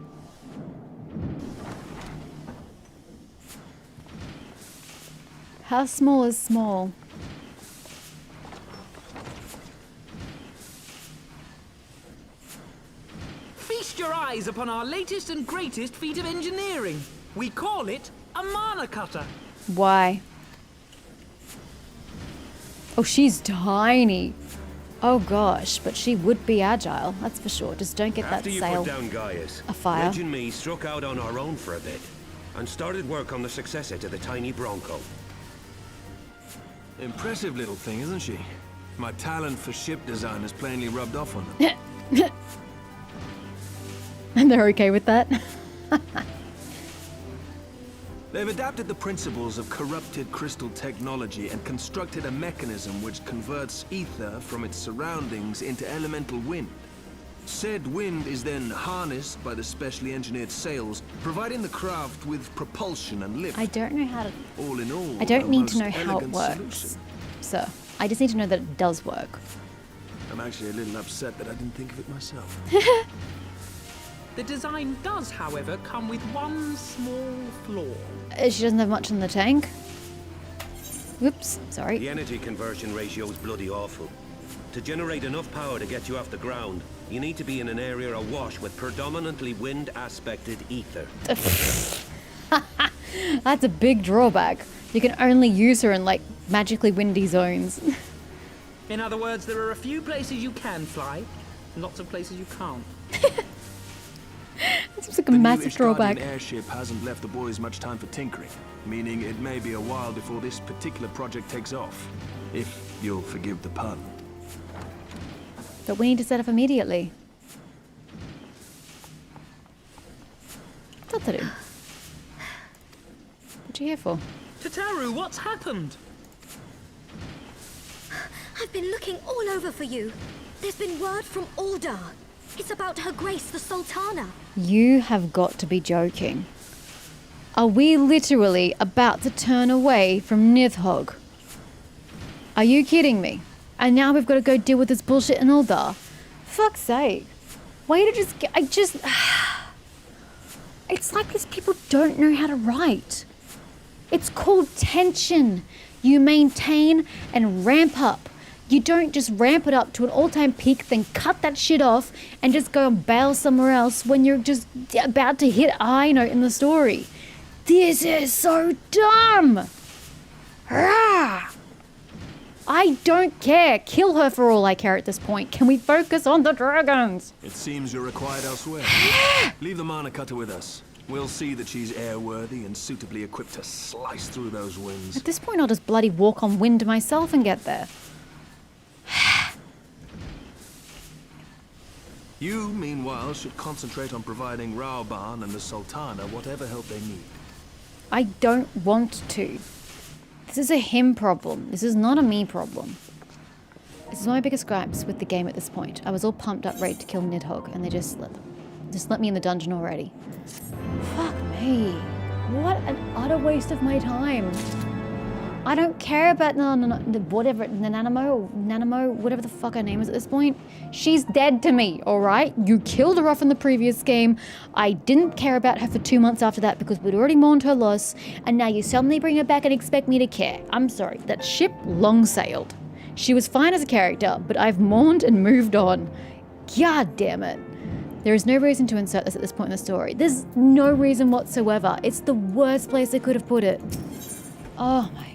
A: How small is small?
F: Feast your eyes upon our latest and greatest feat of engineering. We call it a mana cutter.
A: Why? Oh, she's tiny. Oh gosh, but she would be agile, that's for sure. Just don't get
G: After
A: that
G: you
A: sail
G: put down Gaius,
A: afire.
G: Reg and me struck out on our own for a bit and started work on the successor to the tiny Bronco.
H: Impressive little thing, isn't she? My talent for ship design has plainly rubbed off on them.
A: And they're okay with that.
H: They've adapted the principles of corrupted crystal technology and constructed a mechanism which converts ether from its surroundings into elemental wind. Said wind is then harnessed by the specially engineered sails, providing the craft with propulsion and lift.
A: I don't know how to...
H: All in all,
A: I don't
H: a
A: need to know
H: most
A: how it
H: elegant
A: works,
H: solution.
A: sir. I just need to know that it does work.
H: I'm actually a little upset that I didn't think of it myself.
F: The design does, however, come with one small flaw.
A: She doesn't have much in the tank. Whoops, sorry.
G: The energy conversion ratio is bloody awful. To generate enough power to get you off the ground, you need to be in an area awash with predominantly wind-aspected ether.
A: That's a big drawback. You can only use her in, like, magically windy zones.
F: In other words, there are a few places you can fly, lots of places you can't.
A: It seems like a massive
H: The
A: drawback.
H: new airship hasn't left the boys much time for tinkering, meaning it may be a while before this particular project takes off. If you'll forgive the pun.
A: But we need to set up immediately. What's that to do? What you here for?
F: Tataru, what's happened?
I: I've been looking all over for you. There's been word from Aldar. It's about Her Grace the Sultana.
A: You have got to be joking. Are we literally about to turn away from Nidhogg? Are you kidding me? And now we've got to go deal with this bullshit in Aldar. Fuck's sake. Way to just get... It's like these people don't know how to write. It's called tension. You maintain and ramp up. You don't just ramp it up to an all-time peak, then cut that shit off and just go and bail somewhere else when you're just about to hit a high note in the story. This is so dumb. Rah! I don't care. Kill her for all I care at this point. Can we focus on the dragons?
H: It seems you're required elsewhere. Leave the Mana Cutter with us. We'll see that she's airworthy and suitably equipped to slice through those winds.
A: At this point, I'll just bloody walk on wind myself and get there.
H: You, meanwhile, should concentrate on providing Raoban and the Sultana whatever help they need.
A: I don't want to. This is a him problem. This is not a me problem. This is one of my biggest gripes with the game at this point. I was all pumped up ready to kill Nidhogg, and they just let me in the dungeon already. Fuck me. What an utter waste of my time. I don't care about whatever, Nanamo, whatever the fuck her name is at this point. She's dead to me, alright? You killed her off in the previous game. I didn't care about her for 2 months after that because we'd already mourned her loss, and now you suddenly bring her back and expect me to care. I'm sorry, that ship long sailed. She was fine as a character, but I've mourned and moved on. God damn it. There is no reason to insert this at this point in the story. There's no reason whatsoever. It's the worst place they could have put it. Oh my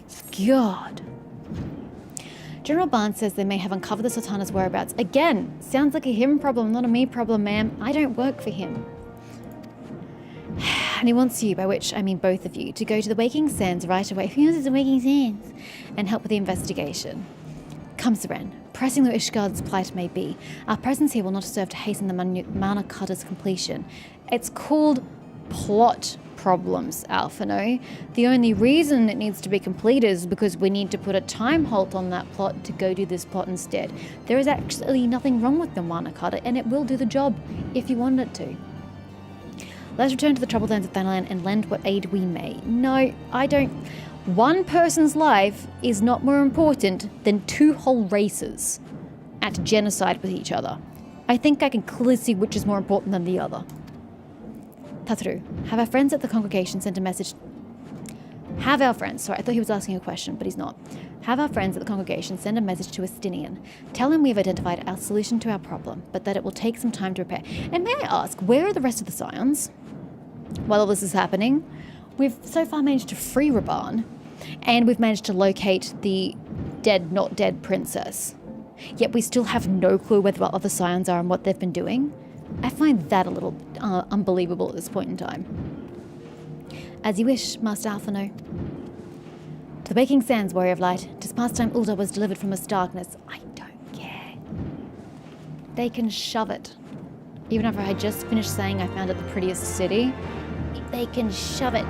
A: God. General Barnes says they may have uncovered the Sultana's whereabouts. Again, sounds like a him problem, not a me problem, ma'am. I don't work for him. And he wants you, by which I mean both of you, to go to the Waking Sands right away. Who knows it's the Waking Sands? And help with the investigation. Come, Seren. Pressing though Ishgard's plight may be, our presence here will not serve to hasten the Mana Cutter's completion. It's called plot problems, Alphino. The only reason it needs to be completed is because we need to put a time halt on that plot to go do this plot instead. There is actually nothing wrong with the Mana Cutter, and it will do the job if you want it to. Let's return to the troubled lands of Thanalan and lend what aid we may. No, I don't. One person's life is not more important than 2 whole races at genocide with each other. I think I can clearly see which is more important than the other. Tataru, have our friends at the congregation sent a message... Have our friends... Sorry, I thought he was asking a question, but he's not. Have our friends at the congregation send a message to Estinian. Tell him we have identified our solution to our problem, but that it will take some time to repair. And may I ask, where are the rest of the Scions? While all this is happening, we've so far managed to free Raban, and we've managed to locate the dead, not dead princess. Yet we still have no clue where the other Scions are and what they've been doing. I find that a little unbelievable at this point in time. As you wish, Master Alphino. To the Waking Sands, Warrior of Light. 'Tis past time Ulda was delivered from its darkness. I don't care. They can shove it. Even if I had just finished saying I found it the prettiest city, they can shove it.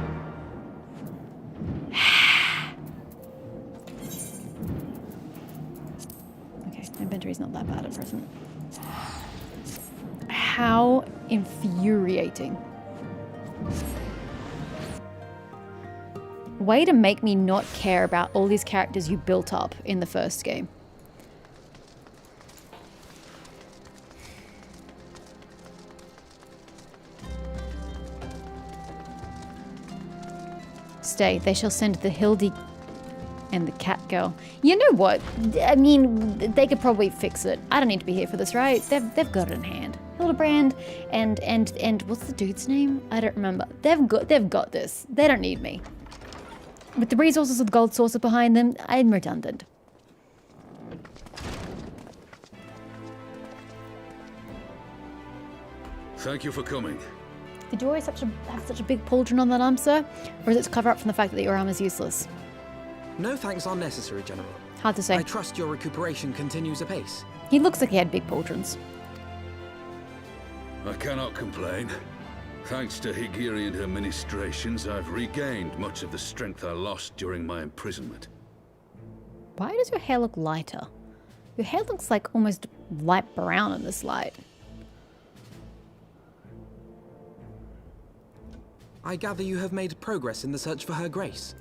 A: Okay, my inventory's not that bad at present. How infuriating. Way to make me not care about all these characters you built up in the first game. Stay. They shall send the Hildy and the cat girl. You know what? I mean, they could probably fix it. I don't need to be here for this, right? They've got it in hand. Hildebrand and what's the dude's name? I don't remember. They've got this. They don't need me. With the resources of the gold saucer behind them, I'm redundant.
E: Thank you for coming.
A: Did you always have such a big pauldron on that arm, sir? Or is it to cover up from the fact that your arm is useless?
B: No thanks are necessary, General.
A: Hard to say.
B: I trust your recuperation continues apace.
A: He looks like he had big pauldrons.
E: I cannot complain. Thanks to Higiri and her ministrations, I've regained much of the strength I lost during my imprisonment.
A: Why does your hair look lighter? Your hair looks like almost light brown in this light.
B: I gather you have made progress in the search for Her Grace.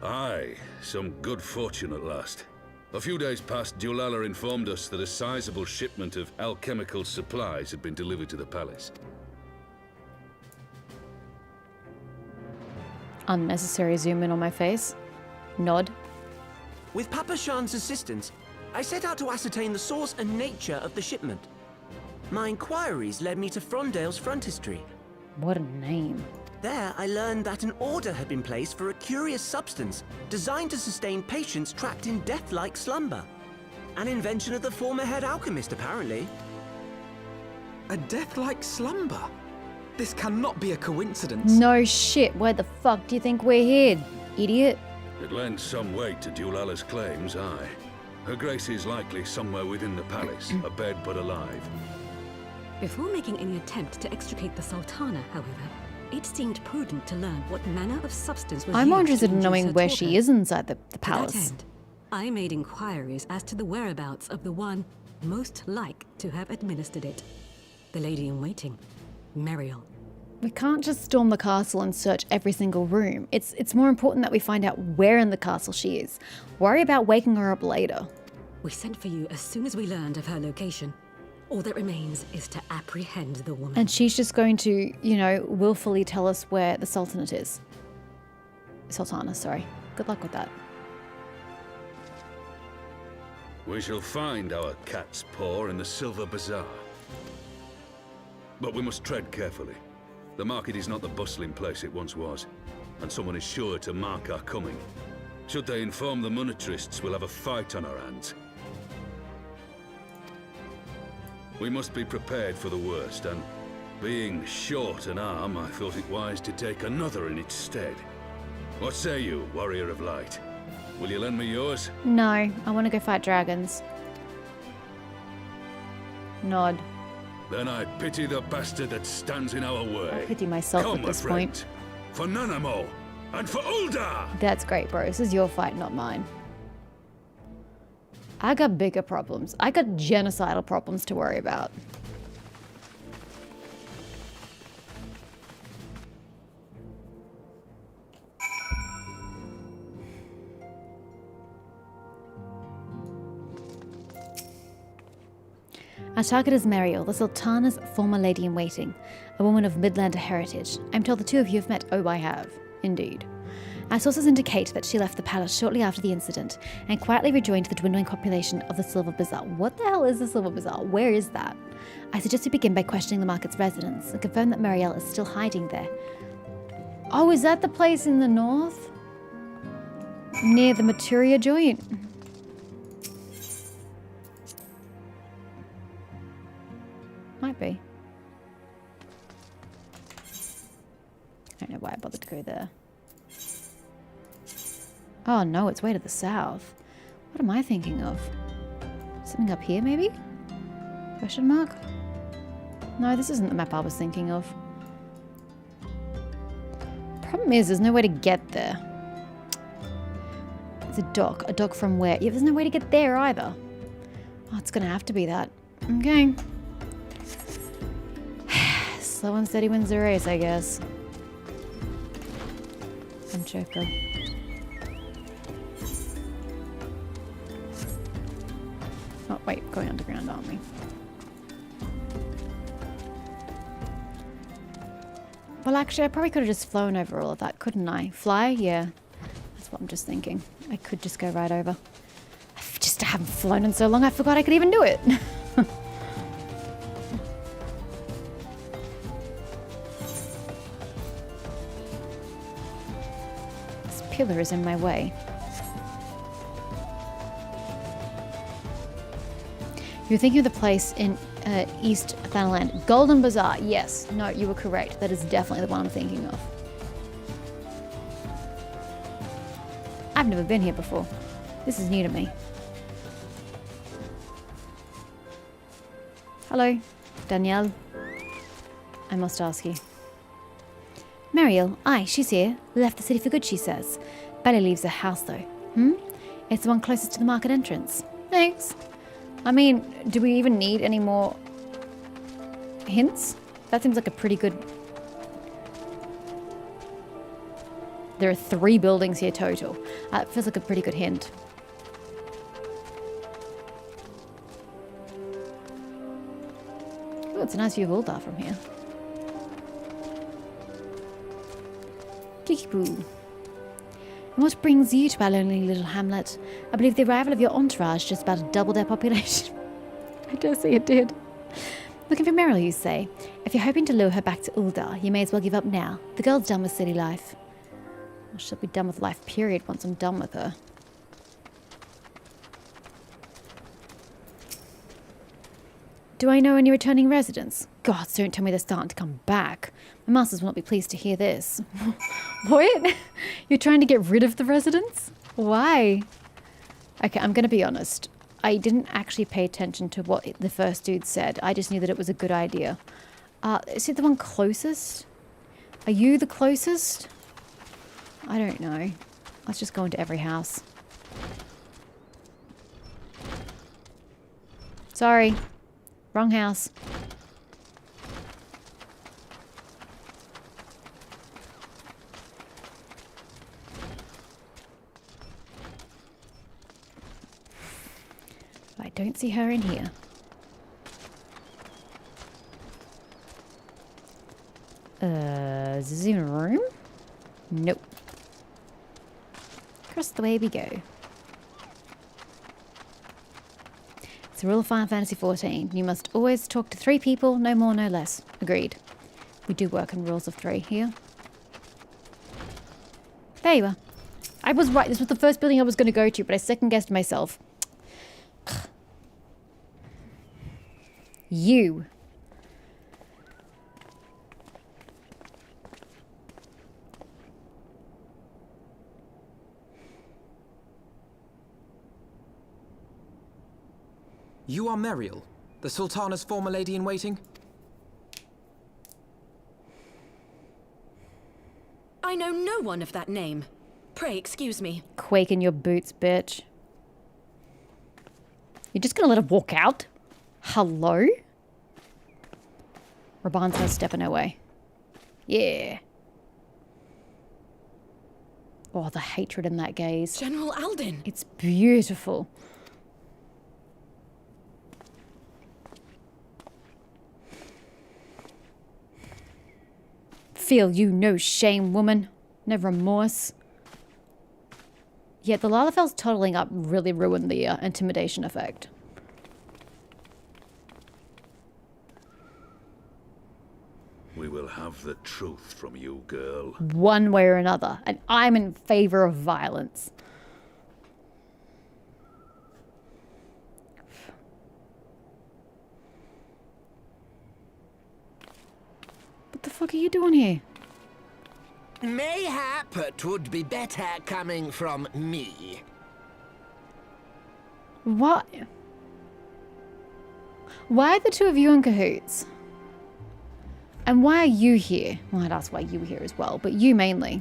E: Aye, some good fortune at last. A few days past, Dulala informed us that a sizable shipment of alchemical supplies had been delivered to the palace.
A: Unnecessary zoom in on my face. Nod.
F: With Papa Shan's assistance, I set out to ascertain the source and nature of the shipment. My inquiries led me to Frondale's frontistery.
A: What a name.
F: There, I learned that an order had been placed for a curious substance designed to sustain patients trapped in death-like slumber. An invention of the former head alchemist, apparently.
B: A death-like slumber? This cannot be a coincidence.
A: No shit. Where the fuck do you think we're here, idiot?
E: It lends some weight to Dulala's claims, aye. Her Grace is likely somewhere within the palace, abed but alive.
J: Before making any attempt to extricate the Sultana, however, it seemed prudent to learn what manner of substance was
A: I'm more
J: used to
A: interested in
J: induce
A: knowing
J: her
A: where
J: torpor.
A: she is inside the
J: To that
A: palace.
J: end, I made inquiries as to the whereabouts of the one most like to have administered it. The lady in waiting, Muriel.
A: We can't just storm the castle and search every single room. It's more important that we find out where in the castle she is. Worry about waking her up later.
J: We sent for you as soon as we learned of her location. All that remains is to apprehend the woman.
A: And she's just going to, you know, willfully tell us where the Sultanate is. Sultana, sorry. Good luck with that.
E: We shall find our cat's paw in the Silver Bazaar. But we must tread carefully. The market is not the bustling place it once was, and someone is sure to mark our coming. Should they inform the monetarists, we'll have a fight on our hands. We must be prepared for the worst, and being short an arm, I thought it wise to take another in its stead. What say you, Warrior of Light? Will you lend me yours?
A: No, I want to go fight dragons. Nod.
E: Then I pity the bastard that stands in our way.
A: I pity myself
E: Come,
A: at this
E: my
A: point.
E: friend. For Nanamo, and for Ulda!
A: That's great, bro. This is your fight, not mine. I got bigger problems. I got genocidal problems to worry about. Our target is Muriel, the Sultana's former lady-in-waiting, a woman of Midlander heritage. I'm told the two of you have met. Oh, I have. Indeed. Our sources indicate that she left the palace shortly after the incident and quietly rejoined the dwindling population of the Silver Bazaar. What the hell is the Silver Bazaar? Where is that? I suggest we begin by questioning the market's residents and confirm that Muriel is still hiding there. Oh, is that the place in the north? Near the Materia joint? Might be. I don't know why I bothered to go there. Oh no, it's way to the south. What am I thinking of? Something up here, maybe? Question mark? No, this isn't the map I was thinking of. Problem is, there's no way to get there. It's a dock. A dock from where? Yeah, there's no way to get there either. Oh, it's gonna have to be that. Okay. Slow and steady wins the race, I guess. I'm joking. Oh, wait, going underground, aren't we? Well, actually, I probably could have just flown over all of that, couldn't I? Fly? Yeah. That's what I'm just thinking. I could just go right over. I just haven't flown in so long, I forgot I could even do it. This pillar is in my way. You're thinking of the place in East Thanaland. Golden Bazaar. Yes. No, you were correct. That is definitely the one I'm thinking of. I've never been here before. This is new to me. Hello, Danielle. I must ask you. Mariel. Aye, she's here. Left the city for good, she says. Barely leaves her house, though. It's the one closest to the market entrance. Thanks. I mean, do we even need any more hints? That seems like a pretty good... There are 3 buildings here total. It feels like a pretty good hint. Oh, it's a nice view of Uldar from here. Kikipoo. And what brings you to our lonely little hamlet? I believe the arrival of your entourage just about doubled their population. I dare say it did. Looking for Meryl, you say? If you're hoping to lure her back to Uldar, you may as well give up now. The girl's done with city life. Well, she'll be done with life, period, once I'm done with her. Do I know any returning residents? God, don't tell me they're starting to come back. My masters will not be pleased to hear this. What? You're trying to get rid of the residents? Why? Okay, I'm going to be honest. I didn't actually pay attention to what the first dude said. I just knew that it was a good idea. Is it the one closest? Are you the closest? I don't know. Let's just go into every house. Sorry. Wrong house. I don't see her in here. Is this even a room? Nope. Across the way we go. It's a rule of Final Fantasy XIV. You must always talk to 3 people, no more, no less. Agreed. We do work on rules of 3 here. There you are. I was right. This was the first building I was going to go to, but I second-guessed myself. You.
B: You are Meriel, the Sultana's former lady-in-waiting?
K: I know no one of that name. Pray excuse me.
A: Quake in your boots, bitch. You're just gonna let her walk out? Hello? Raban's no stepping her way. Yeah. Oh, the hatred in that gaze.
K: General Alden.
A: It's beautiful. Feel you no shame, woman. No remorse. Yet the Lalafels totaling up really ruined the intimidation effect.
C: We will have the truth from you, girl.
A: One way or another. And I'm in favor of violence. What the fuck are you doing here?
L: Mayhap it would be better coming from me.
A: What? Why are the 2 of you in cahoots? And why are you here? Well, I'd ask why you were here as well, but you mainly.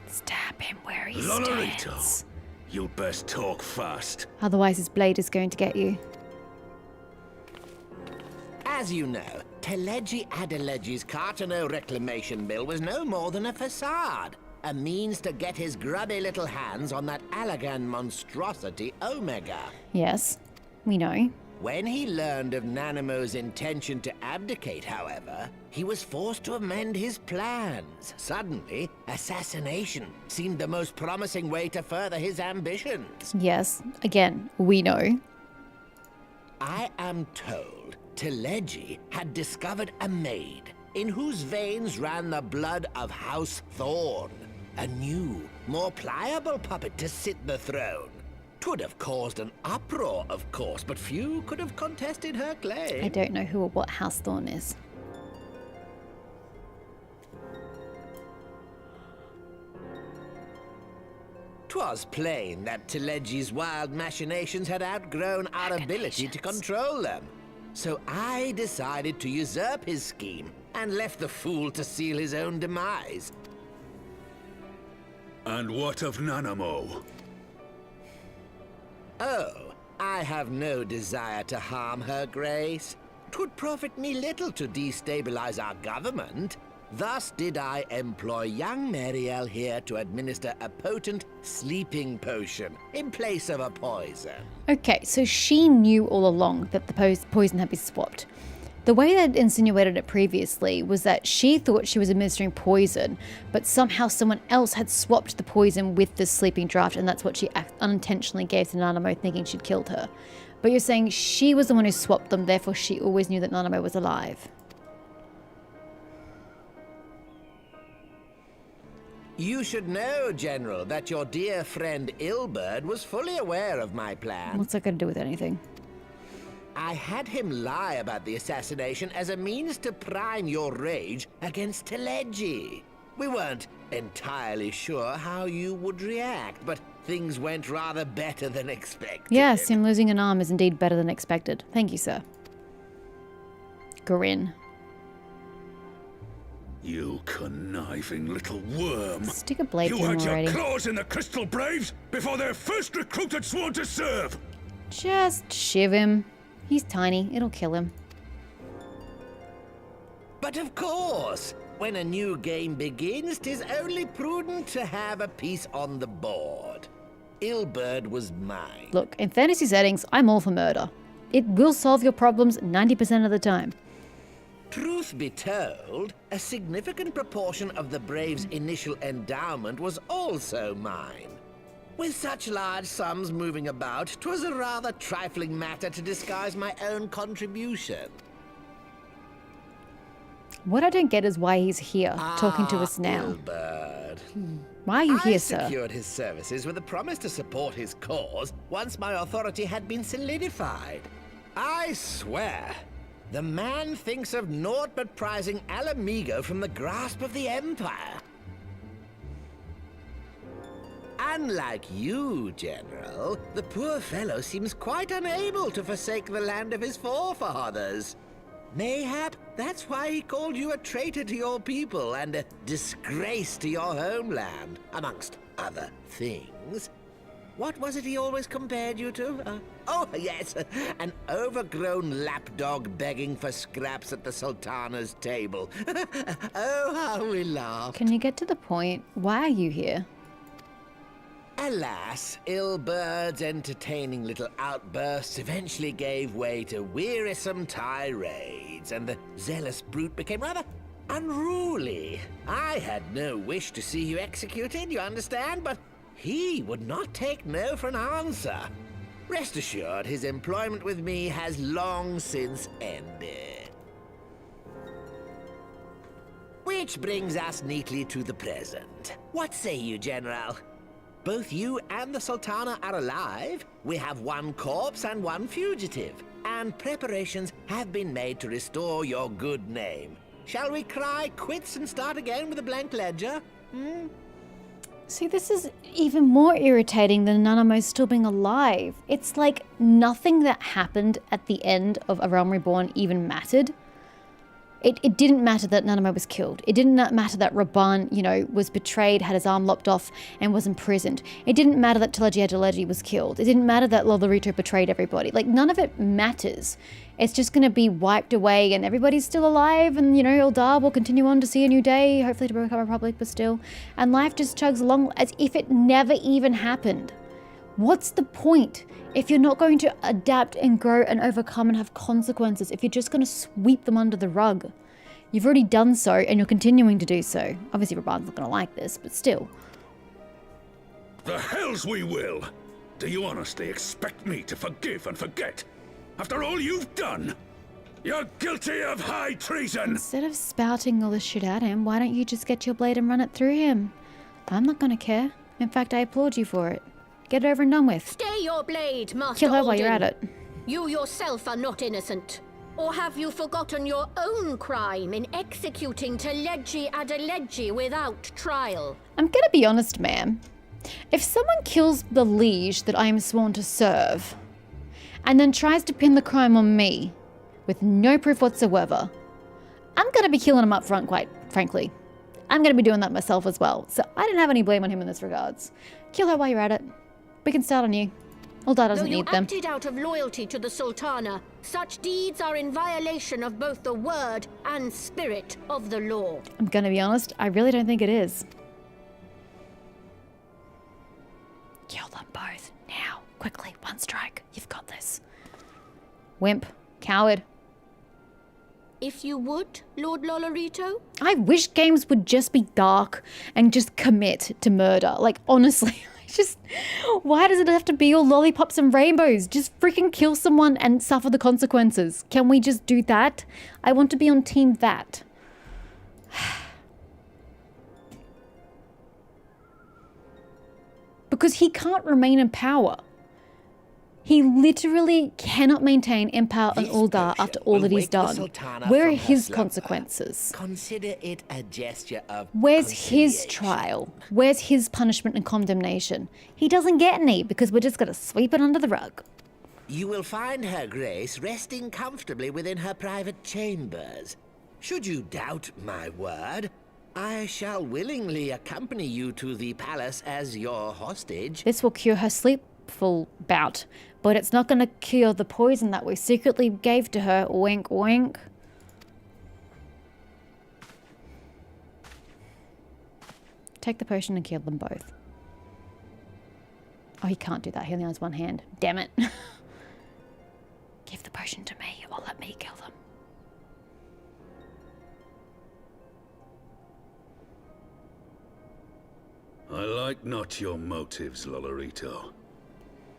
A: Stab him where he stands.
C: You'd best talk fast.
A: Otherwise his blade is going to get you.
L: As you know, Teleji Adeleji's Cartano reclamation bill was no more than a facade. A means to get his grubby little hands on that Allagan monstrosity Omega.
A: Yes, we know.
L: When he learned of Nanamo's intention to abdicate, however, he was forced to amend his plans. Suddenly, assassination seemed the most promising way to further his ambitions.
A: Yes, again, we know.
L: I am told Teleji had discovered a maid in whose veins ran the blood of House Thorn. A new, more pliable puppet to sit the throne. 'Twould have caused an uproar, of course, but few could have contested her claim.
A: I don't know who or what House Thorn is.
L: 'Twas plain that Teleji's wild machinations had outgrown our ability to control them. So I decided to usurp his scheme and left the fool to seal his own demise.
C: And what of Nanamo?
L: Oh, I have no desire to harm her grace. 'Twould profit me little to destabilize our government. Thus did I employ young Mariel here to administer a potent sleeping potion in place of a poison.
A: Okay, so she knew all along that the poison had been swapped. The way they'd insinuated it previously was that she thought she was administering poison, but somehow someone else had swapped the poison with the sleeping draft, and that's what she unintentionally gave to Nanamo, thinking she'd killed her. But you're saying she was the one who swapped them, therefore she always knew that Nanamo was alive.
L: You should know, General, that your dear friend Ilberd was fully aware of my plan.
A: What's that got to do with anything?
L: I had him lie about the assassination as a means to prime your rage against Teleji. We weren't entirely sure how you would react, but things went rather better than expected.
A: Yes, him losing an arm is indeed better than expected. Thank you, sir. Grin.
C: You conniving little worm.
A: Stick a blade
C: You
A: through him
C: had
A: already.
C: your claws in the Crystal Braves before their first recruit had sworn to serve.
A: Just shiv him. He's tiny. It'll kill him.
L: But of course, when a new game begins, 'tis only prudent to have a piece on the board. Ilberd was mine.
A: Look, in fantasy settings, I'm all for murder. It will solve your problems 90% of the time.
L: Truth be told, a significant proportion of the Braves' initial endowment was also mine. With such large sums moving about, 'twas a rather trifling matter to disguise my own contribution.
A: What I don't get is why he's here, talking to us now.
L: Ilberd.
A: Why are you here,
L: I
A: sir?
L: secured his services with a promise to support his cause once my authority had been solidified. I swear, the man thinks of naught but prizing Alamigo from the grasp of the Empire. Unlike you, General, the poor fellow seems quite unable to forsake the land of his forefathers. Mayhap that's why he called you a traitor to your people and a disgrace to your homeland, amongst other things. What was it he always compared you to? Oh, yes, an overgrown lapdog begging for scraps at the Sultana's table. Oh, how we laughed.
A: Can you get to the point? Why are you here?
L: Alas, Ilberd's entertaining little outbursts eventually gave way to wearisome tirades, and the zealous brute became rather unruly. I had no wish to see you executed, you understand, but he would not take no for an answer. Rest assured, his employment with me has long since ended. Which brings us neatly to the present. What say you, General? Both you and the Sultana are alive. We have one corpse and one fugitive. And preparations have been made to restore your good name. Shall we cry quits and start again with a blank ledger?
A: See, this is even more irritating than Nanamo still being alive. It's like nothing that happened at the end of A Realm Reborn even mattered. It didn't matter that Nanamo was killed. It didn't matter that Raban, was betrayed, had his arm lopped off, and was imprisoned. It didn't matter that Teleji Adeleji was killed. It didn't matter that Lolorito betrayed everybody. Like, none of it matters. It's just going to be wiped away, and everybody's still alive, and, Eldar will continue on to see a new day, hopefully to become a republic, but still. And life just chugs along as if it never even happened. What's the point if you're not going to adapt and grow and overcome and have consequences, if you're just going to sweep them under the rug? You've already done so and you're continuing to do so. Obviously, Raban's not going to like this, but still.
C: The hells we will! Do you honestly expect me to forgive and forget? After all you've done? You're guilty of high treason!
A: Instead of spouting all this shit at him, why don't you just get your blade and run it through him? I'm not going to care. In fact, I applaud you for it. Get it over and done with.
I: Stay your blade, Master
A: Kill her while
I: Alden.
A: you're at it.
I: You yourself are not innocent. Or have you forgotten your own crime in executing Teledji Adeledji without trial?
A: I'm gonna be honest, ma'am. If someone kills the liege that I am sworn to serve, and then tries to pin the crime on me, with no proof whatsoever, I'm gonna be killing him up front, quite frankly. I'm gonna be doing that myself as well, so I didn't have any blame on him in this regards. Kill her while you're at it. We can start on you. Ul'dah doesn't need them.
I: Though you acted out of loyalty to the Sultana, such deeds are in violation of both the word and spirit of the law.
A: I'm gonna be honest, I really don't think it is. Kill them both, now. Quickly, one strike. You've got this. Wimp. Coward.
I: If you would, Lord Lolorito?
A: I wish games would just be dark and just commit to murder. Like, honestly, just, why does it have to be all lollipops and rainbows? Just freaking kill someone and suffer the consequences. Can we just do that? I want to be on team that. Because he can't remain in power. He literally cannot maintain empire on Ul'dah after all that he's done. Where are his consequences?
L: Consider it a gesture of
A: Where's his trial? Where's his punishment and condemnation? He doesn't get any because we're just going to sweep it under the rug.
L: You will find her grace resting comfortably within her private chambers. Should you doubt my word, I shall willingly accompany you to the palace as your hostage.
A: This will cure her sleepful bout, but it's not going to cure the poison that we secretly gave to her. Wink, wink. Take the potion and kill them both. Oh, he can't do that. He only has one hand. Damn it. Give the potion to me or let me kill them.
C: I like not your motives, Lolorito.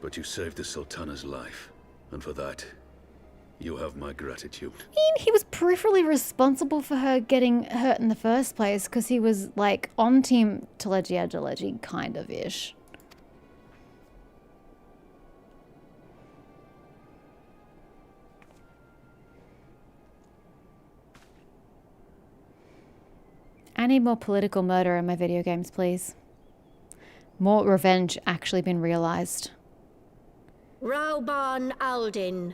C: But you saved the Sultana's life, and for that, you have my gratitude.
A: I mean, he was peripherally responsible for her getting hurt in the first place, because he was, like, on team Teledji Adeledji, kind of-ish. I need more political murder in my video games, please. More revenge actually been realized.
I: Rauban Aldin,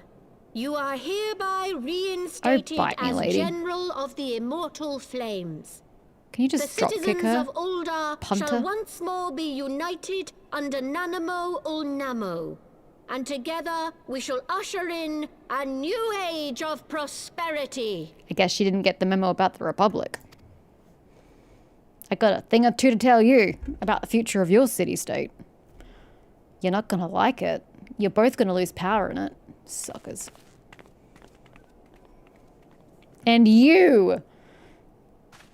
I: you are hereby reinstated as General of the Immortal Flames.
A: Can you just drop kick her?
I: The citizens of Ul'dah
A: Punter?
I: shall once more be united under Nanamo Ulnamo, and together we shall usher in a new age of prosperity.
A: I guess she didn't get the memo about the Republic. I got a thing or two to tell you about the future of your city-state. You're not gonna like it. You're both gonna lose power in it. Suckers. And you!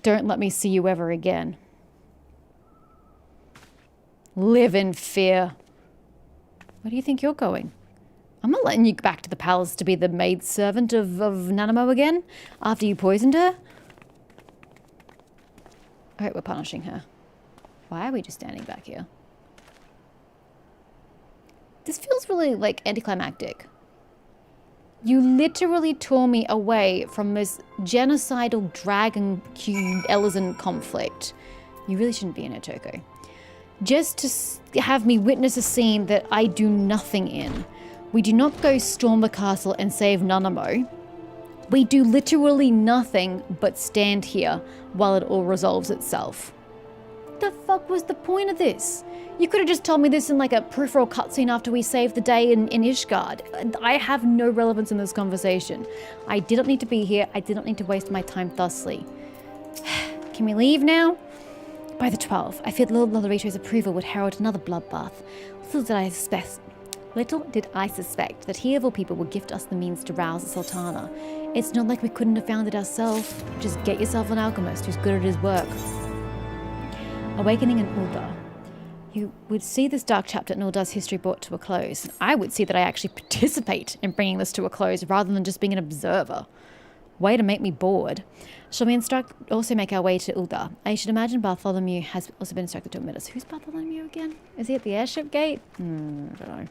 A: Don't let me see you ever again. Live in fear. Where do you think you're going? I'm not letting you back to the palace to be the maidservant of Nanamo again after you poisoned her. Alright, we're punishing her. Why are we just standing back here? This feels really, like, anticlimactic. You literally tore me away from this genocidal dragon-cube Elizan conflict. You really shouldn't be in Otoko. Just to have me witness a scene that I do nothing in. We do not go storm the castle and save Nanamo. We do literally nothing but stand here while it all resolves itself. The fuck was the point of this? You could have just told me this in like a peripheral cutscene after we saved the day in Ishgard. I have no relevance in this conversation. I did not need to be here. I did not need to waste my time thusly. Can we leave now? By the 12th, I feared Lord Lolorito's approval would herald another bloodbath. Little did I suspect that he of all people would gift us the means to rouse the Sultana. It's not like we couldn't have found it ourselves. Just get yourself an alchemist who's good at his work. Awakening in Ul'dah. You would see this dark chapter in Ul'dah's history brought to a close. I would see that I actually participate in bringing this to a close rather than just being an observer. Way to make me bored. Shall we also make our way to Ul'dah? I should imagine Bartholomew has also been instructed to admit us. Who's Bartholomew again? Is he at the airship gate? I don't know.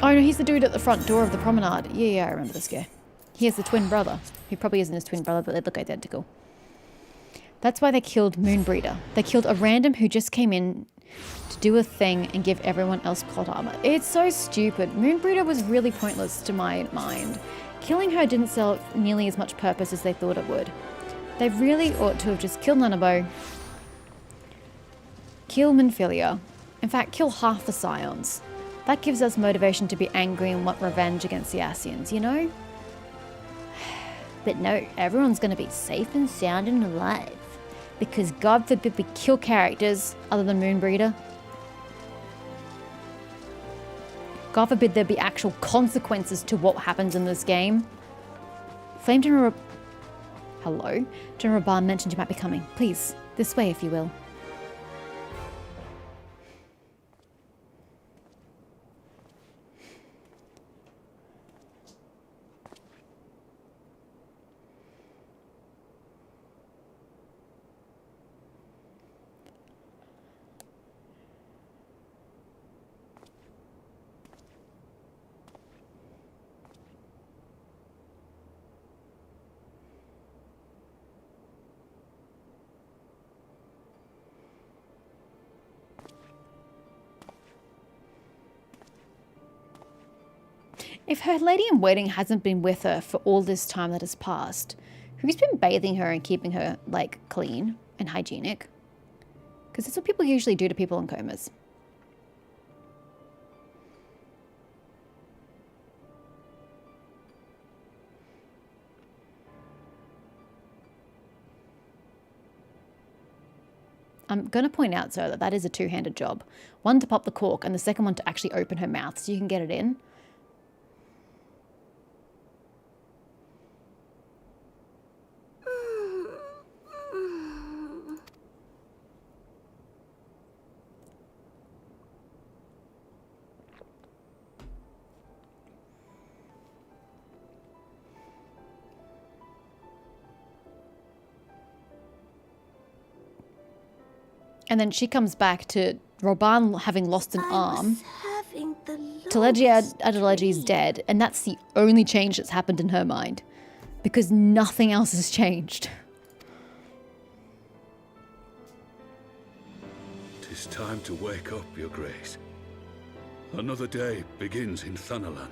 A: Oh no, he's the dude at the front door of the promenade. Yeah, I remember this guy. He has the twin brother. He probably isn't his twin brother, but they look identical. That's why they killed Moonbreeder. They killed a random who just came in to do a thing and give everyone else plot armor. It's so stupid. Moonbreeder was really pointless to my mind. Killing her didn't serve nearly as much purpose as they thought it would. They really ought to have just killed Nanabo, kill Minfilia, in fact kill half the Scions. That gives us motivation to be angry and want revenge against the Ascians, you know? But no, everyone's going to be safe and sound and alive. Because God forbid we kill characters other than Moonbreeder. God forbid there be actual consequences to what happens in this game. Flame General... Hello? General Barn mentioned you might be coming. Please, this way if you will. If her lady-in-waiting hasn't been with her for all this time that has passed, who's been bathing her and keeping her, like, clean and hygienic? Because that's what people usually do to people in comas. I'm going to point out, sir, that that is a two-handed job. One to pop the cork and the second one to actually open her mouth so you can get it in. And then she comes back to Roban having lost an arm. Telegia Adelegi's dead, and that's the only change that's happened in her mind. Because nothing else has changed.
C: 'Tis time to wake up, Your Grace. Another day begins in Thanalan,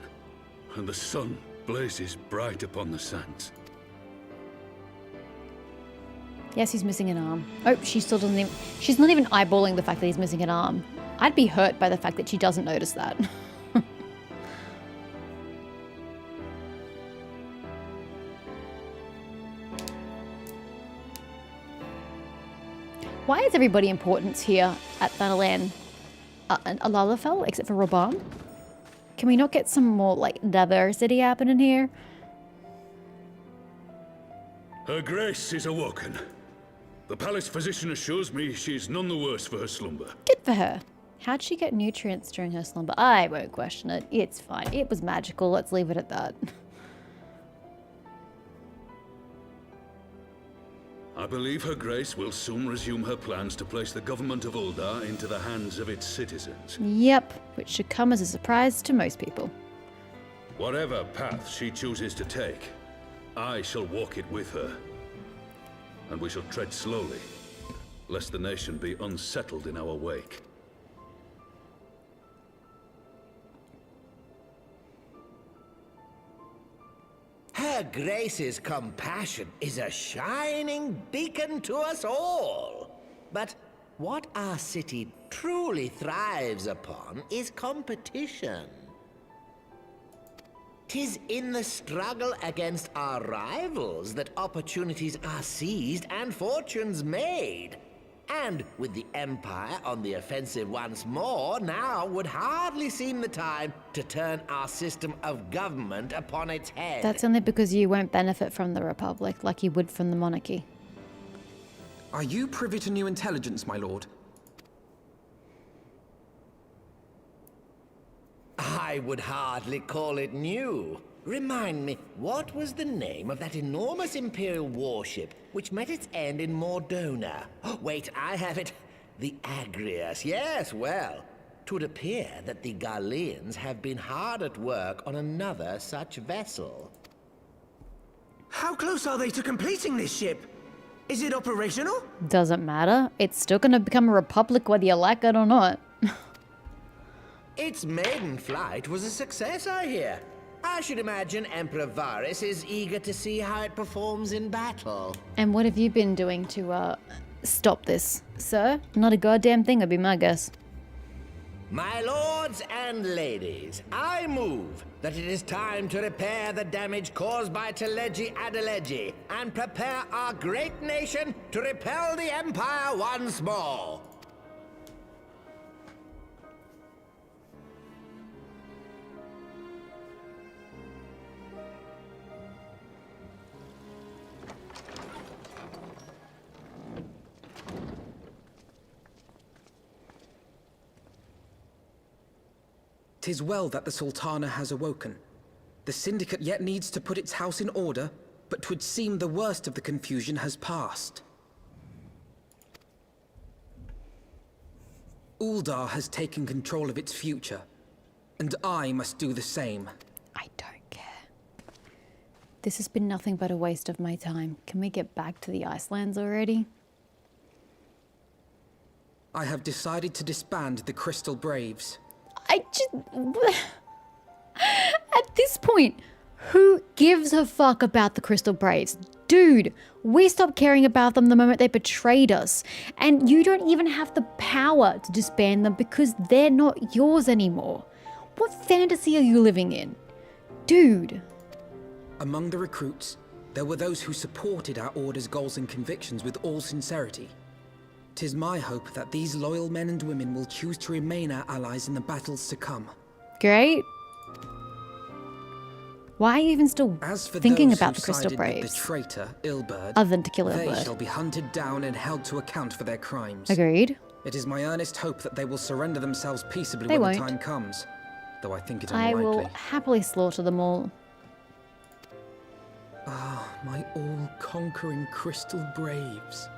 C: and the sun blazes bright upon the sands.
A: Yes, he's missing an arm. Oh, she still doesn't even... She's not even eyeballing the fact that he's missing an arm. I'd be hurt by the fact that she doesn't notice that. Why is everybody important here at Thanalan? Alalafel, except for Roban? Can we not get some more, like, diversity happening here?
C: Her Grace is awoken. The palace physician assures me she's none the worse for her slumber.
A: Good for her. How'd she get nutrients during her slumber? I won't question it. It's fine. It was magical. Let's leave it at that.
C: I believe Her Grace will soon resume her plans to place the government of Ul'dah into the hands of its citizens.
A: Yep, which should come as a surprise to most people.
C: Whatever path she chooses to take, I shall walk it with her. And we shall tread slowly, lest the nation be unsettled in our wake.
L: Her Grace's compassion is a shining beacon to us all. But what our city truly thrives upon is competition. 'Tis in the struggle against our rivals that opportunities are seized and fortunes made. And with the Empire on the offensive once more, now would hardly seem the time to turn our system of government upon its head.
A: That's only because you won't benefit from the Republic like you would from the monarchy.
B: Are you privy to new intelligence, my lord?
L: I would hardly call it new. Remind me, what was the name of that enormous Imperial warship which met its end in Mordona? Oh, wait, I have it. The Agrias. Yes, well, 'twould appear that the Garleans have been hard at work on another such vessel.
F: How close are they to completing this ship? Is it operational?
A: Doesn't matter. It's still going to become a republic whether you like it or not.
L: Its maiden flight was a success, I hear. I should imagine Emperor Varys is eager to see how it performs in battle.
A: And what have you been doing to stop this, sir? Not a goddamn thing would be my guess.
L: My lords and ladies, I move that it is time to repair the damage caused by Teleji Adeleji and prepare our great nation to repel the Empire once more.
B: "'Tis well that the Sultana has awoken. The Syndicate yet needs to put its house in order, but 'twould seem the worst of the confusion has passed. Uldar has taken control of its future, and I must do the same."
A: I don't care. This has been nothing but a waste of my time. Can we get back to the Icelands already?
B: I have decided to disband the Crystal Braves.
A: At this point, who gives a fuck about the Crystal Braves? Dude, we stopped caring about them the moment they betrayed us. And you don't even have the power to disband them because they're not yours anymore. What fantasy are you living in? Dude.
B: Among the recruits, there were those who supported our order's goals and convictions with all sincerity. 'Tis my hope that these loyal men and women will choose to remain our allies in the battles to come.
A: Great. Why are you even still thinking about the Crystal
B: With
A: Braves?
B: the traitor, Ilberd,
A: Other than to kill
B: they
A: Ilberd.
B: shall be hunted down and held to account for their crimes.
A: Agreed.
B: It is my earnest hope that they will surrender themselves peaceably
A: They
B: when the
A: won't.
B: time comes, though I think it
A: I
B: unlikely.
A: will happily slaughter them all.
B: Ah, my all-conquering Crystal Braves.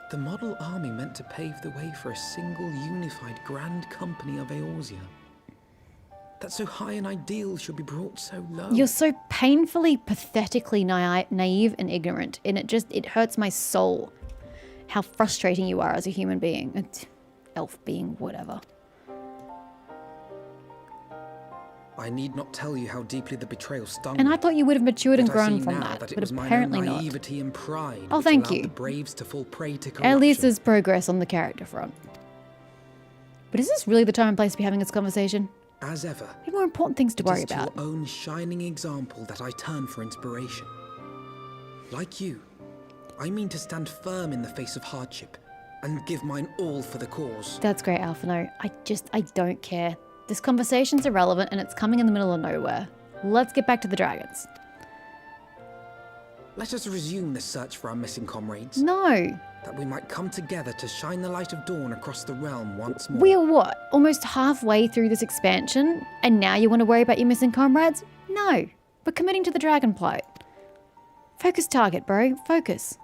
B: The model army meant to pave the way for a single unified grand company of Eorzea. That so high an ideal should be brought so low.
A: You're so painfully, pathetically naive and ignorant, and it hurts my soul how frustrating you are as a human being. Elf being, whatever.
B: I need not tell you how deeply the betrayal stung
A: And
B: me.
A: I thought you would have matured and
B: But I see
A: grown from
B: now
A: that,
B: it
A: but
B: was my own
A: apparently not.
B: naivety and pride
A: Oh,
B: which
A: thank
B: allowed
A: you.
B: the Braves to fall prey to corruption.
A: At least there's progress on the character front. But is this really the time and place to be having this conversation?
B: As ever,
A: We have more important things to worry
B: it is
A: about.
B: to your own shining example that I turn for inspiration. Like you, I mean to stand firm in the face of hardship and give mine all for the cause.
A: That's great, Alphino. I don't care. This conversation's irrelevant and it's coming in the middle of nowhere. Let's get back to the dragons.
B: Let us resume the search for our missing comrades.
A: No.
B: That we might come together to shine the light of dawn across the realm once more.
A: We are what? Almost halfway through this expansion? And now you want to worry about your missing comrades? No. We're committing to the dragon plight. Focus target, bro. Focus.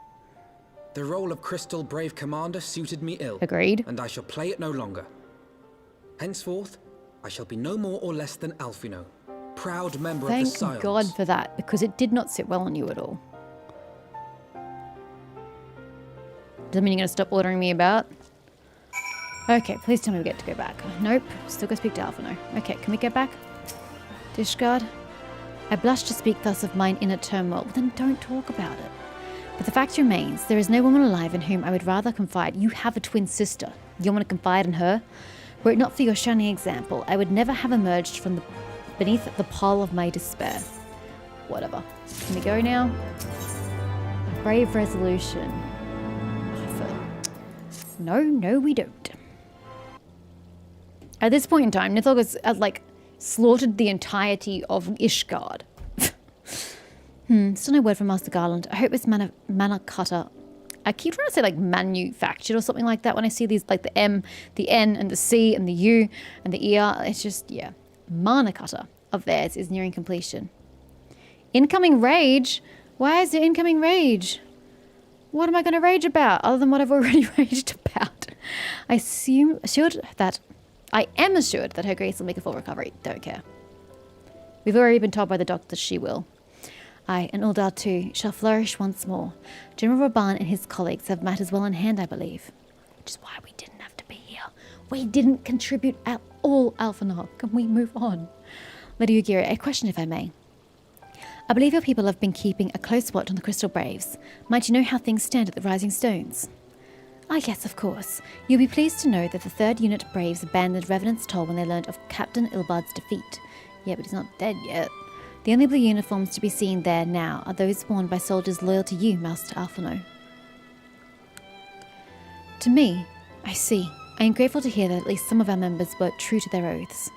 B: The role of Crystal Brave Commander suited me ill.
A: Agreed.
B: And I shall play it no longer. Henceforth, I shall be no more or less than Alphino, proud member of the
A: Thank
B: Scions.
A: God for that, because it did not sit well on you at all. Doesn't mean you're going to stop ordering me about. Okay, please tell me we get to go back. Nope, still go speak to Alphino. Okay, can we get back? Dishguard? I blush to speak thus of mine inner turmoil, but then don't talk about it. But the fact remains, there is no woman alive in whom I would rather confide. You have a twin sister. You want to confide in her? Were it not for your shining example, I would never have emerged from beneath the pall of my despair. Whatever. Can we go now? Brave resolution. No, we don't. At this point in time, Nithog has like, slaughtered the entirety of Ishgard. Still no word from Master Garland. I hope this mana cutter... I keep trying to say, like, manufactured or something like that when I see these, like, the M, the N, and the C, and the U, and the ER. It's just, yeah. Mana cutter of theirs is nearing completion. Incoming rage? Why is there incoming rage? What am I going to rage about, other than what I've already raged about? I am assured that Her Grace will make a full recovery. Don't care. We've already been told by the doctors she will. I, and Uldar too, shall flourish once more. General Raban and his colleagues have matters well in hand, I believe. Which is why we didn't have to be here. We didn't contribute at all, Alphanor. Can we move on? Lady Ugira, a question if I may. I believe your people have been keeping a close watch on the Crystal Braves. Might you know how things stand at the Rising Stones? Ah, yes, of course. You'll be pleased to know that the 3rd Unit Braves abandoned Revenant's Toll when they learned of Captain Ilbard's defeat. Yeah, but he's not dead yet. The only blue uniforms to be seen there now are those worn by soldiers loyal to you, Master Alphino. To me, I see. I am grateful to hear that at least some of our members were true to their oaths.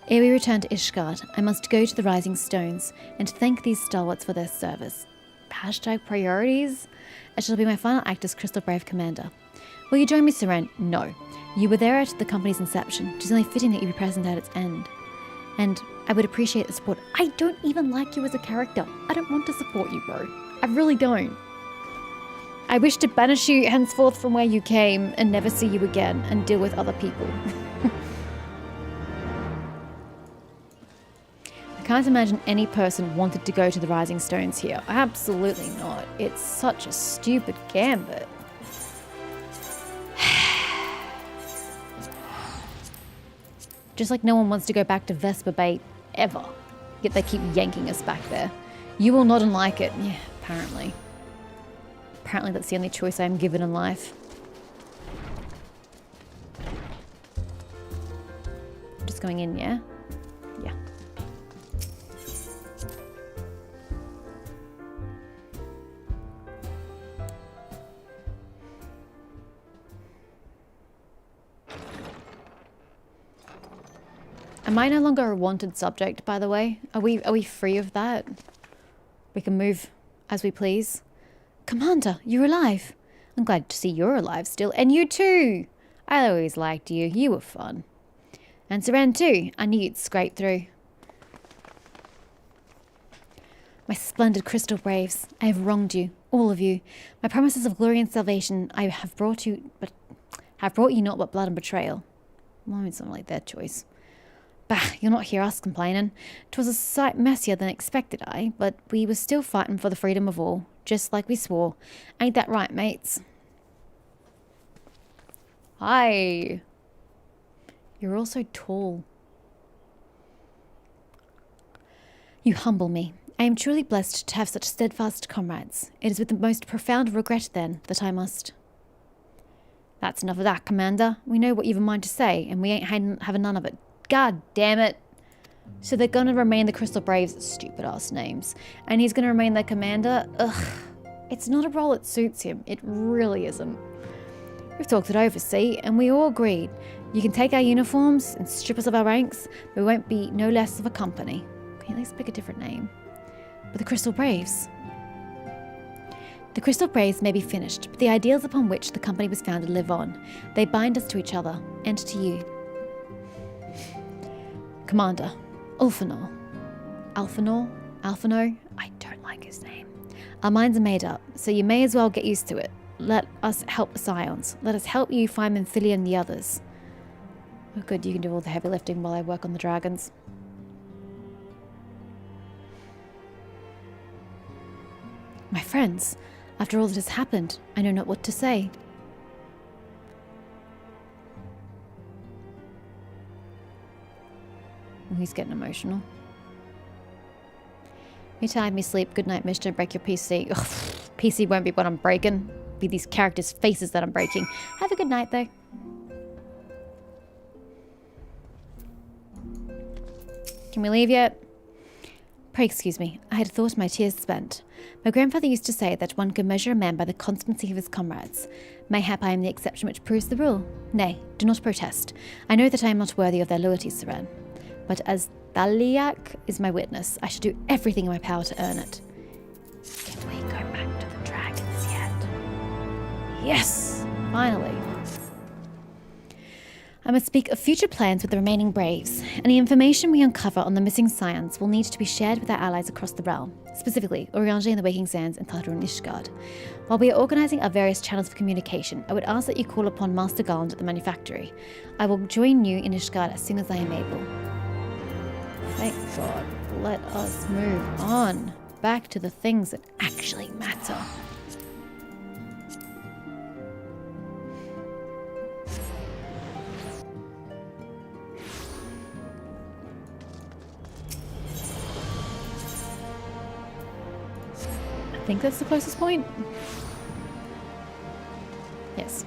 A: Ere we return to Ishgard, I must go to the Rising Stones and thank these stalwarts for their service. Hashtag priorities? It shall be my final act as Crystal Brave Commander. Will you join me, Seren? No. You were there at the company's inception. It is only fitting that you be present at its end. And I would appreciate the support. I don't even like you as a character. I don't want to support you, bro. I really don't. I wish to banish you henceforth from where you came and never see you again and deal with other people. I can't imagine any person wanted to go to the Rising Stones here. Absolutely not. It's such a stupid gambit. Just like no one wants to go back to Vesper Bay ever. Yet they keep yanking us back there. You will not like it. Yeah, apparently. Apparently that's the only choice I am given in life. I'm just going in, yeah? Yeah. Am I no longer a wanted subject, by the way? Are we free of that? We can move as we please. Commander, you're alive. I'm glad to see you're alive still. And you too! I always liked you. You were fun. And Seren too. I knew you'd scrape through. My splendid Crystal Braves, I have wronged you, all of you. My promises of glory and salvation I have brought you, but have brought you not but blood and betrayal. Well, it's not like their choice. Bah, you'll not hear us complaining. 'Twas a sight messier than expected, but we were still fighting for the freedom of all, just like we swore. Ain't that right, mates? Hi. You're all so tall. You humble me. I am truly blessed to have such steadfast comrades. It is with the most profound regret, then, that I must... That's enough of that, Commander. We know what you've a mind to say, and we ain't having none of it. God damn it. So they're gonna remain the Crystal Braves, stupid ass names. And he's gonna remain their commander? Ugh. It's not a role that suits him. It really isn't. We've talked it over, see, and we all agreed. You can take our uniforms and strip us of our ranks, but we won't be no less of a company. Can you at least pick a different name? But the Crystal Braves. The Crystal Braves may be finished, but the ideals upon which the company was founded live on. They bind us to each other, and to you. Commander, Ulfanor. Alphino? I don't like his name. Our minds are made up, so you may as well get used to it. Let us help the Scions. Let us help you find Menphilia and the others. Oh good, you can do all the heavy lifting while I work on the dragons. My friends, after all that has happened, I know not what to say. He's getting emotional. Me time, me sleep. Good night, Mister. Break your PC. Ugh, PC won't be what I'm breaking. Be these characters' faces that I'm breaking. Have a good night, though. Can we leave yet? Pray excuse me, I had thought my tears spent. My grandfather used to say that one can measure a man by the constancy of his comrades. Mayhap I am the exception which proves the rule. Nay, do not protest. I know that I am not worthy of their loyalty, Seren. But as Thaliak is my witness, I shall do everything in my power to earn it. Can we go back to the dragons yet? Yes! Finally. I must speak of future plans with the remaining braves. Any information we uncover on the missing scions will need to be shared with our allies across the realm, specifically Eorzea and the Waking Sands and Thadru and Ishgard. While we are organising our various channels of communication, I would ask that you call upon Master Garland at the manufactory. I will join you in Ishgard as soon as I am able. Thank God. Let us move on. Back to the things that actually matter. I think that's the closest point. Yes.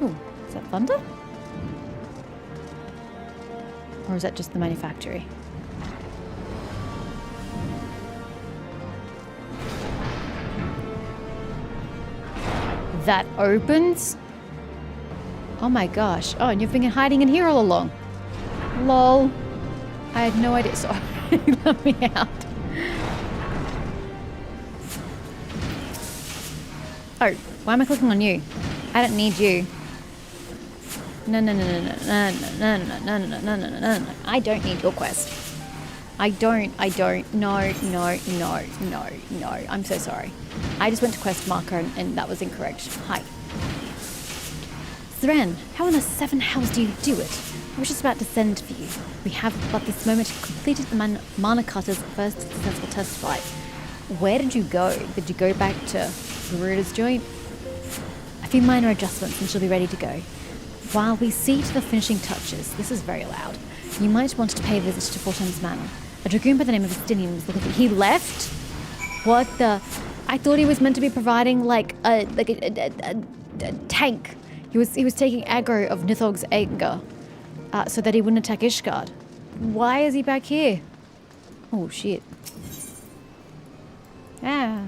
A: Ooh, is that thunder? Or is that just the manufactory? That opens? Oh my gosh. Oh, and you've been hiding in here all along. Lol. I had no idea. Sorry, let me out. Oh, why am I clicking on you? I don't need you. No. I don't need your quest. I don't. No. I'm so sorry. I just went to quest marker and that was incorrect. Hi. Seren, how in the seven hells do you do it? I was just about to send for you. We have but this moment completed the Mana Cutter's first successful test flight. Where did you go? Did you go back to Garuda's joint? A few minor adjustments and she'll be ready to go. While we see to the finishing touches, this is very loud, you might want to pay a visit to Fortun's Manor. A dragoon by the name of Estinian was looking for... He left? What the... I thought he was meant to be providing like a tank. He was taking aggro of Nithog's anger. So that he wouldn't attack Ishgard. Why is he back here? Oh, shit. Ah.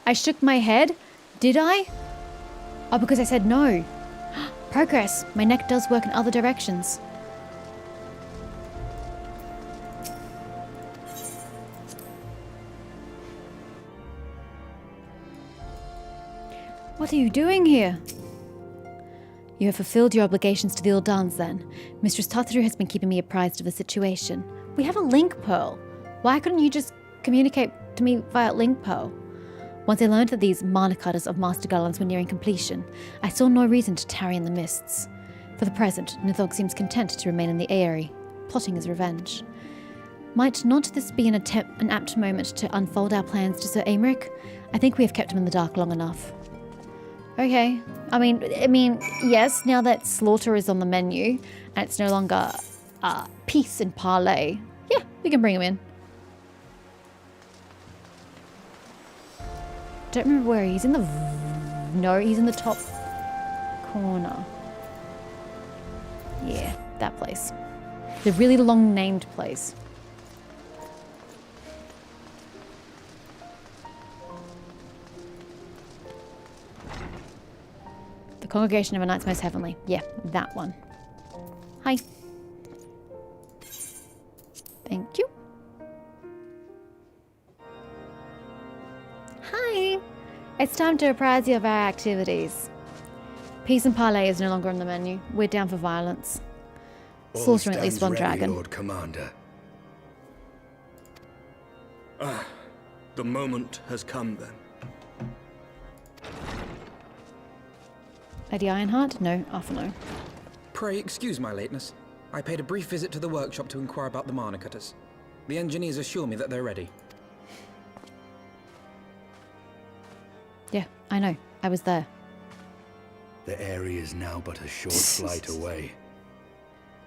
A: I shook my head? Did I? Oh, because I said no. Progress. My neck does work in other directions. What are you doing here? You have fulfilled your obligations to the Uldans then. Mistress Tatharu has been keeping me apprised of the situation. We have a link pearl. Why couldn't you just communicate to me via link pearl? Once I learned that these mana cutters of Master Garlands were nearing completion, I saw no reason to tarry in the mists. For the present, Nithog seems content to remain in the Aerie, plotting his revenge. Might not this be an apt moment to unfold our plans to Sir Aymeric? I think we have kept him in the dark long enough. Okay. I mean, yes, now that slaughter is on the menu and it's no longer peace and parley, yeah, we can bring him in. Don't remember where he's in the... No, he's in the top corner. Yeah, that place. The really long named place. The Congregation of a Knights Most Heavenly. Yeah, that one. Hi. Thank you. Hi. It's time to apprise you of our activities. Peace and parley is no longer on the menu. We're down for violence. Slaughtering at least one dragon.
E: Lord Commander. The moment has come then.
A: Lady Ironheart? No, half no.
B: Pray excuse my lateness. I paid a brief visit to the workshop to inquire about the mana cutters. The engineers assure me that they're ready.
A: Yeah, I know. I was there.
E: The area is now but a short flight away.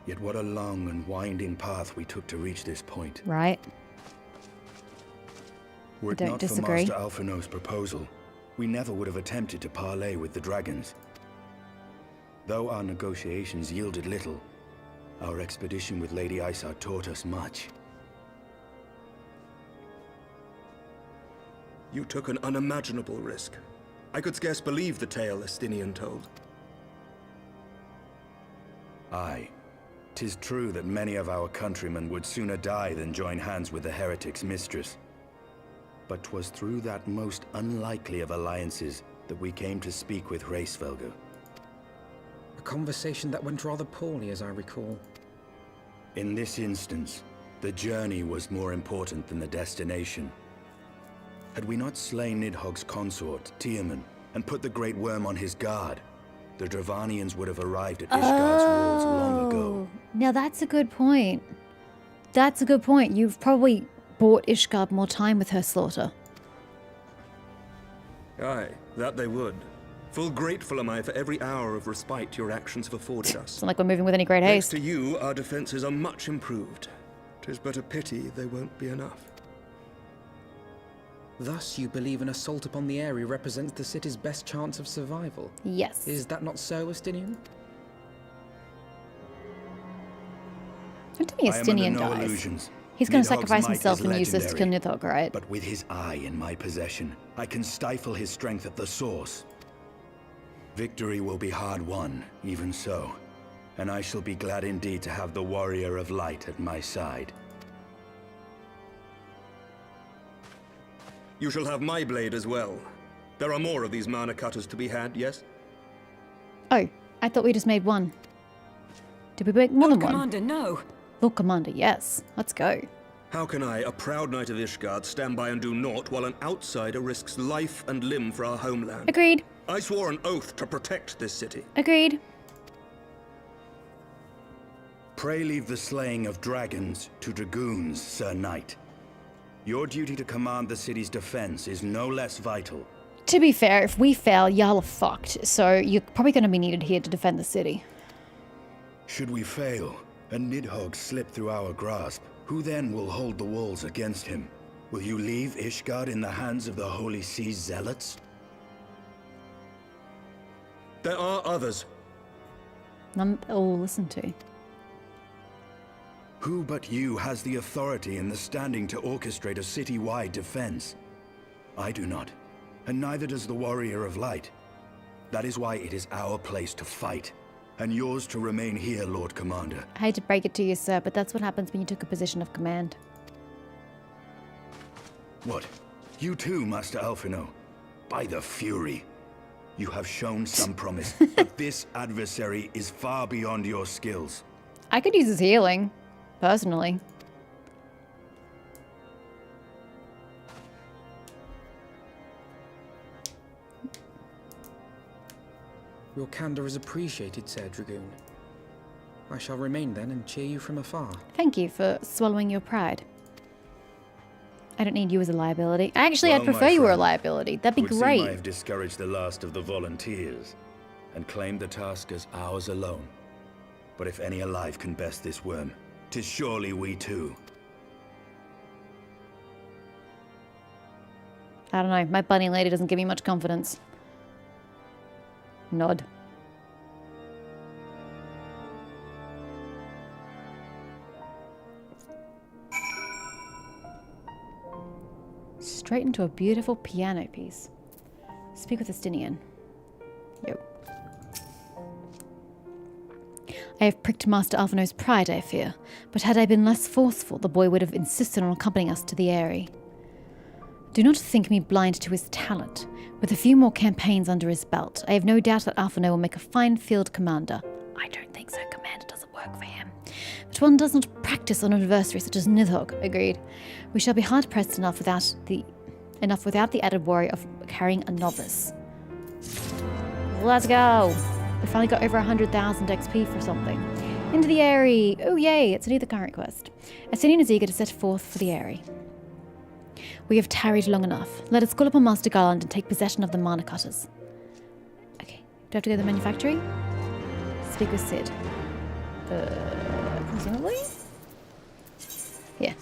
E: Yet what a long and winding path we took to reach this point.
A: Right.
E: Were it
A: Don't
E: not
A: disagree.
E: for Master Alphino's proposal, we never would have attempted to parley with the dragons. Though our negotiations yielded little, our expedition with Lady Isar taught us much.
M: You took an unimaginable risk. I could scarce believe the tale Estinian told.
E: Aye. 'Tis true that many of our countrymen would sooner die than join hands with the heretic's mistress. But 'twas through that most unlikely of alliances that we came to speak with Hraesvelgr.
B: A conversation that went rather poorly, as I recall.
E: In this instance, the journey was more important than the destination. Had we not slain Nidhogg's consort, Tiaman, and put the Great Worm on his guard, the Dravanians would have arrived at Ishgard's walls long ago.
A: Now that's a good point. That's a good point. You've probably bought Ishgard more time with her slaughter.
M: Aye, that they would. Full grateful am I for every hour of respite your actions have afforded us.
A: It's not like we're moving with any great
M: Thanks
A: haste.
M: to you, our defenses are much improved. 'Tis but a pity they won't be enough.
B: Thus, you believe an assault upon the area represents the city's best chance of survival?
A: Yes.
B: Is that not so, Estinian?
A: Don't tell me
E: I am
A: Estinian
E: under no
A: dies.
E: illusions.
A: He's going to
E: Nidhogg's
A: sacrifice
E: might
A: himself
E: is
A: and use this to kill
E: legendary.
A: Nidhogg, right?
E: But with his eye in my possession, I can stifle his strength at the source. Victory will be hard won, even so. And I shall be glad indeed to have the Warrior of Light at my side.
M: You shall have my blade as well. There are more of these mana cutters to be had, yes?
A: Oh, I thought we just made one. Did we make more than one?
J: Commander, no!
A: Lord Commander, yes. Let's go.
M: How can I, a proud knight of Ishgard, stand by and do naught while an outsider risks life and limb for our homeland?
A: Agreed.
M: I swore an oath to protect this city.
A: Agreed.
E: Pray leave the slaying of dragons to dragoons, Sir Knight. Your duty to command the city's defense is no less vital.
A: To be fair, if we fail, y'all are fucked. So you're probably going to be needed here to defend the city.
E: Should we fail, and Nidhogg slip through our grasp, who then will hold the walls against him? Will you leave Ishgard in the hands of the Holy Sea's zealots?
M: There are others.
A: None all listen to.
E: Who but you has the authority and the standing to orchestrate a city-wide defense? I do not, and neither does the Warrior of Light. That is why it is our place to fight, and yours to remain here, Lord Commander.
A: I hate to break it to you, sir, but that's what happens when you took a position of command.
E: What? You too, Master Alphino? By the Fury! You have shown some promise, but this adversary is far beyond your skills.
A: I could use his healing, personally.
B: Your candor is appreciated, Sir Dragoon. I shall remain then and cheer you from afar.
A: Thank you for swallowing your pride. I don't need you as a liability. Actually,
E: Well,
A: I'd
E: my
A: prefer you were a
E: friend,
A: liability. That'd be
E: Would seem
A: great.
E: I have discouraged the last of the volunteers, and claimed the task as ours alone. But if any alive can best this worm, 'tis surely we too.
A: I don't know. My bunny lady doesn't give me much confidence. Nod. Straight into a beautiful piano piece. Speak with Estinian. Yo. I have pricked Master Alphino's pride, I fear, but had I been less forceful, the boy would have insisted on accompanying us to the Eyrie. Do not think me blind to his talent. With a few more campaigns under his belt, I have no doubt that Alphino will make a fine field commander. I don't think so. Commander doesn't work for him. But one does not practice on an adversary such as Nidhogg. Agreed. We shall be hard-pressed enough without the added worry of carrying a novice. Let's go! We finally got over 100,000 XP for something. Into the Eyrie! Oh yay, it's a new the current quest. Estinian is eager to set forth for the Eyrie. We have tarried long enough. Let us call upon Master Garland and take possession of the mana cutters. Okay, do I have to go to the manufactory? Speak with Sid. Presumably? Yeah.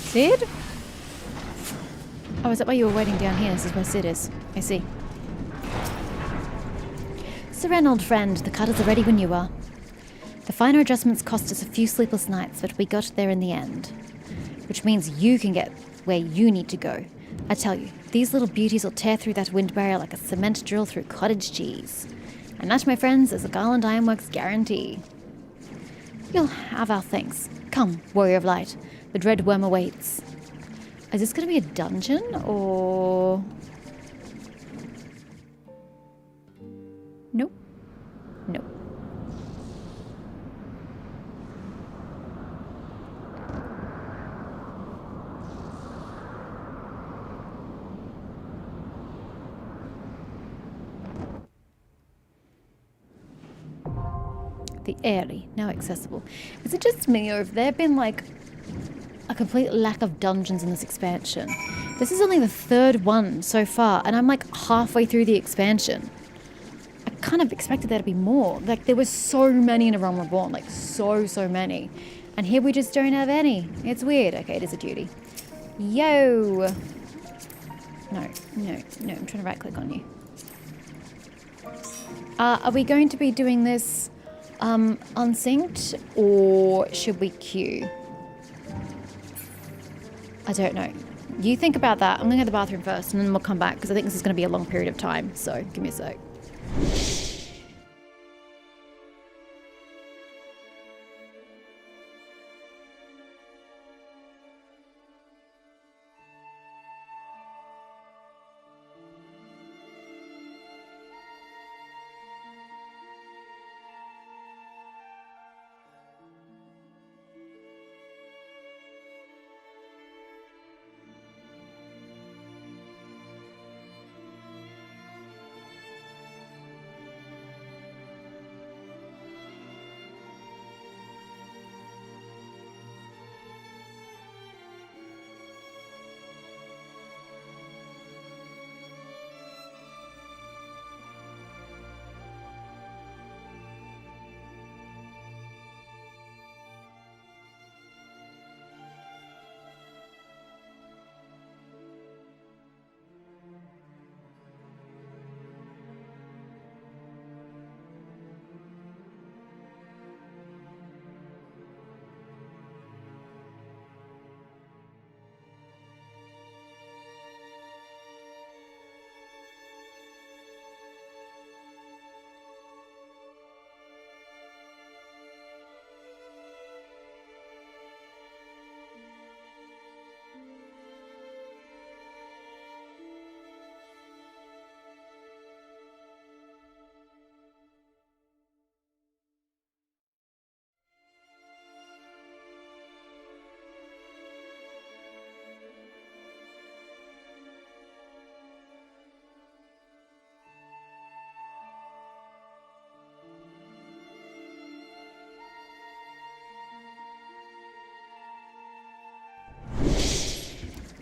A: Sid? Oh, is that why you were waiting down here? This is where Sid is. I see. Seren, old friend, the cutters are ready when you are. The finer adjustments cost us a few sleepless nights, but we got there in the end. Which means you can get where you need to go. I tell you, these little beauties will tear through that wind barrier like a cement drill through cottage cheese. And that, my friends, is a Garland Ironworks guarantee. You'll have our thanks. Come, warrior of light. The dread worm awaits. Is this going to be a dungeon, or...? Nope. Nope. The Airy, now accessible. Is it just me, or have there been, like, a complete lack of dungeons in this expansion? This is only the third one so far, and I'm like halfway through the expansion. I kind of expected there to be more. Like, there were so many in A Realm Reborn, like so many. And here we just don't have any. It's weird. Okay, it is a duty. Yo! No, I'm trying to right click on you. Are we going to be doing this unsynced, or should we queue? I don't know. You think about that. I'm going to go to the bathroom first, and then we'll come back, because I think this is going to be a long period of time. So, give me a sec.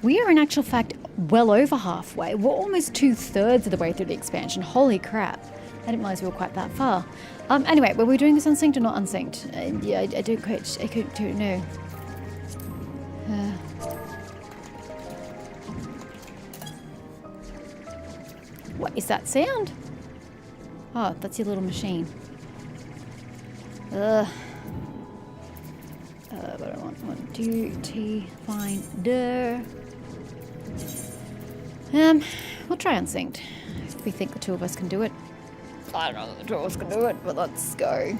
A: We are in actual fact well over halfway. We're almost 2/3 of the way through the expansion. Holy crap. I didn't realize we were quite that far. Anyway, were we doing this unsynced or not unsynced? Yeah, I don't know. What is that sound? Oh, that's your little machine. What do I want? 1, 2, T, finder. We'll try unsynced. If we think the two of us can do it. I don't know that the two of us can do it, but let's go.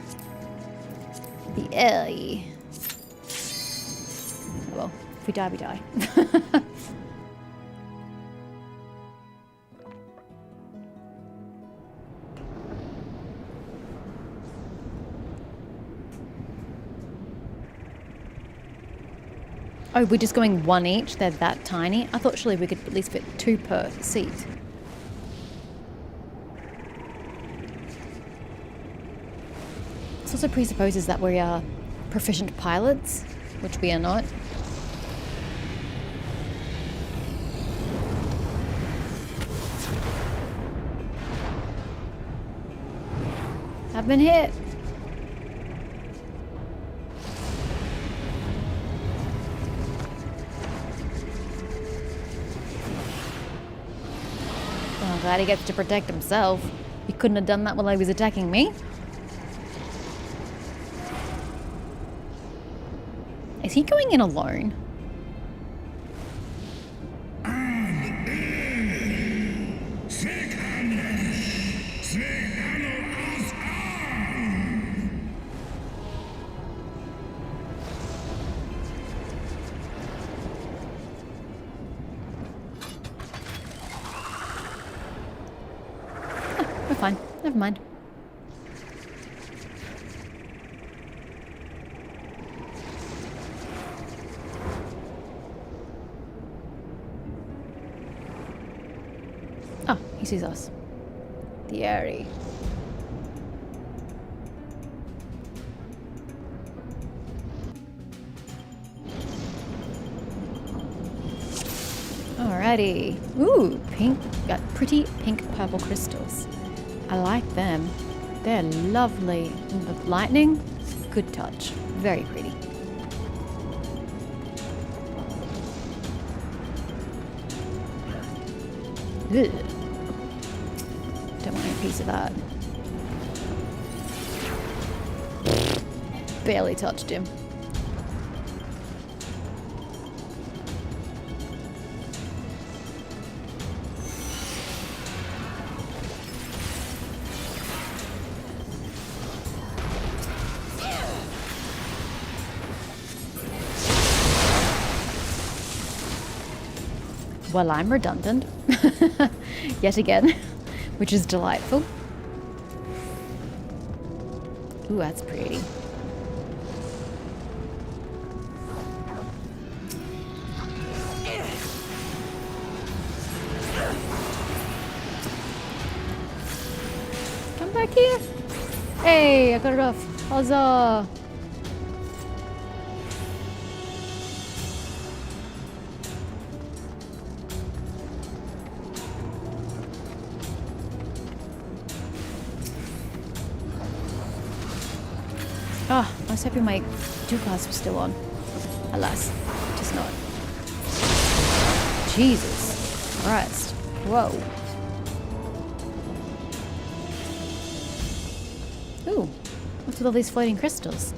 A: The A. Well, if we die, we die. Oh, we're just going one each? They're that tiny? I thought surely we could at least fit 2 per seat. This also presupposes that we are proficient pilots, which we are not. I've been hit. Oh, I'm glad he gets to protect himself. He couldn't have done that while I was attacking me. Is he going in alone? We're fine. Never mind. Oh, he sees us. The Airy. Alrighty. Ooh, pink. Got pretty pink purple crystals. I like them. They're lovely. The lightning, good touch. Very pretty. Ugh. Don't want any piece of that. Barely touched him. Well, I'm redundant. Yet again, which is delightful. Ooh, that's pretty. Come back here. Hey, I got it off. Huzzah. Oh, I was hoping my two class was still on. Alas, it is not. Jesus Christ. Whoa. Ooh, what's with all these floating crystals?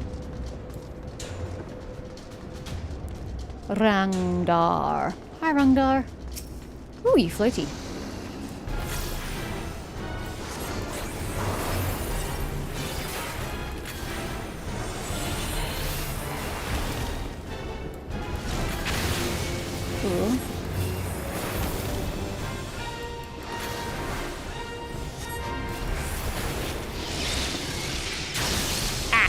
A: Rangdar. Hi, Rangdar. Ooh, you floaty. Cool. Ah.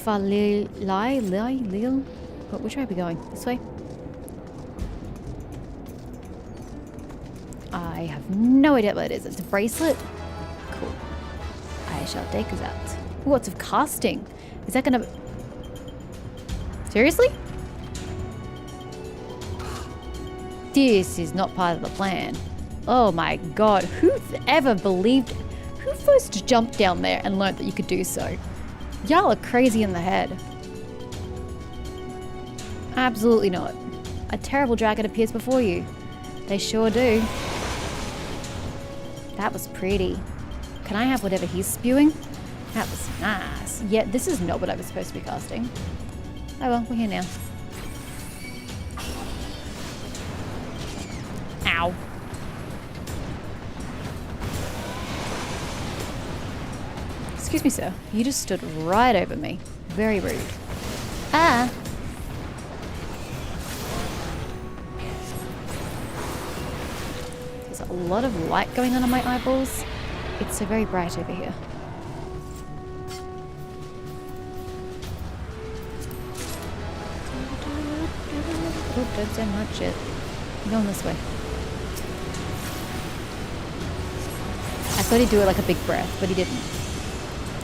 A: Nice. Lil. Which way are we going? This way? I have no idea what it is. It's a bracelet? Cool. I shall take that. Ooh, lots of casting. Is that gonna... Seriously? This is not part of the plan. Oh my god. Who ever believed... Who first jumped down there and learned that you could do so? Y'all are crazy in the head. Absolutely not. A terrible dragon appears before you. They sure do. That was pretty. Can I have whatever he's spewing? That was nice. Yeah, this is not what I was supposed to be casting. Oh well, we're here now. Ow. Excuse me, sir. You just stood right over me. Very rude. Ah! There's a lot of light going on my eyeballs. It's so very bright over here. Oh, don't say much shit. I'm going this way. I thought he'd do it like a big breath, but he didn't.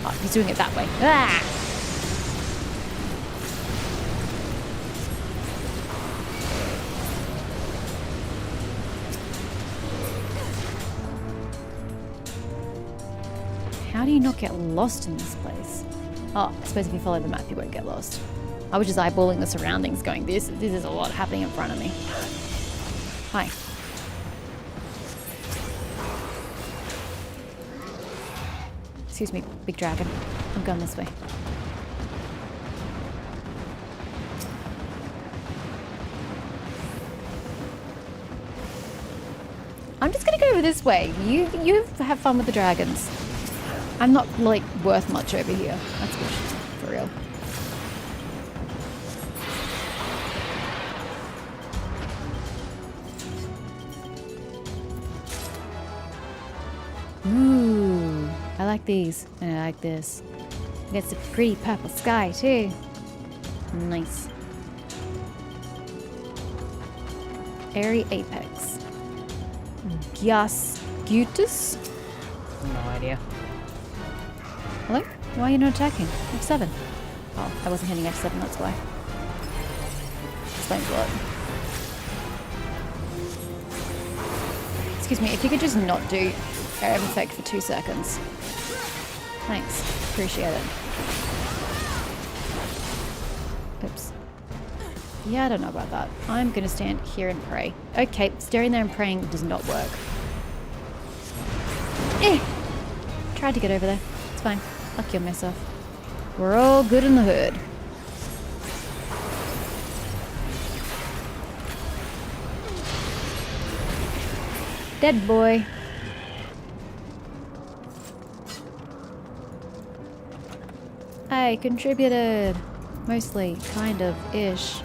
A: Oh, he's doing it that way. Ah! How do you not get lost in this place? Oh, I suppose if you follow the map, you won't get lost. I was just eyeballing the surroundings going, this is a lot happening in front of me. Hi. Excuse me, big dragon. I'm going this way. I'm just gonna go over this way. You have fun with the dragons. I'm not, like, worth much over here. That's for real. Ooh, I like these. And I like this. It's a pretty purple sky, too. Nice. Airy apex. Gascutus? No idea. Hello? Why are you not attacking? F7. Oh, I wasn't hitting F7, that's why. Explains a lot. Excuse me, if you could just not do air of effect for 2 seconds. Thanks. Appreciate it. Oops. Yeah, I don't know about that. I'm gonna stand here and pray. Okay, staring there and praying does not work. Tried to get over there. It's fine. I'll kill myself. We're all good in the hood. Dead boy. I contributed. Mostly, kind of, ish.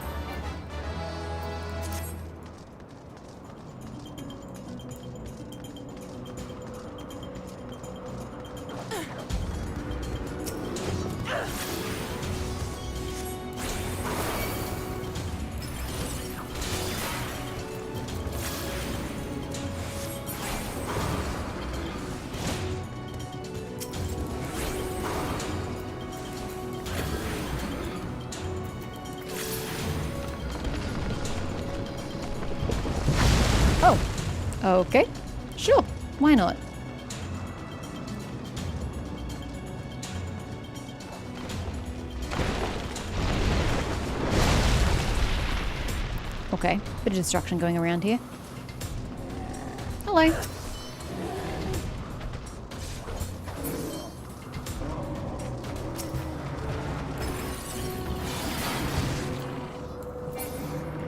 A: Okay, sure, why not? Okay, bit of destruction going around here. Hello.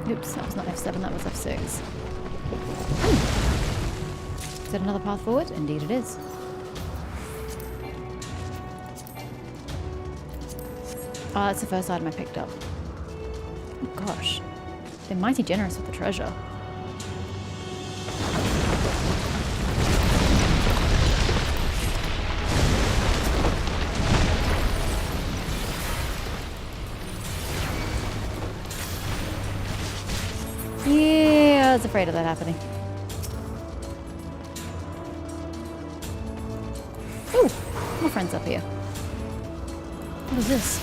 A: Oops, that was not F7, that was F6. Is that another path forward? Indeed it is. Oh, that's the first item I picked up. Oh, gosh. They're mighty generous with the treasure. Yeah, I was afraid of that happening. Ooh, more friends up here. What is this?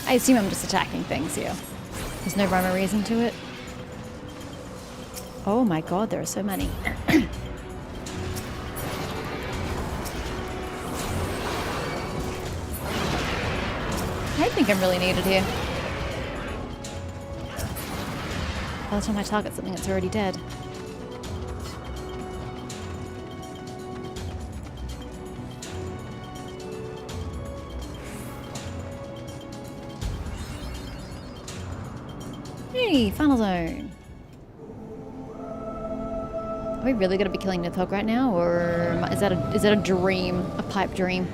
A: I assume I'm just attacking things here. There's no rhyme or reason to it. Oh my god, there are so many. I think I'm really needed here. By the time I target something that's already dead. Hey, final zone. Are we really gonna be killing Nithog right now, or is that a dream, a pipe dream?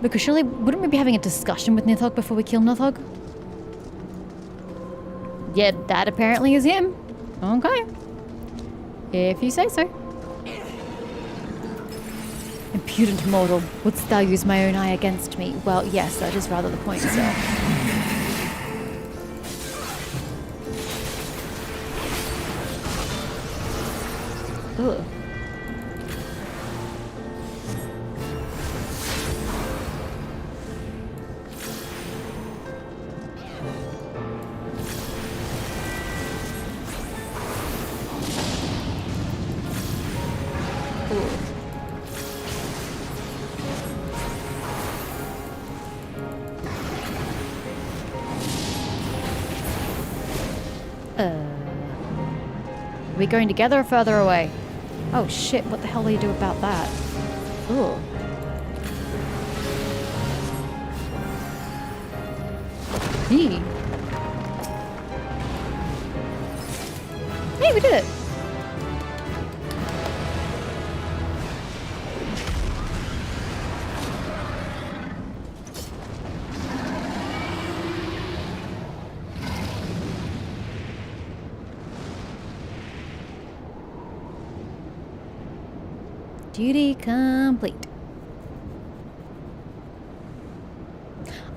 A: Because surely, wouldn't we be having a discussion with Nithog before we kill Nithog? Yeah, that apparently is him. Okay. If you say so. Impudent mortal, wouldst thou use my own eye against me? Well, yes, that is rather the point, sir. Ugh. Are we going together or further away? Oh shit, what the hell do you do about that? Ooh. Hey, we did it! Duty complete.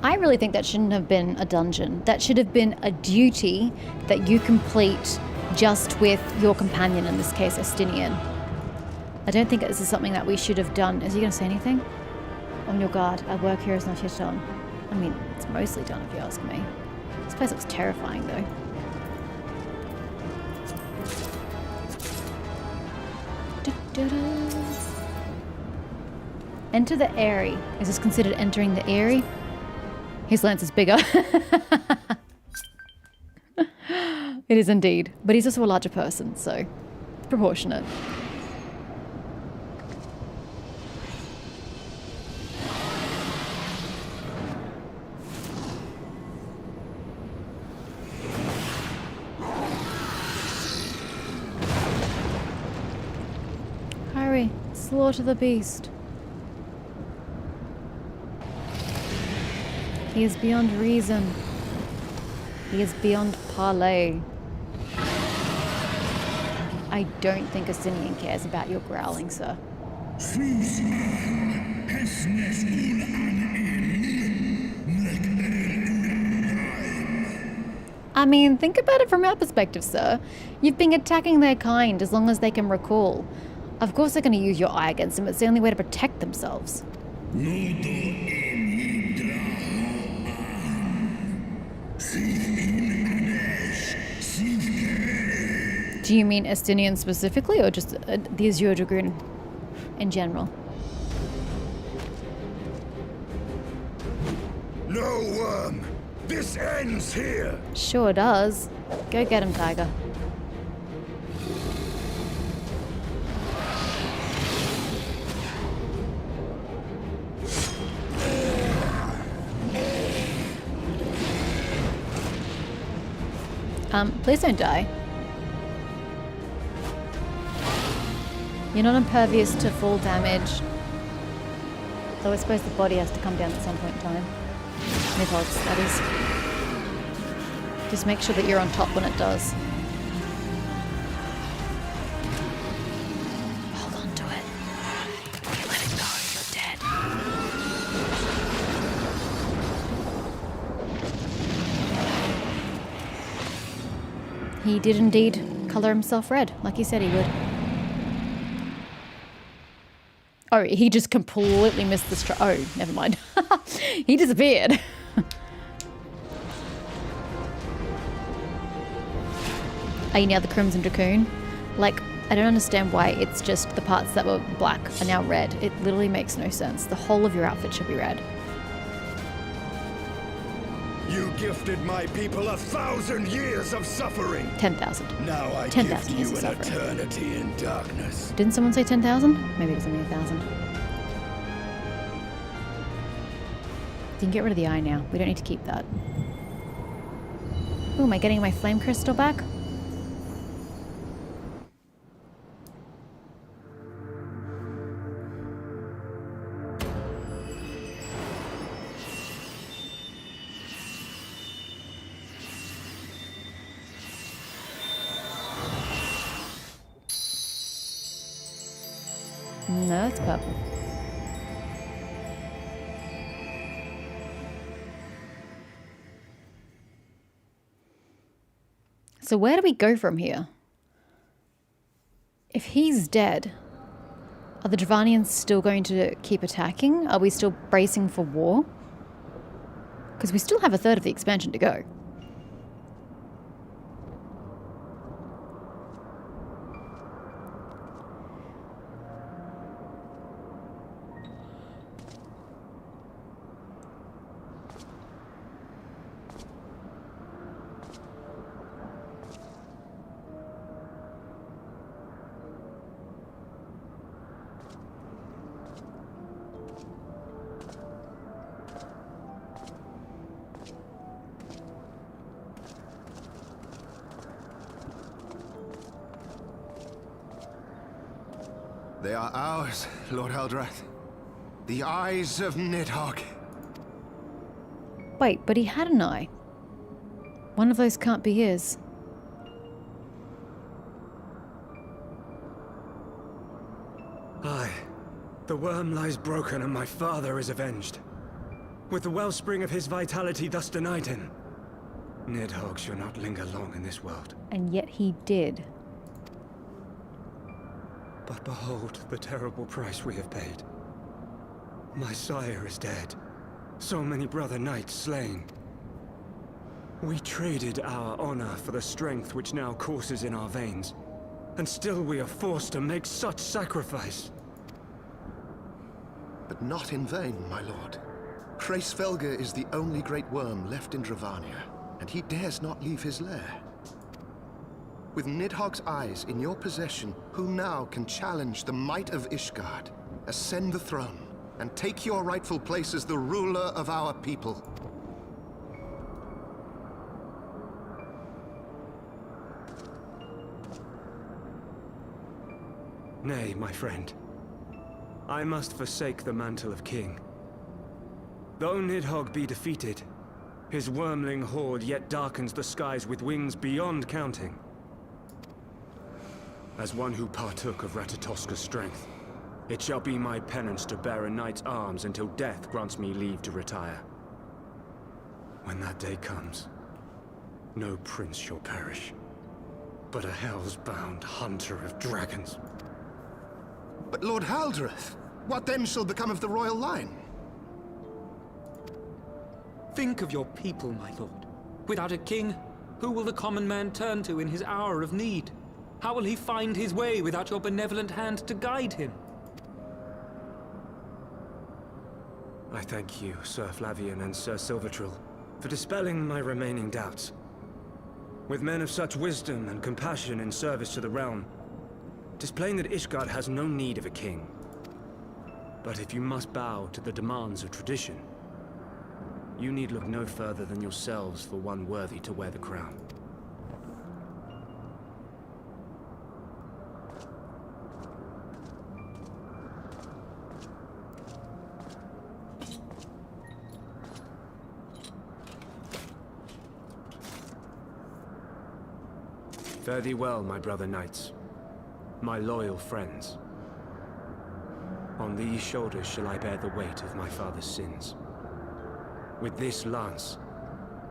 A: I really think that shouldn't have been a dungeon. That should have been a duty that you complete just with your companion, in this case, Estinian. I don't think this is something that we should have done. Is he going to say anything? On your guard. Our work here is not yet done. I mean, it's mostly done if you ask me. This place looks terrifying, though. Enter the Eyrie. Is this considered entering the Eyrie? His lance is bigger. It is indeed. But he's also a larger person, so it's proportionate. Hurry, slaughter the beast. He is beyond reason. He is beyond parley. I don't think Estinian cares about your growling, sir. I mean, think about it from our perspective, sir. You've been attacking their kind as long as they can recall. Of course they're going to use your eye against them. It's the only way to protect themselves. Do you mean Estinian specifically, or just the Azure Dragoon in general?
C: No worm! This ends here!
A: Sure does. Go get him, Tiger. Please don't die. You're not impervious to full damage. Though I suppose the body has to come down at some point in time. Mythogs, that is. Just make sure that you're on top when it does. Hold on to it. If you let it go, you're dead. He did indeed colour himself red, like he said he would. Oh, he just completely missed the oh, never mind. He disappeared. Are you now the Crimson Dragoon? Like, I don't understand why it's just the parts that were black are now red. It literally makes no sense. The whole of your outfit should be red.
C: You gifted my people 1,000 years of suffering.
A: 10,000.
C: Now I
A: 10,000
C: give
A: years
C: you
A: of
C: an
A: suffering.
C: eternity in darkness.
A: Didn't someone say 10,000? Maybe it was only 1,000. You can get rid of the eye now. We don't need to keep that. Oh, am I getting my flame crystal back? No, it's purple. So where do we go from here? If he's dead, are the Dravanians still going to keep attacking? Are we still bracing for war? Because we still have a third of the expansion to go.
N: They are ours, Lord Eldrath. The eyes of Nidhogg.
A: Wait, but he had an eye. One of those can't be his.
B: Aye. The worm lies broken and my father is avenged. With the wellspring of his vitality thus denied him, Nidhogg shall not linger long in this world.
A: And yet he did.
B: But behold the terrible price we have paid. My sire is dead. So many brother knights slain. We traded our honor for the strength which now courses in our veins. And still we are forced to make such sacrifice.
N: But not in vain, my lord. Hraesvelgr is the only great worm left in Dravania, and he dares not leave his lair. With Nidhogg's eyes in your possession, who now can challenge the might of Ishgard, ascend the throne, and take your rightful place as the ruler of our people?
B: Nay, my friend. I must forsake the mantle of king. Though Nidhogg be defeated, his wormling horde yet darkens the skies with wings beyond counting. As one who partook of Ratatoska's strength, it shall be my penance to bear a knight's arms until death grants me leave to retire. When that day comes, no prince shall perish, but a hell's-bound hunter of dragons.
N: But Lord Haldreth, what then shall become of the royal line?
O: Think of your people, my lord. Without a king, who will the common man turn to in his hour of need? How will he find his way without your benevolent hand to guide him?
B: I thank you, Sir Flavian and Sir Silvertrill, for dispelling my remaining doubts. With men of such wisdom and compassion in service to the realm, 'tis plain that Ishgard has no need of a king. But if you must bow to the demands of tradition, you need look no further than yourselves for one worthy to wear the crown. Fare thee well, my brother knights, my loyal friends. On these shoulders shall I bear the weight of my father's sins. With this lance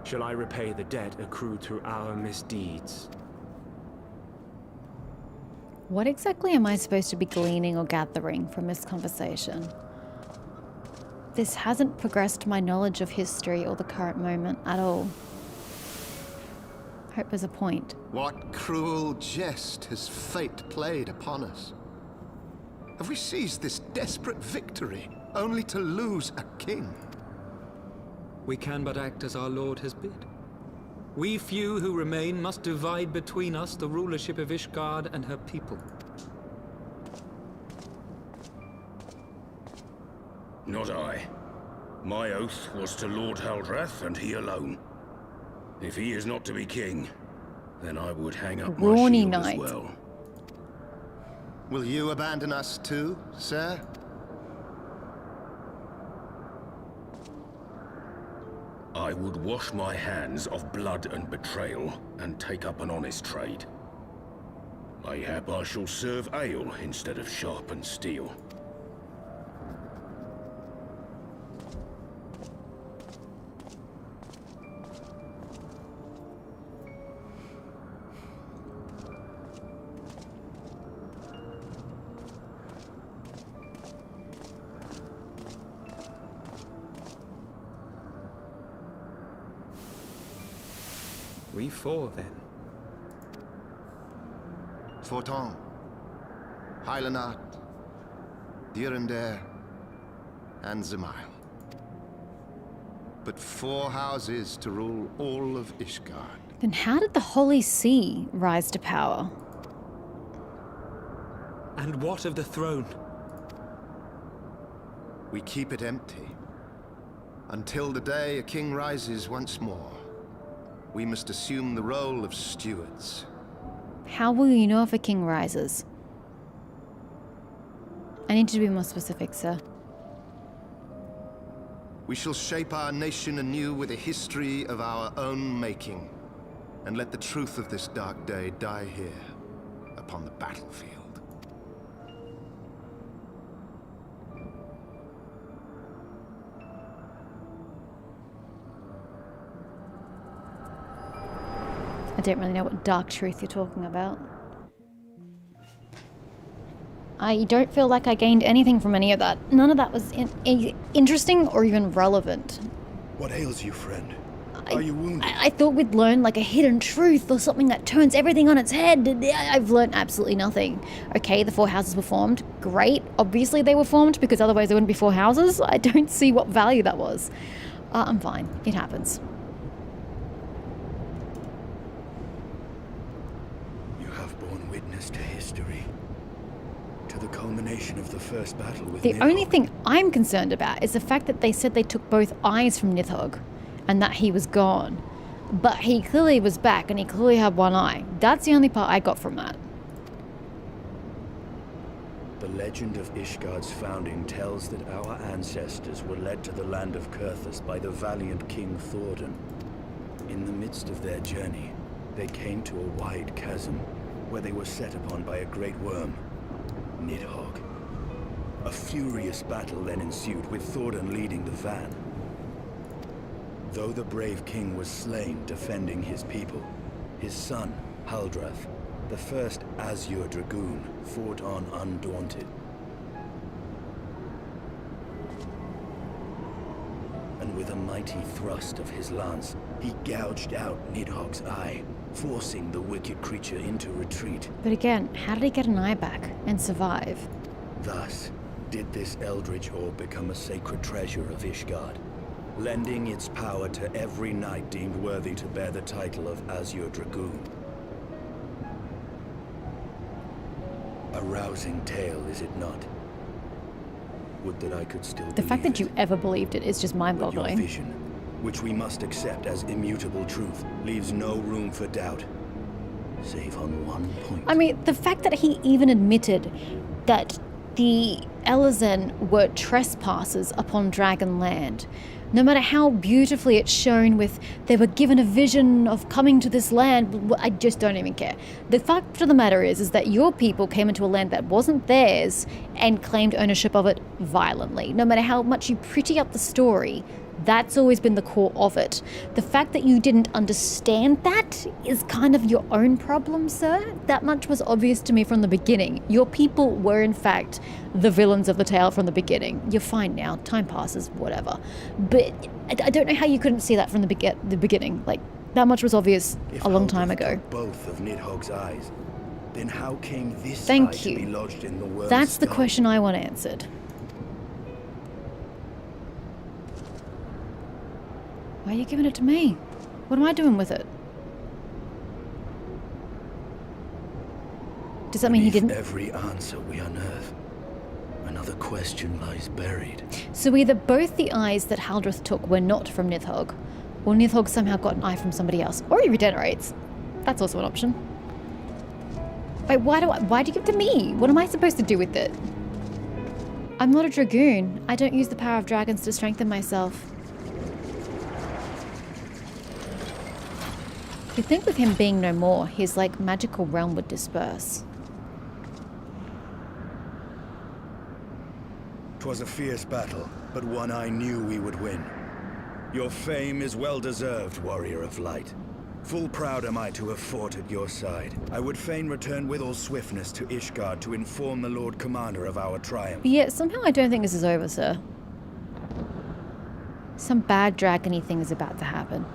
B: shall I repay the debt accrued through our misdeeds.
A: What exactly am I supposed to be gleaning or gathering from this conversation? This hasn't progressed my knowledge of history or the current moment at all. Hope there's a point.
N: What cruel jest has fate played upon us? Have we seized this desperate victory only to lose a king?
O: We can but act as our lord has bid. We few who remain must divide between us the rulership of Ishgard and her people.
C: Not I. My oath was to Lord Haldrath, and he alone. If he is not to be king, then I would hang up my
A: Brawny
C: shield
A: knight.
C: as well.
N: Will you abandon us too, sir?
C: I would wash my hands of blood and betrayal, and take up an honest trade. Mayhap I shall serve ale instead of sharpened steel.
B: We four, then.
N: Fortin, Hylanat, Dirander, and Zemail. But 4 houses to rule all of Ishgard.
A: Then how did the Holy See rise to power?
O: And what of the throne?
N: We keep it empty. Until the day a king rises once more, we must assume the role of stewards.
A: How will you know if a king rises? I need you to be more specific, sir.
N: We shall shape our nation anew with a history of our own making, and let the truth of this dark day die here, upon the battlefield.
A: I don't really know what dark truth you're talking about. I don't feel like I gained anything from any of that. None of that was interesting or even relevant.
E: What ails you, friend? Are you wounded?
A: I thought we'd learn like a hidden truth or something that turns everything on its head. I've learned absolutely nothing. Okay, the 4 houses were formed. Great. Obviously they were formed because otherwise there wouldn't be 4 houses. I don't see what value that was. I'm fine. It happens.
E: To history, to the culmination of the first battle with
A: The
E: Nidhogg.
A: only thing I'm concerned about is the fact that they said they took both eyes from Nidhogg and that he was gone. But he clearly was back and he clearly had one eye. That's the only part I got from that.
E: The legend of Ishgard's founding tells that our ancestors were led to the land of Kurthus by the valiant King Thordan. In the midst of their journey, they came to a wide chasm where they were set upon by a great worm, Nidhogg. A furious battle then ensued, with Thordan leading the van. Though the brave king was slain defending his people, his son, Haldrath, the first Azure Dragoon, fought on undaunted. And with a mighty thrust of his lance, he gouged out Nidhogg's eye, forcing the wicked creature into retreat.
A: But again, how did he get an eye back and survive?
E: Thus, did this eldritch orb become a sacred treasure of Ishgard, lending its power to every knight deemed worthy to bear the title of Azure Dragoon. A rousing tale, is it not? Would that I could still
A: The fact that you ever believed it is just
E: Your
A: mind-boggling.
E: vision, which we must accept as immutable truth, leaves no room for doubt, save on one point.
A: I mean, the fact that he even admitted that the Eorzea were trespassers upon Dragonland, no matter how beautifully it's shown with they were given a vision of coming to this land, I just don't even care. The fact of the matter is that your people came into a land that wasn't theirs and claimed ownership of it violently. No matter how much you pretty up the story, that's always been the core of it. The fact that you didn't understand that is kind of your own problem, sir. That much was obvious to me from the beginning. Your people were, in fact, the villains of the tale from the beginning. You're fine now. Time passes, whatever. But I don't know how you couldn't see that from the beginning. Like, that much was obvious a long time ago.
E: Both of Nidhogg's eyes, then how came this
A: Thank
E: eye to be
A: you.
E: lodged in the worm's
A: That's the
E: skull?
A: question I want answered. Why are you giving it to me? What am I doing with it? Does that mean he
E: Beneath
A: didn't?
E: every answer we unearth, another question lies buried.
A: So either both the eyes that Haldrath took were not from Nidhogg, or Nidhogg somehow got an eye from somebody else, or he regenerates. That's also an option. Wait, why do you give it to me? What am I supposed to do with it? I'm not a dragoon. I don't use the power of dragons to strengthen myself. You'd think with him being no more, his, like, magical realm would disperse.
E: 'Twas a fierce battle, but one I knew we would win. Your fame is well deserved, warrior of light. Full proud am I to have fought at your side. I would fain return with all swiftness to Ishgard to inform the Lord Commander of our triumph.
A: But yet, somehow I don't think this is over, sir. Some bad dragony thing is about to happen.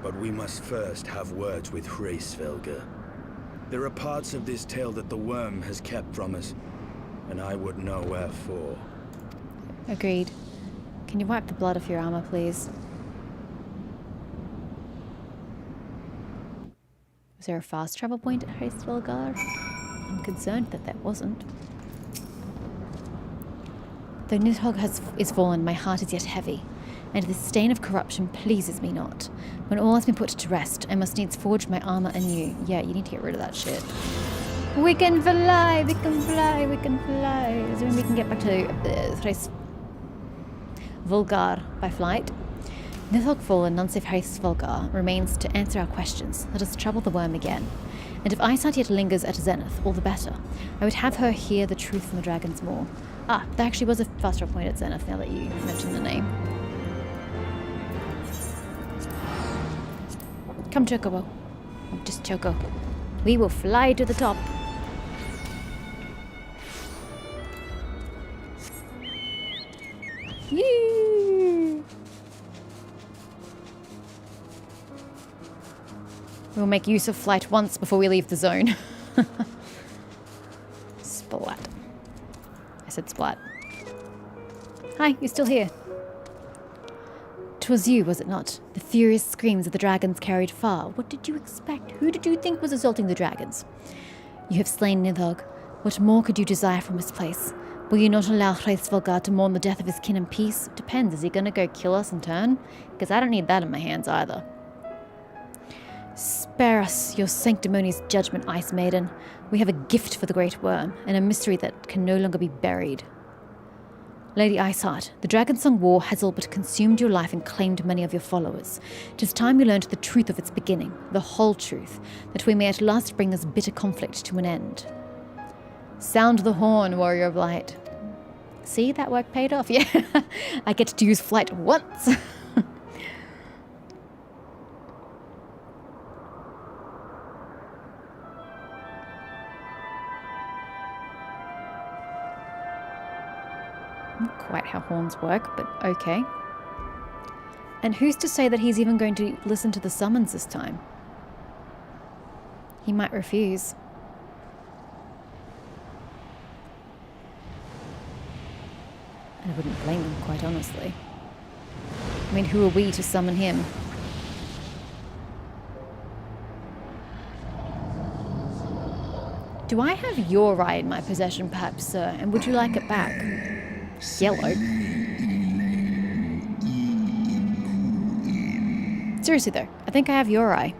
E: But we must first have words with Hraesvelgr. There are parts of this tale that the worm has kept from us, and I would know wherefore.
A: Agreed. Can you wipe the blood off your armor, please? Was there a fast travel point at Hraesvelgr? I'm concerned that there wasn't. Though Nidhogg is fallen, my heart is yet heavy, and the stain of corruption pleases me not. When all has been put to rest, I must needs forge my armor anew. Yeah, you need to get rid of that shit. We can fly, we can fly, we can fly. So we can get back to Hraesvelgr by flight. Nidhogg fallen, none save Hraesvelgr remains to answer our questions. Let us trouble the worm again. And if Eyesight yet lingers at Zenith, all the better. I would have her hear the truth from the Dragon's Maw. Ah, there actually was a fast travel point at Zenith now that you mentioned the name. Come, Chocobo. Oh, just Choco. We will fly to the top. Yee! We'll make use of flight once before we leave the zone. Splat. I said splat. Hi, you're still here. 'Twas you, was it not? The furious screams of the dragons carried far. What did you expect? Who did you think was assaulting the dragons? You have slain Nidhogg. What more could you desire from this place? Will you not allow Hraesvelgr to mourn the death of his kin in peace? Depends. Is he gonna go kill us in turn? Because I don't need that in my hands either. Spare us your sanctimonious judgment, Ice Maiden. We have a gift for the Great Worm, and a mystery that can no longer be buried. Lady Iceheart, the Dragonsong War has all but consumed your life and claimed many of your followers. 'Tis time we learned the truth of its beginning, the whole truth, that we may at last bring this bitter conflict to an end. Sound the horn, Warrior of Light. See, that work paid off. Yeah, I get to use flight once. Not quite how horns work, but okay. And who's to say that he's even going to listen to the summons this time? He might refuse. And I wouldn't blame him, quite honestly. I mean, who are we to summon him? Do I have your eye in my possession, perhaps, sir? And would you like it back? Yellow. Seriously though, I think I have your eye.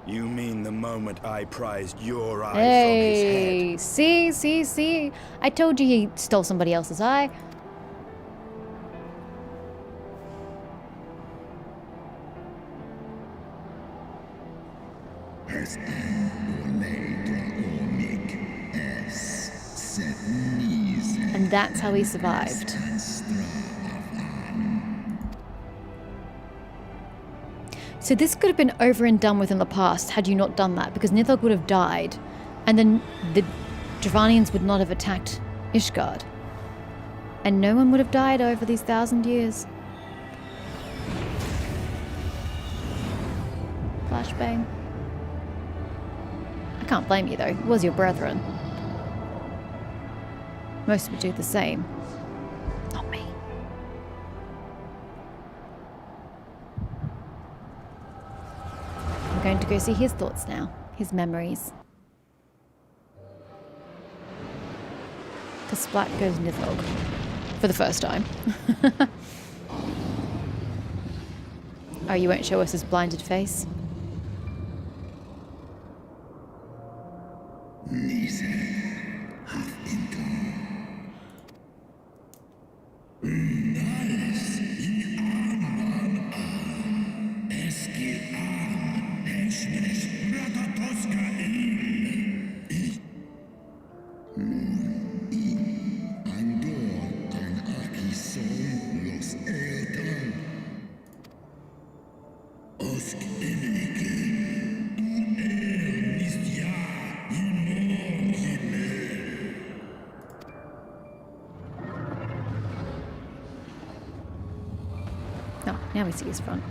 E: You mean the moment I prized your eye
A: Hey,
E: from his head?
A: see. I told you he stole somebody else's eye. And that's how he survived. So this could have been over and done with in the past had you not done that, because Nidhogg would have died, and then the Dravanians would not have attacked Ishgard. And no one would have died over these 1,000 years. Flashbang. I can't blame you though, it was your brethren. Most would do the same. Not me. I'm going to go see his thoughts now, his memories. To splat goes Nidhogg. For the first time. Oh, you won't show us his blinded face? Now we see his front.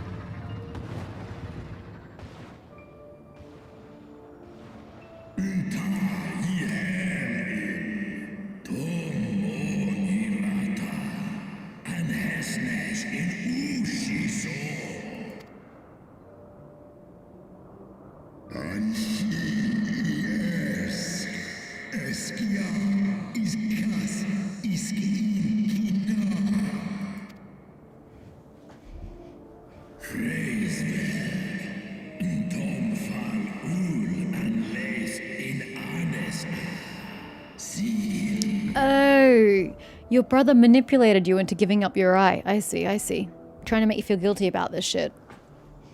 A: Oh, your brother manipulated you into giving up your eye. I see, I see. Trying to make you feel guilty about this shit.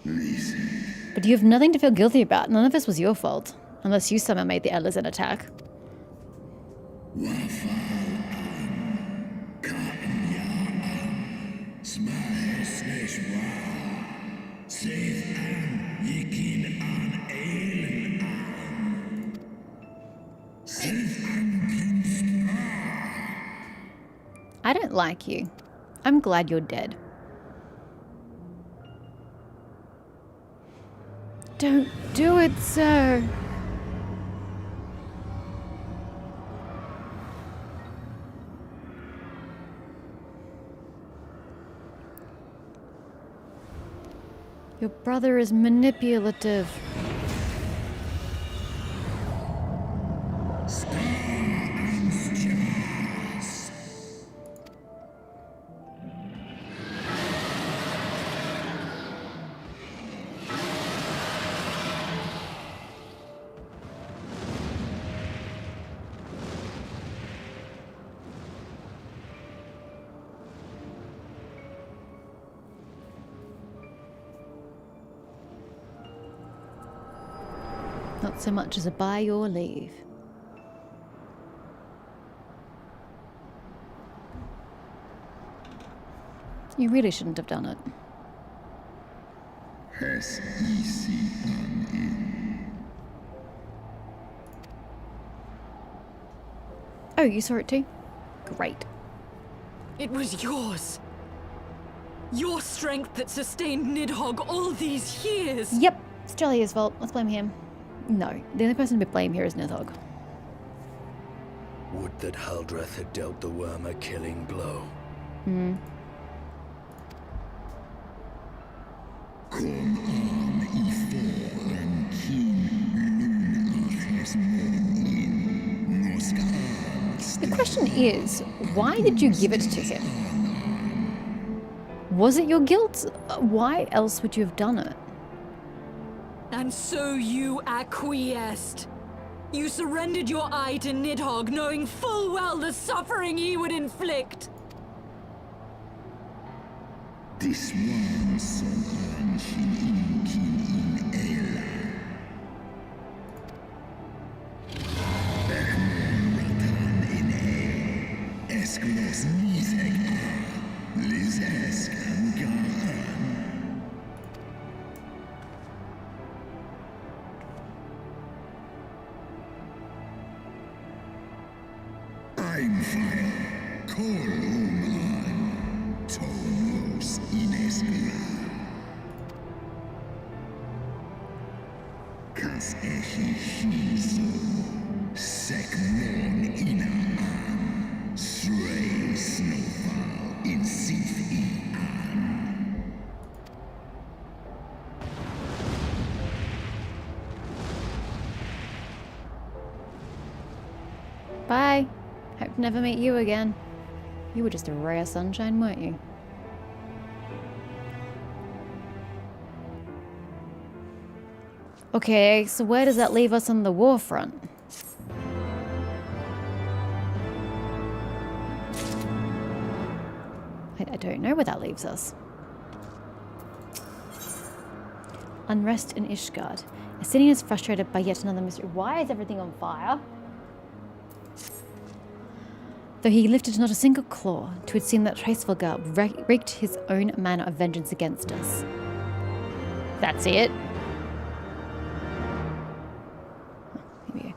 A: But you have nothing to feel guilty about. None of this was your fault. Unless you somehow made the Elders attack. I don't like you. I'm glad you're dead. Don't do it, sir. Your brother is manipulative. Not so much as a by your leave. You really shouldn't have done it. Oh, you saw it too? Great.
D: It was yours. Your strength that sustained Nidhogg all these years.
A: Yep, it's jolly his fault. Let's blame him. No, the only person to be blamed here is Nidhogg.
E: Would that Haldreth had dealt the worm a killing blow.
A: Hmm. The question is, why did you give it to him? Was it your guilt? Why else would you have done it?
D: And so you acquiesced. You surrendered your eye to Nidhogg, knowing full well the suffering he would inflict.
P: This one so I'm fire, Koluman, Tonos Ineskla. Kas echi shiso, sekmon inaan, stray snowfall in sith an.
A: Bye. Hope to never meet you again. You were just a ray of sunshine, weren't you? Okay, so where does that leave us on the war front? I don't know where that leaves us. Unrest in Ishgard. Asinian is frustrated by yet another mystery. Why is everything on fire? Though he lifted not a single claw, 'twould seem that Hraesvelgar wreaked his own manner of vengeance against us. That's it. Here we go.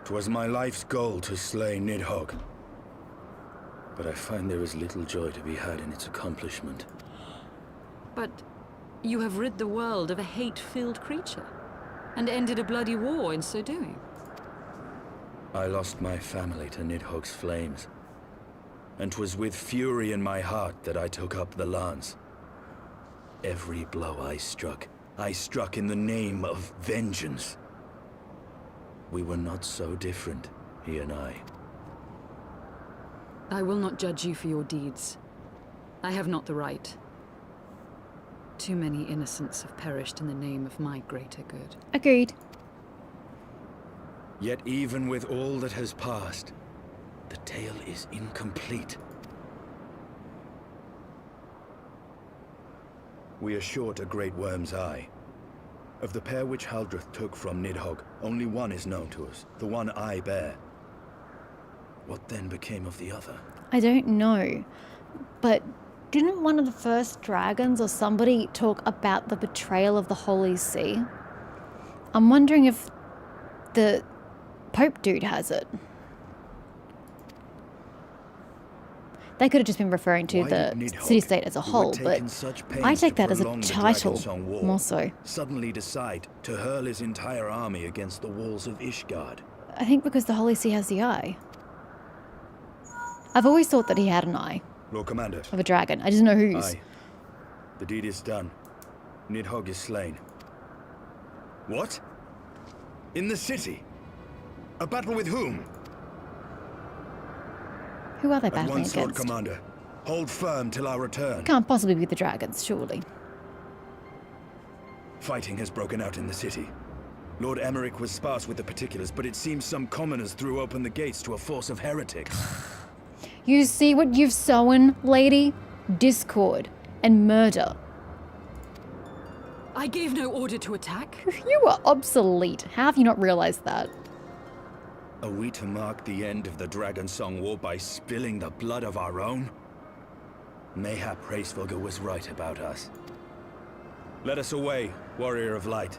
E: 'Twas my life's goal to slay Nidhogg. but I find there is little joy to be had in its accomplishment.
D: But you have rid the world of a hate-filled creature, and ended a bloody war in so doing.
E: I lost my family to Nidhogg's flames, and 'twas with fury in my heart that I took up the lance. Every blow I struck in the name of vengeance. We were not so different, he and I.
D: I will not judge you for your deeds. I have not the right. Too many innocents have perished in the name of my greater good.
A: Agreed.
E: Yet even with all that has passed, the tale is incomplete. We are short a great worm's eye. Of the pair which Haldreth took from Nidhogg, only one is known to us, the one I bear. What then became of the other?
A: I don't know, but didn't one of the first dragons or somebody talk about the betrayal of the Holy See? I'm wondering if the Pope dude has it. They could have just been referring to the city-state as a whole, but I take that as a title, more so.
E: Suddenly decide to hurl his entire army against the walls of Ishgard.
A: I think because the Holy See has the eye. I've always thought that he had an eye.
E: Lord Commander.
A: Of a dragon. I just know whose.
E: Aye. The deed is done. Nidhogg is slain. What? In the city? A battle with whom?
A: Who are they
E: At
A: battling
E: once, Lord
A: against?
E: Commander. Hold firm till our return.
A: Can't possibly be the dragons, surely.
E: Fighting has broken out in the city. Lord Emmerich was sparse with the particulars, but it seems some commoners threw open the gates to a force of heretics.
A: You see what you've sown, lady? Discord and murder.
D: I gave no order to attack.
A: You are obsolete. How have you not realized that?
E: Are we to mark the end of the Dragonsong War by spilling the blood of our own? Mayhap Hraesvelgr was right about us. Let us away, warrior of light.